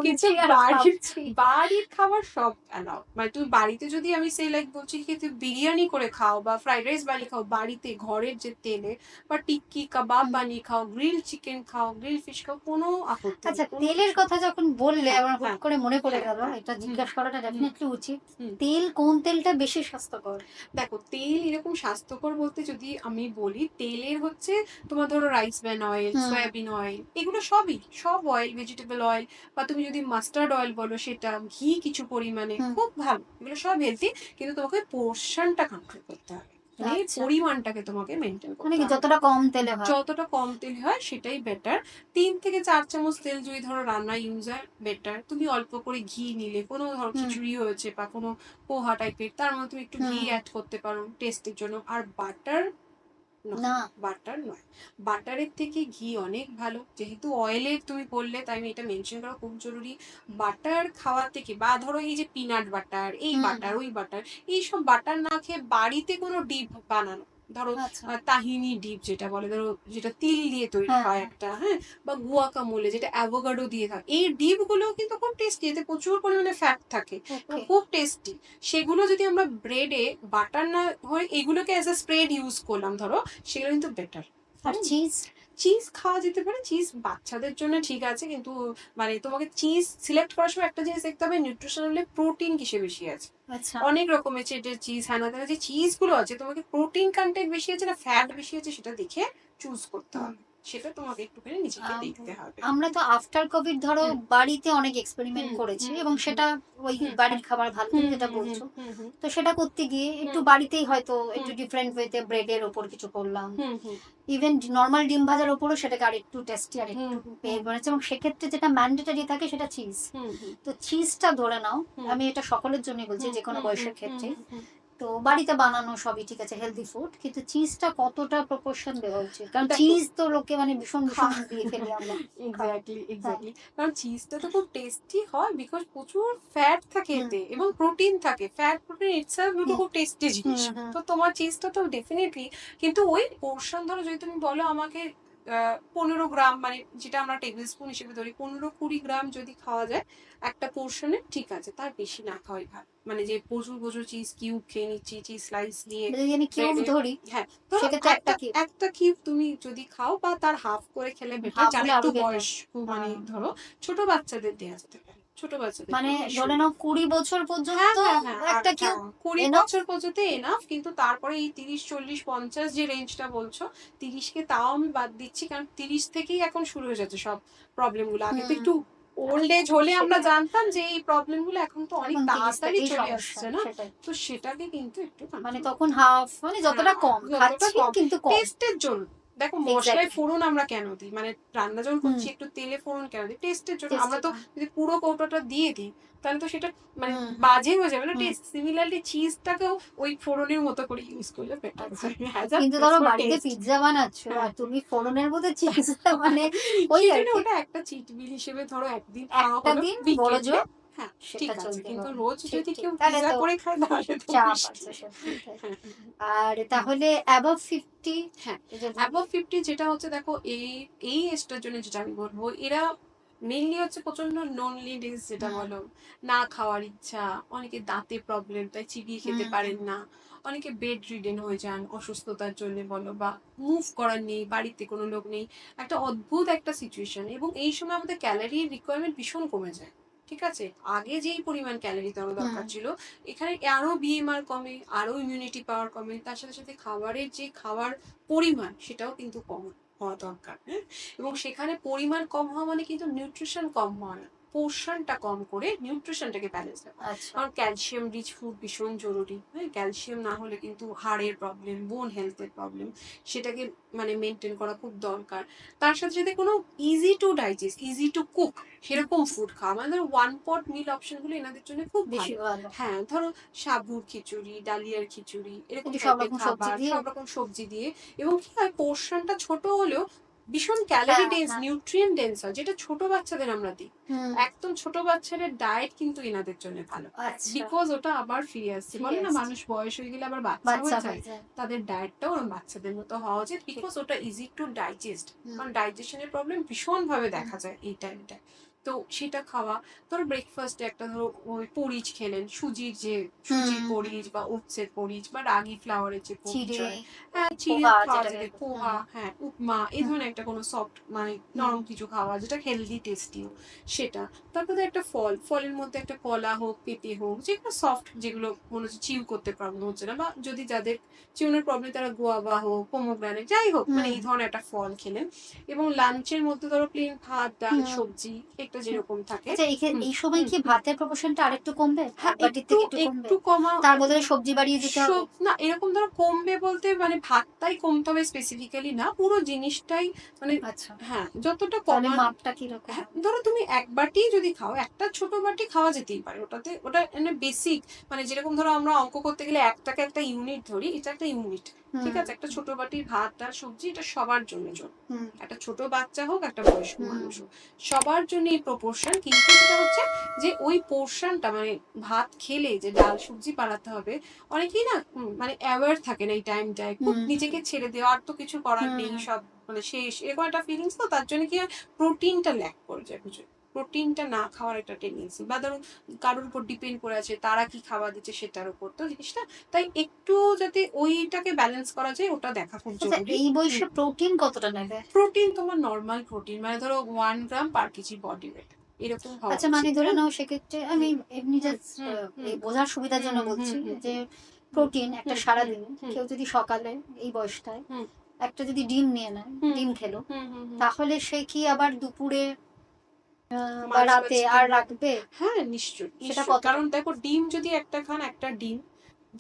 S2: কিন্তু
S1: শুনছি আর
S2: বাড়ির
S1: ভাবছি।
S2: বাড়ির খাবার সব অ্যালাউ, মানে তুমি বাড়িতে যদি আমি সেই লাইক বলছি কি তুমি বিরিয়ানি করে খাও বা ফ্রাইড রাইস বানিয়ে খাও বাড়িতে ঘরের যে তেলে, বা টিক্কি কাবাব
S1: হুম।
S2: বানিয়ে খাও, গ্রিল চিকেন খাও, গ্রিল ফিশ খাও, কোনো আপত্তি নেই,
S1: আচ্ছা,
S2: কোনো
S1: তেলের
S2: কিছু।
S1: কথা যখন বললে
S2: হ্যাঁ
S1: আমার হুট
S2: হ্যাঁ
S1: করে মনে পড়ে
S2: হ্যাঁ
S1: গেল,
S2: হ্যাঁ।
S1: এটা
S2: হুম
S1: জিজ্ঞাসা করাটা
S2: হুম
S1: ডেফিনেটলি উচিত।
S2: হুম।
S1: তেল, কোন তেলটা বেশি স্বাস্থ্যকর?
S2: দেখো তেল এরকম স্বাস্থ্যকর বলতে যদি আমি বলি, তেলের হচ্ছে তোমার ধরো রাইস ব্র্যান অয়েল,
S1: হুম
S2: সয়াবিন অয়েল, এগুলো সবই, সব অয়েল, ভেজিটেবল অয়েল, বা তুমি যদি মাস্টার্ড অয়েল বলো সেটা, ঘি কিছু পরিমাণে
S1: হুম।
S2: খুব ভালো, এগুলো সব হেলদি। কিন্তু তোমাকে পোর্শনটা কন্ট্রোল করতে হবে, মানে
S1: আচ্ছা,
S2: পরিমাণটাকে তোমাকে মেনটেন
S1: মানে
S2: করতে
S1: কি
S2: হবে।
S1: যতটা কম তেলে হয়।
S2: যতটা কম তেল হয় সেটাই বেটার। 3 থেকে 4 চামচ তেল যদি ধরো রান্না ইউজ হয় বেটার। তুমি অল্প করে ঘি নিলে, কোনো ধরো
S1: হুম
S2: খিচুড়ি হয়েছে বা কোনো পোহা টাইপের, তার মধ্যে তুমি একটু ঘি
S1: হুম।
S2: অ্যাড করতে পারো টেস্টের জন্য। আর বাটার নয়,
S1: না।
S2: বাটার নয়, বাটারের থেকে ঘি অনেক ভালো। যেহেতু অয়েলের তুমি বললে তাই আমি এটা মেনশন করা খুব জরুরি। বাটার খাওয়ার থেকে, বা ধরো এই যে পিনাট বাটার, এই
S1: হুম
S2: বাটার,
S1: হুম।
S2: ওই বাটার, এইসব বাটার না খেয়ে বাড়িতে কোনো ডিপ বানানো, ধরো
S1: আচ্ছা।
S2: তাহিনি ডিপ যেটা বলে, ধরো যেটা তিল দিয়ে তৈরি
S1: হ্যাঁ
S2: হয়
S1: হ্যাঁ।
S2: একটা, হ্যাঁ, বা গুয়াকামোলে যেটা অ্যাভোকাডো দিয়ে থাকে, এই ডিপ গুলো কিন্তু খুব টেস্টি, এতে প্রচুর পরিমাণে ফ্যাট থাকে এবং
S1: ওকে।
S2: খুব টেস্টি। সেগুলো যদি আমরা ব্রেডে, বাটার না হয় এগুলোকে অ্যাজ এ স্প্রেড ইউজ করলাম ধরো, সেগুলো কিন্তু বেটার।
S1: আর চিজ?
S2: চিজ খাওয়া যেতে পারে, চিজ বাচ্চাদের জন্য ঠিক আছে, কিন্তু মানে তোমাকে চিজ সিলেক্ট করার সময় একটা জিনিস দেখতে হবে, নিউট্রিশনালি প্রোটিন কিসে বেশি আছে।
S1: আচ্ছা।
S2: অনেক রকমের চেটের চিজ, হ্যানা ত্যানা যে চিজ গুলো আছে, তোমাকে প্রোটিন কন্টেন্ট বেশি আছে না ফ্যাট বেশি আছে সেটা দেখে চুজ করতে
S1: হুম।
S2: হবে, সেটা তোমাকে একটুখানি নিজেকে
S1: আম,
S2: দেখতে হবে।
S1: আমরা তো আফটার কোভিড ধরো
S2: হুম
S1: বাড়িতে অনেক এক্সপেরিমেন্ট
S2: হুম
S1: করেছি,
S2: হুম
S1: এবং
S2: হুম
S1: সেটা ওই
S2: হুম
S1: বাড়ির খাবার ভালো,
S2: হুম
S1: তুমি যেটা
S2: হুম হুম
S1: বলছো।
S2: হুম হুম
S1: তো সেটা করতে গিয়ে একটু
S2: হুম
S1: বাড়িতেই হয়তো একটু
S2: হুম
S1: ডিফারেন্ট ওয়েতে ব্রেডের ওপর কিছু করলাম,
S2: হুম হুম
S1: ইভেন নর্মাল ডিম ভাজার ওপরও সেটাকে আর একটু টেস্টি আর
S2: হুম
S1: একটু
S2: হুম
S1: পেয়ে বানাচ্ছে, এবং সেক্ষেত্রে যেটা ম্যান্ডেটারি থাকে সেটা চিজ।
S2: হুম হুম
S1: তো চিজটা ধরে নাও,
S2: হুম
S1: আমি এটা সকলের জন্য বলছি,
S2: হুম
S1: যে কোনো
S2: হুম হুম
S1: বয়সের
S2: হুম
S1: ক্ষেত্রে
S2: হুম
S1: তো বাড়িতে বানানো সবই ঠিক আছে, হেলদি ফুড, কিন্তু চিজটা কতটা প্রপোর্শন দেওয়া উচিত? কারণ
S2: দেখো
S1: চিজ তো লোকে মানে ভীষণ ভীষণ
S2: খা-
S1: দিয়ে ফেলি আমরা।
S2: এক্স্যাক্টলি
S1: হ্যাঁ।
S2: এক্স্যাক্টলি কারণ চিজটা তো খুব টেস্টি হয় বিকজ প্রচুর ফ্যাট থাকে
S1: হুম
S2: এতে এবং প্রোটিন থাকে, ফ্যাট প্রোটিন ইটসেলফ দুটো
S1: হুম
S2: খুব টেস্টি জিনিস।
S1: হুম হুম
S2: তো তোমার চিজটা তো ডেফিনেটলি, কিন্তু ওই পোর্শন ধরো যদি তুমি বলো আমাকে 15 গ্রাম, মানে যেটা আমরা টেবিল স্পুন হিসেবে ধরি, 15-20 গ্রাম যদি খাওয়া যায় একটা পোর্শনে, ঠিক আছে, তার বেশি না খাওয়াই ভালো। মানে যে প্রচুর প্রচুর চিজ কিউব খেয়ে নিচ্ছি, চিজ স্লাইস নিয়ে
S1: যদি আমি কিউব
S2: ব্রেডে,
S1: ধরি
S2: হ্যাঁ, ধরো
S1: সেক্ষেত্রে একটা
S2: একটা
S1: কিউব,
S2: একটা কিউব তুমি যদি খাও বা তার হাফ করে খেলে বেটার,
S1: হাফ
S2: যারা
S1: হলে
S2: একটু
S1: আরো বেটার।
S2: বয়স্ক, মানে
S1: হ্যাঁ,
S2: ধরো ছোট বাচ্চাদের দেওয়া যেতে পারে, ছোট বাচ্চাদের
S1: মানে
S2: কোনো ইস্যু
S1: ধরে
S2: নেই।
S1: নাও 20 বছর
S2: হ্যাঁ
S1: পর্যন্ত
S2: হ্যাঁ হ্যাঁ আর
S1: একটা কিউব
S2: হ্যাঁ 20 বছর পর্যন্ত এনাফ, কিন্তু তারপরে এই 30, 40, 50 যে রেঞ্জটা বলছো, 30কে তাও আমি বাদ দিচ্ছি, কারণ 30 থেকেই এখন শুরু হয়ে যাচ্ছে সব প্রবলেম গুলো। আগে তো
S1: হুম,
S2: একটু ওল্ড এজ হলে আমরা
S1: সেটাই।
S2: জানতাম যে এই প্রবলেম গুলো, এখন তো অনেক
S1: এখন 30
S2: তাড়াতাড়ি
S1: থেকেই
S2: চলে
S1: সমস্যা,
S2: আসছে না।
S1: সেটাই।
S2: তো সেটাকে কিন্তু একটু
S1: মানে
S2: কন্ট্রোল
S1: তখন
S2: করতে হবে।
S1: হাফ, মানে যতটা
S2: হ্যাঁ,
S1: কম
S2: যতটা
S1: খাচ্ছি
S2: কম
S1: কিন্তু কম।
S2: টেস্টের জন্য। দেখো মশলায়
S1: এক্স্যাক্টলি।
S2: ফোড়ন আমরা কেন দিই, মানে রান্না যখন
S1: হুম,
S2: করছি একটু তেলে ফোড়ন কেন দিই? টেস্টের জন্য। আমরা
S1: টেস্টের
S2: তো
S1: জন্য।
S2: যদি পুরো কৌটোটা দিয়ে দিই তাহলে তো সেটা মানে
S1: হুম হুম
S2: বাজে হয়ে যাবে না
S1: হুম।
S2: টেস্ট। সিমিলারলি চিজটাকেও ওই ফোড়নের মতো করে ইউজ করলে বেটার
S1: আচ্ছা,
S2: হয় অ্যাজ আ
S1: কিন্তু ধরো
S2: ফর
S1: বাড়িতে
S2: টেস্ট।
S1: পিৎজা বানাচ্ছো
S2: হ্যাঁ
S1: আর তুমি ফোড়নের মধ্যে চিজটা মানে ওই
S2: সেই
S1: আর
S2: জন্য
S1: কি,
S2: ওটা একটা চিট মিল হিসেবে ধরো একদিন খাওয়া
S1: একটা
S2: হলো
S1: দিন বড়
S2: উইকেন্ডে।
S1: জোর
S2: হ্যাঁ,
S1: সেটা
S2: ঠিক আছে,
S1: চলতে
S2: কিন্তু
S1: পারে।
S2: রোজ
S1: ঠিক
S2: যদি
S1: ঠিক,
S2: কেউ
S1: তাহলে
S2: পিৎজা
S1: তো
S2: করে খায় তাহলে তো
S1: চাপ আছে
S2: মুশকিল।
S1: সত্যিটাই।
S2: হ্যাঁ
S1: আর তাহলে অ্যাবভ 50,
S2: হ্যাঁ,
S1: এই যে
S2: অ্যাবভ 50 যেটা হচ্ছে, দেখো এই এই এজটার জন্য যেটা আমি বলবো, এরা মেইনলি হচ্ছে প্রচন্ড লোনলিনেস যেটা
S1: হুম
S2: বলো, না খাওয়ার ইচ্ছা, অনেকে দাঁতে প্রবলেম তাই চিবিয়ে খেতে
S1: হুম
S2: পারেন না, অনেকে বেড রিডেন হয়ে যান অসুস্থতার জন্য বলো, বা মুভ করার নেই, বাড়িতে কোনো লোক নেই, একটা অদ্ভুত একটা সিচুয়েশন। এবং এই সময় আমাদের ক্যালোরির রিকোয়ারমেন্ট ভীষণ কমে যায়। ঠিক আছে, আগে যেই পরিমাণ ক্যালোরি তোমার
S1: হুম।
S2: দরকার ছিল, এখানে আরো বিএমআর কমে, আরো ইমিউনিটি পাওয়ার কমে, তার সাথে সাথে খাবারের যে খাওয়ার পরিমাণ সেটাও কিন্তু কম হওয়া দরকার। হ্যাঁ, এবং সেখানে পরিমাণ কম হওয়া মানে কিন্তু নিউট্রিশন কম হওয়া না, পোর্শনটা কম করে নিউট্রিশনটাকে ব্যালেন্স রাখা।
S1: আচ্ছা,
S2: কারণ ক্যালসিয়াম রিচ ফুড ভীষণ জরুরি। হ্যাঁ, ক্যালসিয়াম না হলে কিন্তু হাড়ের প্রবলেম, বোন হেলথের প্রবলেম, সেটাকে মানে মেনটেন করা খুব দরকার। তার সাথে সাথে কোনো easy to digest, easy to cook সেরকম ফুড খাওয়া, মানে ধরো ওয়ান পট মিল অপশনগুলো এনাদের জন্য খুব
S1: বেশি
S2: ভালো।
S1: ভালো।
S2: হ্যাঁ, ধরো সাবুর খিচুড়ি, ডালিয়ার খিচুড়ি, এরকম
S1: কিন্তু সব
S2: টাইপের
S1: রকম সবজি
S2: খাবার,
S1: দিয়ে।
S2: সব রকম সবজি দিয়ে। এবং কি হয়, পোর্শনটা ছোট হলেও ভীষণ ক্যালোরি
S1: হ্যাঁ
S2: ডেন্স,
S1: হ্যাঁ।
S2: নিউট্রিয়েন্ট ডেন্স হয়, যেটা ছোট বাচ্চাদের আমরা দিই।
S1: হুম।
S2: একদম ছোট বাচ্চাদের ডায়েট কিন্তু এনাদের জন্য ভালো,
S1: আচ্ছা,
S2: বিকজ ওটা আবার ফিরে আসছে।
S1: ফিরে
S2: বলে না
S1: আসছে,
S2: মানুষ বয়স হয়ে গেলে আবার বাচ্চা
S1: বাচ্চা
S2: হয়ে
S1: হয়ে
S2: যায়,
S1: যায়।
S2: তাদের ডায়েটটাও ওরকম বাচ্চাদের মতো হওয়া উচিত,
S1: ঠিক।
S2: বিকজ ওটা ইজি টু ডাইজেস্ট।
S1: হুম
S2: কারণ ডাইজেশনের প্রবলেম ভীষণ ভাবে
S1: হুম
S2: দেখা যায় এই টাইমটা। তো সেটা খাওয়া, ধরো ব্রেকফাস্টে একটা ধরো ওই পরিচ খেলেন, সুজির যে সুজির
S1: হুম।
S2: পরিচ বা ওটসের পরিচ বা রাগি ফ্লাওয়ারের যে পরিচ
S1: চিড়ে,
S2: হয়, হ্যাঁ, চিড়ে
S1: পোহা
S2: খাওয়া
S1: যেটাকে
S2: যেতে,
S1: হুম
S2: পোহা, হ্যাঁ, উপমা, এই
S1: হুম
S2: ধরনের একটা কোনো সফট মানে
S1: হুম
S2: নরম কিছু খাওয়া যেটা হেলদি টেস্টিও, সেটা। তারপরে একটা ফল, ফলের মধ্যে একটা কলা হোক, পেঁপে হোক, যেগুলো সফট, যেগুলো মনে হচ্ছে চিউ করতে প্রবলেম হচ্ছে না, বা যদি যাদের চিউনের প্রবলেম তারা গোয়াবা হোক, পোমোগ্রানেট, যাই হোক, মানে
S1: হুম
S2: এই ধরনের একটা ফল খেলেন। এবং লাঞ্চের মধ্যে ধরো প্লেন ভাত, ডাল,
S1: হুম
S2: সবজি একটা
S1: হুম।
S2: যেরকম থাকে।
S1: আচ্ছা,
S2: হুম
S1: এই সময়
S2: হুম
S1: কি
S2: হুম।
S1: ভাতের প্রপোর্শনটা আরেকটু কমবে, এক
S2: হ্যাঁ,
S1: বাটির
S2: একটু
S1: থেকে একটু কমবে?
S2: একটু কমা।
S1: তার বদলে সবজি বাড়িয়ে দিতে হবে?
S2: না, এরকম ধরো কমবে বলতে মানে ভাতটাই কমতে হবে স্পেসিফিক্যালি না, পুরো জিনিসটাই মানে।
S1: আচ্ছা,
S2: হ্যাঁ, যতটা
S1: তাহলে
S2: কমান।
S1: মাপটা কিরকম
S2: হ্যাঁ,
S1: হবে?
S2: ধরো তুমি এক বাটি যদি খাও, একটা ছোট বাটি খাওয়া যেতেই পারে, ওটাতে ওটা মানে বেসিক, মানে যেরকম ধরো আমরা অঙ্ক করতে গেলে একটাকে একটা ইউনিট ধরি, এটা একটা ইউনিট। ঠিক
S1: হুম
S2: আছে, একটা ছোট বাটির ভাত আর সবজি, এটা সবার জন্য জন্য,
S1: হুম
S2: একটা ছোট বাচ্চা হোক, একটা বয়স্ক
S1: হুম
S2: মানুষ হোক, সবার জন্য এই প্রপোর্শন। কিন্তু যেটা হচ্ছে যে ওই পোর্শনটা মানে ভাত খেলে যে ডাল সবজি পালাতে হবে, অনেকেই না মানে অ্যাওয়ার থাকে না এই টাইমটায়, খুব
S1: হুম
S2: নিজেকে ছেড়ে দেওয়া, আর তো কিছু করার
S1: হুম
S2: নেই,
S1: হুম।
S2: সব মানে শেষ, এরকম একটা ফিলিংস। তো তার জন্য কি হয়, প্রোটিনটা ল্যাক করে যায়, বুঝো, প্রোটিনটা না খাওয়ার একটা টেন্ডেন্সি, বা ধরুন কারোর উপর ডিপেন্ড করে আছে তারা কি খাবার দিচ্ছে সেটার উপর, তো জিনিসটা তাই একটু যাতে ওইটাকে ব্যালেন্স করা যায় ওটা দেখা খুব
S1: আচ্ছা,
S2: জরুরি।
S1: এই বয়সে প্রোটিন কতটা নেবে?
S2: প্রোটিন তোমার নর্মাল প্রোটিন, মানে ধরো 1 গ্রাম/কেজি বডি ওয়েট এরকম হওয়া
S1: আচ্ছা, মানে
S2: উচিত।
S1: ধরে
S2: হ্যাঁ,
S1: নাও সেক্ষেত্রে আমি
S2: হুম
S1: এমনি
S2: হুম
S1: জাস্ট
S2: হুম হুম
S1: এই বোঝার সুবিধার জন্য
S2: হুম হুম
S1: বলছি
S2: হুম
S1: যে
S2: হুম
S1: প্রোটিন একটা
S2: হুম হুম
S1: সারাদিন
S2: হুম
S1: কেউ যদি সকালে এই বয়সটায়
S2: হুম
S1: একটা যদি ডিম নিয়ে নেয়,
S2: হুম
S1: ডিম খেলো,
S2: হুম হুম হুম।
S1: তাহলে সে কি আবার দুপুরে বা
S2: মাছ বা
S1: রাতে আর
S2: চিকেন,
S1: রাখবে?
S2: হ্যাঁ নিশ্চয়ই
S1: সেটা
S2: নিশ্চয়ই,
S1: কতটা?
S2: কারণ দেখো ডিম যদি একটা খান, একটা ডিম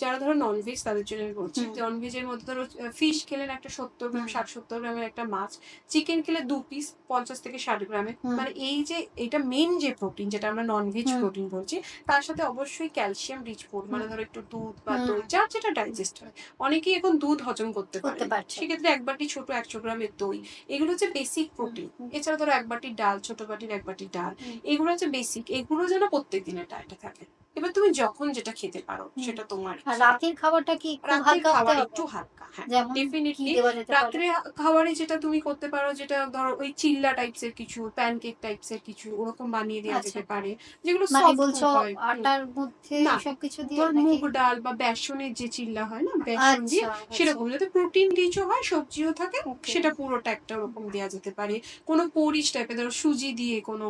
S2: যারা ধরো ননভেজ তাদের জন্য আমি বলছি, ননভেজের মধ্যে ধরো ফিশ খেলেন একটা 70 গ্রাম 60-70 গ্রামের একটা মাছ, চিকেন খেলে 2 পিস 50 থেকে 60 গ্রামের, মানে এই যে এটা মেন যে প্রোটিন যেটা আমরা ননভেজ প্রোটিন বলছি, তার সাথে অবশ্যই ক্যালসিয়াম রিচ ফুড, মানে ধরো একটু দুধ বা দই যার যেটা ডাইজেস্ট হয়। অনেকেই এখন দুধ হজম করতে পারে, সেক্ষেত্রে এক বাটি ছোট 100 গ্রামের দই, এগুলো হচ্ছে বেসিক প্রোটিন। এছাড়া ধরো এক বাটি ডাল, ছোট বাটির এক বাটি ডাল, এগুলো হচ্ছে বেসিক, এগুলো যেন প্রত্যেক দিনের ডায়েটে থাকে। এবার তুমি যখন যেটা খেতে পারো সেটা তোমার
S1: আর রাতের খাবারটা কি খুব
S2: রাতের
S1: হালকা হতে
S2: খাবার
S1: হবে?
S2: একটু হালকা, হ্যাঁ
S1: যেমন কি
S2: ডেফিনেটলি
S1: দেওয়া যেতে পারে?
S2: রাত্রে খাবারে যেটা তুমি করতে পারো, যেটা ধরো ওই চিল্লা টাইপস এর কিছু, প্যানকেক টাইপস এর কিছু ওরকম বানিয়ে দেওয়া যেতে পারে, যেগুলো
S1: মানে
S2: সফট
S1: বলছো
S2: হয়।
S1: আটার মধ্যে
S2: না,
S1: সবকিছু দিয়ে
S2: ধর
S1: নাকি?
S2: মুগ ডাল বা বেসনের যে চিল্লা হয় না, বেসন দিয়ে সেরকম, যাতে প্রোটিন রিচও হয়, সবজিও থাকে, সেটা পুরোটা একটা ওরকম দেওয়া যেতে পারে। কোনো পরিচ টাইপের ধরো সুজি দিয়ে কোনো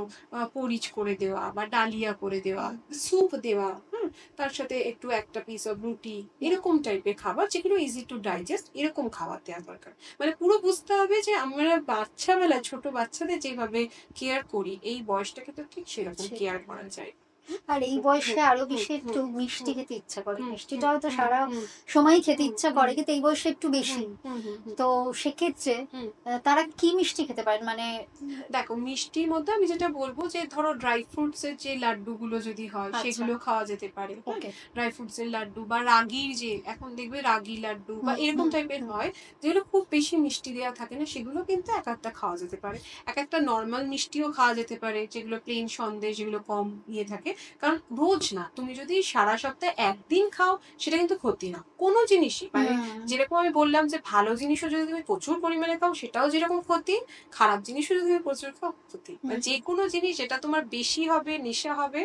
S2: পরিচ করে দেওয়া বা ডালিয়া করে দেওয়া, স্যুপ দেওয়া, তার সাথে একটু একটা পিস অফ রুটি, এরকম টাইপের খাবার যেগুলো ইজি টু ডাইজেস্ট, এরকম খাবার দেওয়া দরকার। মানে পুরো বুঝতে হবে যে আমরা বাচ্চাবেলায় ছোট বাচ্চাদের যেভাবে কেয়ার করি, এই বয়সটাকে তো ঠিক সেরকম কেয়ার করা যায়।
S1: আর এই বয়সে আরো বেশি একটু মিষ্টি খেতে ইচ্ছা করে, মিষ্টিটাও তো সারা সময় খেতে ইচ্ছা করে, কিন্তু এই বয়সে একটু বেশি। তো সেক্ষেত্রে তারা কি মিষ্টি খেতে পারেন? মানে
S2: দেখো মিষ্টির মধ্যে আমি যেটা বলবো যে ধরো ড্রাই ফ্রুটস এর যে লাড্ডু গুলো যদি হয় সেগুলো খাওয়া যেতে পারে, ড্রাই ফ্রুটস এর লাড্ডু বা রাগির যে এখন দেখবে রাগি লাড্ডু বা এরকম টাইপের হয়, যেগুলো খুব বেশি মিষ্টি দেওয়া থাকে না, সেগুলো কিন্তু এক একটা খাওয়া যেতে পারে। এক একটা নর্মাল মিষ্টিও খাওয়া যেতে পারে, যেগুলো প্লেন সন্দেশ, যেগুলো কম ইয়ে থাকে। কারণ রোজ না, তুমি যদি সারা সপ্তাহে একদিন খাও সেটা কিন্তু ক্ষতি না কোনো জিনিসই। মানে যেরকম আমি বললাম যে ভালো জিনিসও যদি তুমি প্রচুর পরিমাণে খাও সেটাও যেরকম ক্ষতি, খারাপ জিনিসও যদি তুমি প্রচুর খাও ক্ষতি। যে কোনো জিনিস যেটা তোমার বেশি হবে, নেশা হবে,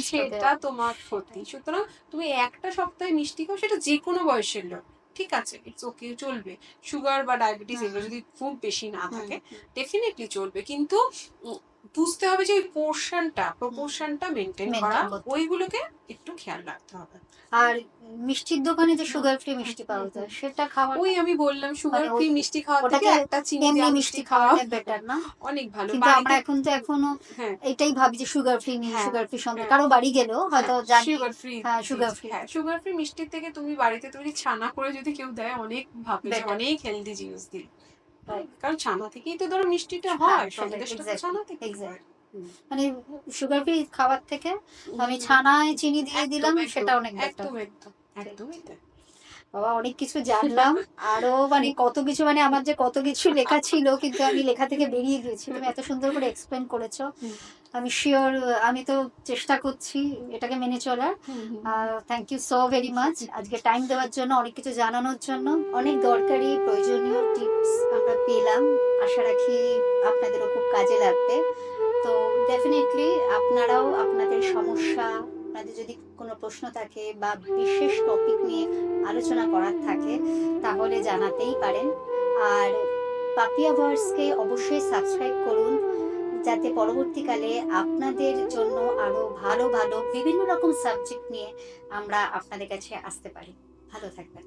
S2: সেটা তোমার ক্ষতি। সুতরাং তুমি একটা সপ্তাহে মিষ্টি খাও, সেটা যে কোনো বয়সের লোক, ঠিক আছে, ইটস ওকে, চলবে। সুগার বা ডায়াবেটিস এগুলো যদি খুব বেশি না থাকে ডেফিনেটলি চলবে, কিন্তু বুঝতে হবে যে ওই প্রপোর্শনটা মেনটেন করা, ওইগুলোকে একটু খেয়াল রাখতে হবে।
S1: আর মিষ্টির দোকানে যে সুগার ফ্রি মিষ্টি পাওয়া যায় সেটা খাওয়া,
S2: ওই আমি বললাম সুগার ফ্রি মিষ্টি খাওয়া থেকে একটা চিনি দেওয়া মিষ্টি খাওয়া বেটার না? অনেক ভালো।
S1: কিন্তু আমরা এখনো এটাই ভাবি যে সুগার ফ্রি নেই, সুগার ফ্রি সন্দেশ, কারো বাড়ি গেলেও হয়তো জানি
S2: সুগার ফ্রি, সুগার ফ্রি মিষ্টির থেকে তুমি বাড়িতে তৈরি ছানা করে যদি কেউ দেয়, অনেক ভাবে যে অনেক হেলদি জিনিস দিই, কারণ ছানা থেকেই তো ধরো মিষ্টিটা হয়, সন্দেশটা তো ছানা থেকেই হয়।
S1: মানে সুগার ফ্রি খাবার থেকে আমি ছানায় চিনি দিয়ে দিলাম, সেটা অনেক
S2: একদম একদম একদমই তাই।
S1: বাবা, অনেক কিছু জানলাম। আরো মানে কত কিছু, মানে আমার যে কত কিছু লেখা ছিল কিন্তু আমি লেখা থেকে বেরিয়ে গেছি, তুমি এত সুন্দর করে এক্সপ্লেন করেছো। আমি শিওর, আমি তো চেষ্টা করছি এটাকে মেনে চলার। Thank you so very much আজকে টাইম দেওয়ার জন্য, অনেক কিছু জানানোর জন্য। অনেক দরকারি প্রয়োজনীয় টিপস আমরা পেলাম, আশা রাখি আপনাদেরও খুব কাজে লাগবে। তো ডেফিনেটলি আপনারাও আপনাদের সমস্যা, আপনাদের যদি কোনো প্রশ্ন থাকে বা বিশেষ টপিক নিয়ে আলোচনা করার থাকে তাহলে জানাতেই পারেন। আর পাপিয়া ভার্সকে অবশ্যই সাবস্ক্রাইব করুন, যাতে পরবর্তীকালে আপনাদের জন্য আরো ভালো ভালো বিভিন্ন রকম সাবজেক্ট নিয়ে আমরা আপনাদের কাছে আসতে পারি। ভালো থাকবেন।